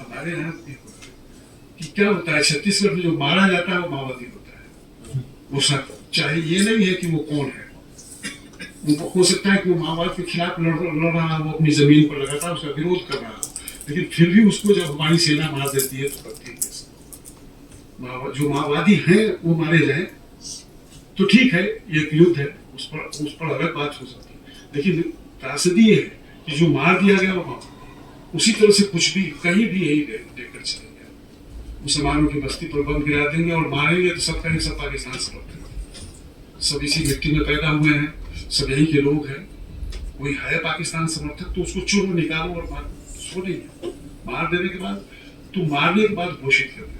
हमारे यहाँ भी हो रहा है कि क्या होता है, छत्तीसगढ़ में जो मारा जाता है वो माओवादी होता है। वो सब चाहे ये नहीं है कि वो कौन है, वो हो सकता है कि वो माओवाद के खिलाफ लड़ रहा है, वो अपनी जमीन पर लगातार उसका विरोध कर रहा है, लेकिन फिर भी उसको जब हमारी सेना मार देती है तो करती है। जो माओवादी हैं वो मारे जाए तो ठीक है, ये एक युद्ध है, उस पर अलग बात हो सकती है। लेकिन त्रासदी ये है कि जो मार दिया गया वो उसी तरह से कुछ भी कहीं भी यही लेकर चलेंगे। मुसलमानों की बस्ती पर बम गिरा देंगे और मारेंगे तो सब कहेंगे सब पाकिस्तान से लौटे, सब इसी मिट्टी में पैदा हुए हैं, सब यही के लोग हैं। कोई है पाकिस्तान समर्थक तो उसको चुनो, निकालो और मार, उसको नहीं मार देने के बाद, तो मारने के बाद घोषित कर देते।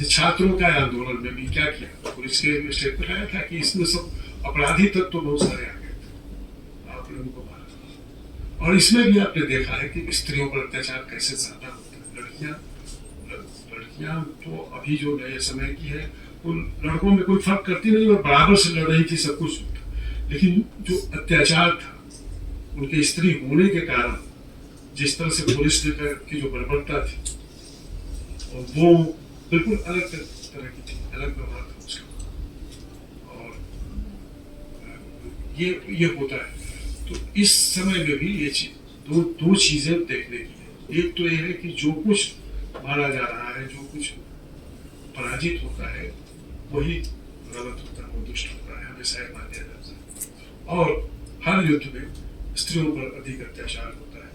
छात्रों का आंदोलन में भी क्या किया, पुलिस के स्टेटमेंट आया था कि इसमें सब अपराधी तत्व तो बहुत सारे आ गए थे, आपने उनको मारा। और इसमें भी आपने देखा है कि स्त्रियों पर अत्याचार कैसे ज्यादा होता है। लड़कियां तो अभी जो नए समय की है वो लड़कों में कोई फर्क करती नहीं और बराबर से लड़ रही थी, सब कुछ। लेकिन जो अत्याचार था उनके स्त्री होने के कारण, जिस तरह से पुलिस की जो बर्बरता थी, और वो बिल्कुल अलग तरह की थी, अलग व्यवहार था उसका। और ये होता है। तो इस समय में भी ये चीज दो चीजें देखने की है। एक तो ये है कि जो कुछ माना जा रहा है, जो कुछ पराजित होता है वही गलत होता है, वो दुष्ट होता है, हमेशा ये माना जाता है। और हर युद्ध में स्त्रियों पर अधिक अत्याचार होता है,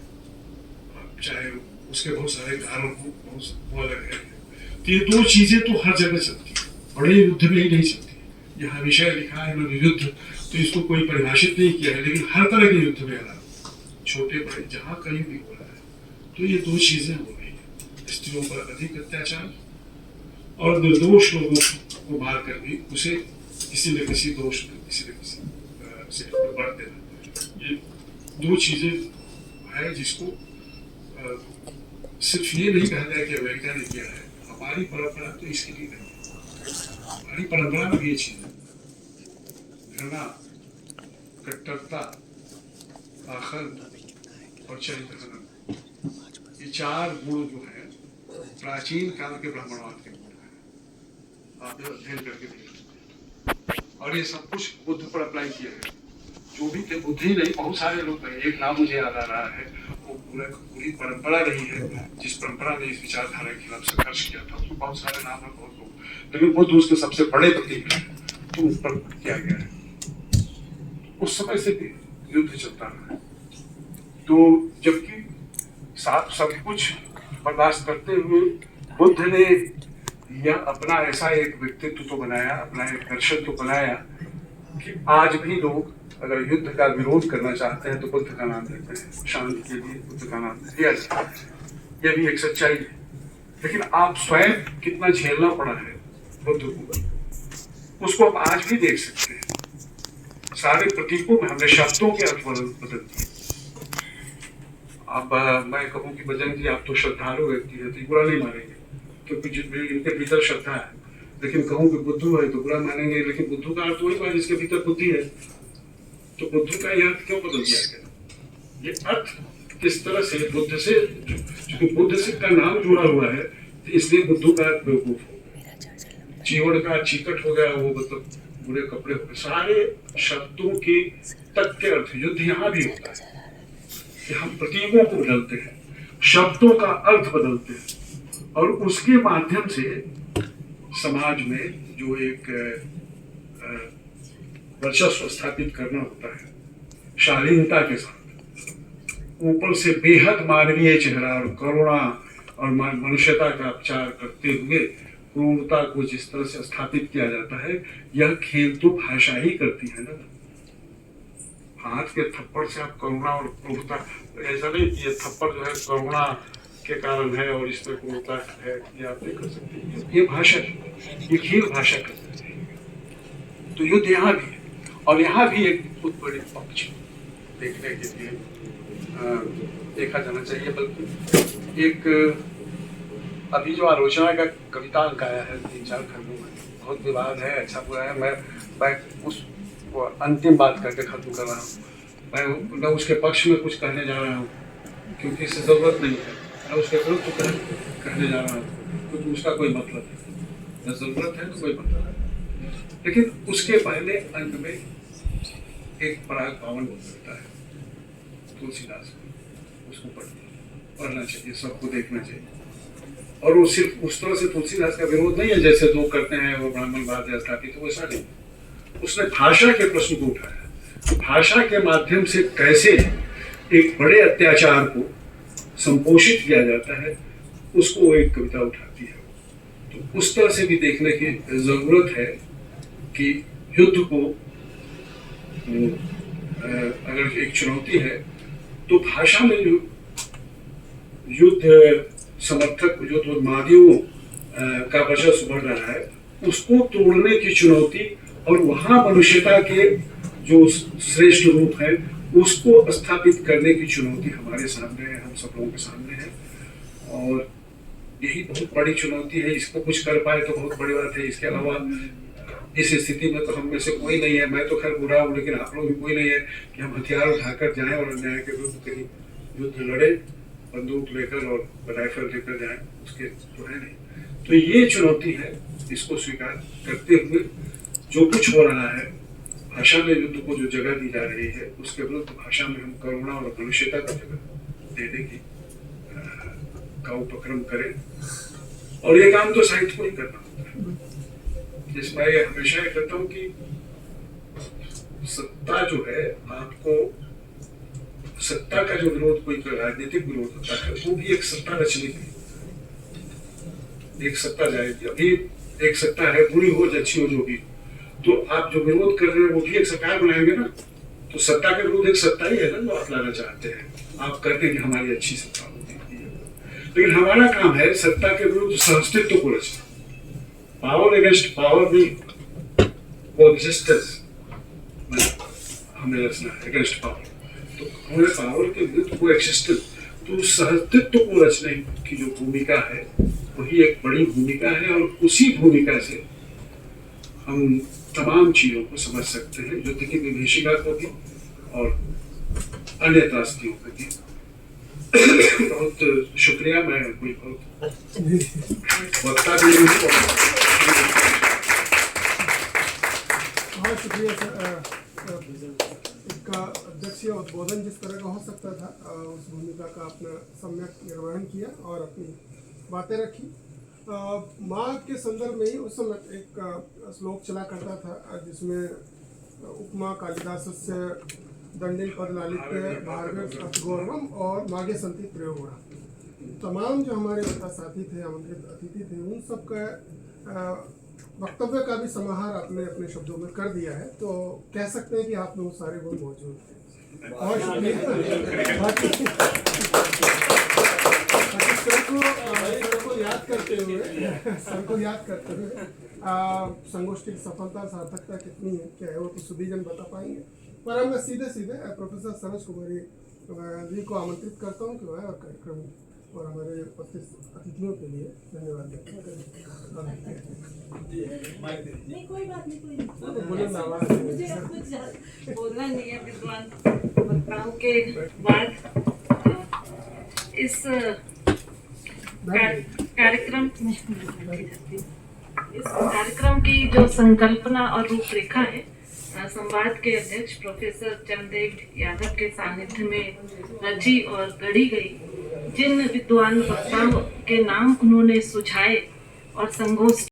चाहे उसके बहुत सारे कारण हो, वो अलग है। तो ये दो चीजें तो हर जगह चलती है, बड़े युद्ध में ही नहीं चलती। यहाँ विषय लिखा है इन्होंने युद्ध, तो इसको कोई परिभाषित नहीं किया है, लेकिन हर तरह के युद्ध में अलग, छोटे बड़े जहाँ कहीं भी हो रहा है। तो ये दो चीजें हो रही है, स्त्रियों पर अधिक अत्याचार और निर्दोष लोगों को मार कर भी उसे किसी न किसी दोष में, किसी न किसी से बढ़ देना। ये दो चीजें है जिसको सिर्फ ये नहीं कहा जाए कि अमेरिका ने किया है, हमारी परंपरा तो इसके लिए नहीं है। हमारी परंपरा में ये चीज है, घृणा, कट्टरता, पाखंड और चरित्र हनन, ये चार गुण जो है प्राचीन काल के ब्राह्मणवाद के गुण है। आप अध्ययन करके देख सकते हैं, और ये सब कुछ बुद्ध पर अप्लाई किया है। जो भी थे, बुद्ध ही नहीं, बहुत सारे लोग हैं। एक नाम मुझे याद आ रहा है, वो पूरी परंपरा रही है जिस परंपरा ने इस विचारधारा के खिलाफ संघर्ष किया था। उसमें बहुत सारे नाम है, बहुत लोग, लेकिन बुद्ध उसके सबसे बड़े प्रतीक है, तो उस पर किया गया है। उस समय से भी युद्ध चलता रहा है, तो जबकि साथ सब कुछ बर्दाश्त करते हुए बुद्ध ने यह अपना ऐसा एक व्यक्तित्व तो बनाया, अपना एक दर्शन तो बनाया कि आज भी लोग अगर युद्ध का विरोध करना चाहते हैं तो बुद्ध का नाम लेते हैं, शांति के लिए बुद्ध का नाम लिया जाता है। यह भी एक सच्चाई है, लेकिन आप स्वयं कितना झेलना पड़ा है बुद्ध को, उसको आप आज भी देख सकते हैं। सारे प्रतीकों में हमने शब्दों के अर्थ बदल दिए। अब मैं कहूँ कि बजरंग जी आप तो श्रद्धालु व्यक्ति है, तो बुरा नहीं मानेंगे क्योंकि इनके भीतर श्रद्धा है, लेकिन कहूँ कि बुद्धू है तो बुरा मानेंगे। लेकिन बुद्धू का अर्थ वही बात जिसके भीतर बुद्धि है, तो बुद्धू का यह अर्थ क्यों बदल दिया गया? ये अर्थ किस तरह से बुद्ध से, क्योंकि बुद्ध से का नाम जुड़ा हुआ है, तो इसलिए बुद्धू का अर्थ बेवकूफ हो गया, चीवड़ का चीकट हो गया, वो मतलब बुरे कपड़े हो गए। सारे शब्दों के तक के अर्थ युद्ध यहाँ भी होता है कि हम प्रतीकों को बदलते हैं, शब्दों का अर्थ बदलते हैं, और उसके माध्यम से समाज में जो एक वर्चस्व स्थापित करना होता है, शालीनता के साथ, ऊपर से बेहद मानवीय चेहरा और करुणा और मनुष्यता का उपचार करते हुए क्रूरता को जिस तरह से स्थापित किया जाता है, यह खेल तो भाषा ही करती है ना। हाथ के थप्पड़ से आप करुणा और क्रूरता, ऐसा नहीं कि ये थप्पड़ जो है करुणा के कारण है और इसमें क्रूरता है, ये आप नहीं कर सकते। ये भाषा, ये खेल भाषा कर सकते हैं। तो युद्ध यहाँ भी है, और यहाँ भी एक बहुत बड़े पक्ष देखने के लिए देखा जाना चाहिए। बल्कि एक अभी जो आलोचना का कविता अंक आया है 3-4 खंडों में, बहुत विवाद है, अच्छा बुरा है, मैं उस अंतिम बात करके खत्म कर रहा हूँ। मैं उसके पक्ष में कुछ कहने जा रहा हूँ क्योंकि इससे जरूरत नहीं है, मैं उसके विरुद्ध कहने जा रहा हूँ क्योंकि उसका कोई मतलब नहीं, न जरूरत है तो कोई मतलब नहीं। लेकिन उसके पहले अंक में एक पराग पावन होता है तुलसीदास, उसको पढ़ना चाहिए, सबको देखना चाहिए। और वो सिर्फ उस तरह से तुलसीदास का विरोध नहीं है जैसे लोग करते हैं वो ब्राह्मणवाद या स्थापित, तो वैसा नहीं। उसने भाषा के प्रश्न को उठाया, भाषा के माध्यम से कैसे एक बड़े अत्याचार को संपोषित किया जाता है, उसको एक कविता उठाती है। तो उस तरह से भी देखने की जरूरत है कि युद्ध को अगर एक चुनौती है तो भाषा में जो युद्ध समर्थक, जो उन्मादियों का वर्चस्व बढ़ रहा है, उसको तोड़ने की चुनौती और वहां मनुष्यता के जो श्रेष्ठ रूप है उसको स्थापित करने की चुनौती हमारे सामने है, हम सब लोगों के सामने है। और यही बहुत बड़ी चुनौती है। इसको कुछ कर पाए तो बहुत बड़ी बात है। इसके अलावा इस स्थिति में तो हम में से कोई नहीं है, मैं तो खैर बुरा हूँ, लेकिन आप लोग भी कोई नहीं है कि हम हथियार उठाकर जाएं और अन्याय के विरुद्ध कहीं युद्ध लड़े, बंदूक लेकर और राइफल लेकर जाएं, उसके तो है नहीं। तो ये चुनौती है, इसको स्वीकार करते हुए जो कुछ हो रहा है, भाषा में युद्ध को जो जगह दी जा रही है, उसके विरुद्ध भाषा में हम करुणा और मनुष्यता को जगह देने की का उपक्रम करें। और ये काम तो साहित्य को ही करना होता है। जिसमें मैं हमेशा ये कहता हूँ कि सत्ता जो है, आपको सत्ता का जो विरोध, कोई राजनीतिक विरोध होता है, वो भी एक सत्ता रचने की, एक सत्ता जाएगी। अभी एक सत्ता है, बुरी हो अच्छी हो जो भी, तो आप जो विरोध कर रहे हैं वो भी एक सरकार बनाएंगे ना, तो सत्ता के विरोध एक सत्ता ही है ना जो आप लाना चाहते हैं। आप कहते हैं कि हमारी अच्छी सत्ता होती है, लेकिन हमारा काम है सत्ता के विरुद्ध सहअस्तित्व को रचना। पावर अगेंस्ट पावर भी वो एग्जिस्टेंस हमें रचना है, अगेंस्ट पावर। तो हमें पावर के विरुद्ध वो एक्सिस्टेंस, तो सहअस्तित्व को रचने की जो भूमिका है वही एक बड़ी भूमिका है। और उसी भूमिका से हम तमाम चीजों को समझ सकते हैं, युद्ध की विभीषिका को भी और अन्य त्रासदियों को भी। बहुत शुक्रिया। मैं कोई बहुत वक्ता भी नहीं हूँ। बहुत शुक्रिया सर। इसका अध्यक्षीय उद्बोधन जिस तरह का हो सकता था, उस भूमिका का अपना सम्यक निर्वहन किया और अपनी बातें रखी। माँ के संदर्भ में ही उस समय एक श्लोक चला करता था जिसमें उपमा कालिदासस्य दंडिल पद लालित्य भार्गव गौरवम और मागे संति प्रयोगुणा। तमाम जो हमारे वक्ता साथी थे, आमंत्रित अतिथि थे, उन सब का वक्तव्य का भी समाहार आपने अपने शब्दों में कर दिया है। तो कह सकते हैं कि आप में वो सारे गुण मौजूद थे। बहुत शुक्रिया। सर को याद करते हुए संगोष्ठी की सफलता सार्थकता कितनी है, क्या है, वो तो सुधी जन बता पाएंगे। पर अब मैं सीधे प्रोफेसर सरोज कुमारी जी को आमंत्रित करता हूँ कि वह कार्यक्रम और हमारे अतिथियों के लिए धन्यवाद दें। नहीं कोई बात नहीं, कोई नहीं। बोले ना आवाज़ मुझे अब कुछ बोलना नहीं है विद्वान वक्ताओं के बाद। इस कार्यक्रम की जो संकल्पना और रूपरेखा है, संवाद के अध्यक्ष प्रोफेसर चरणदेव यादव के सानिध्य में रची और गढ़ी गई। जिन विद्वान वक्ताओं के नाम उन्होंने सुझाए और संगोष्ठी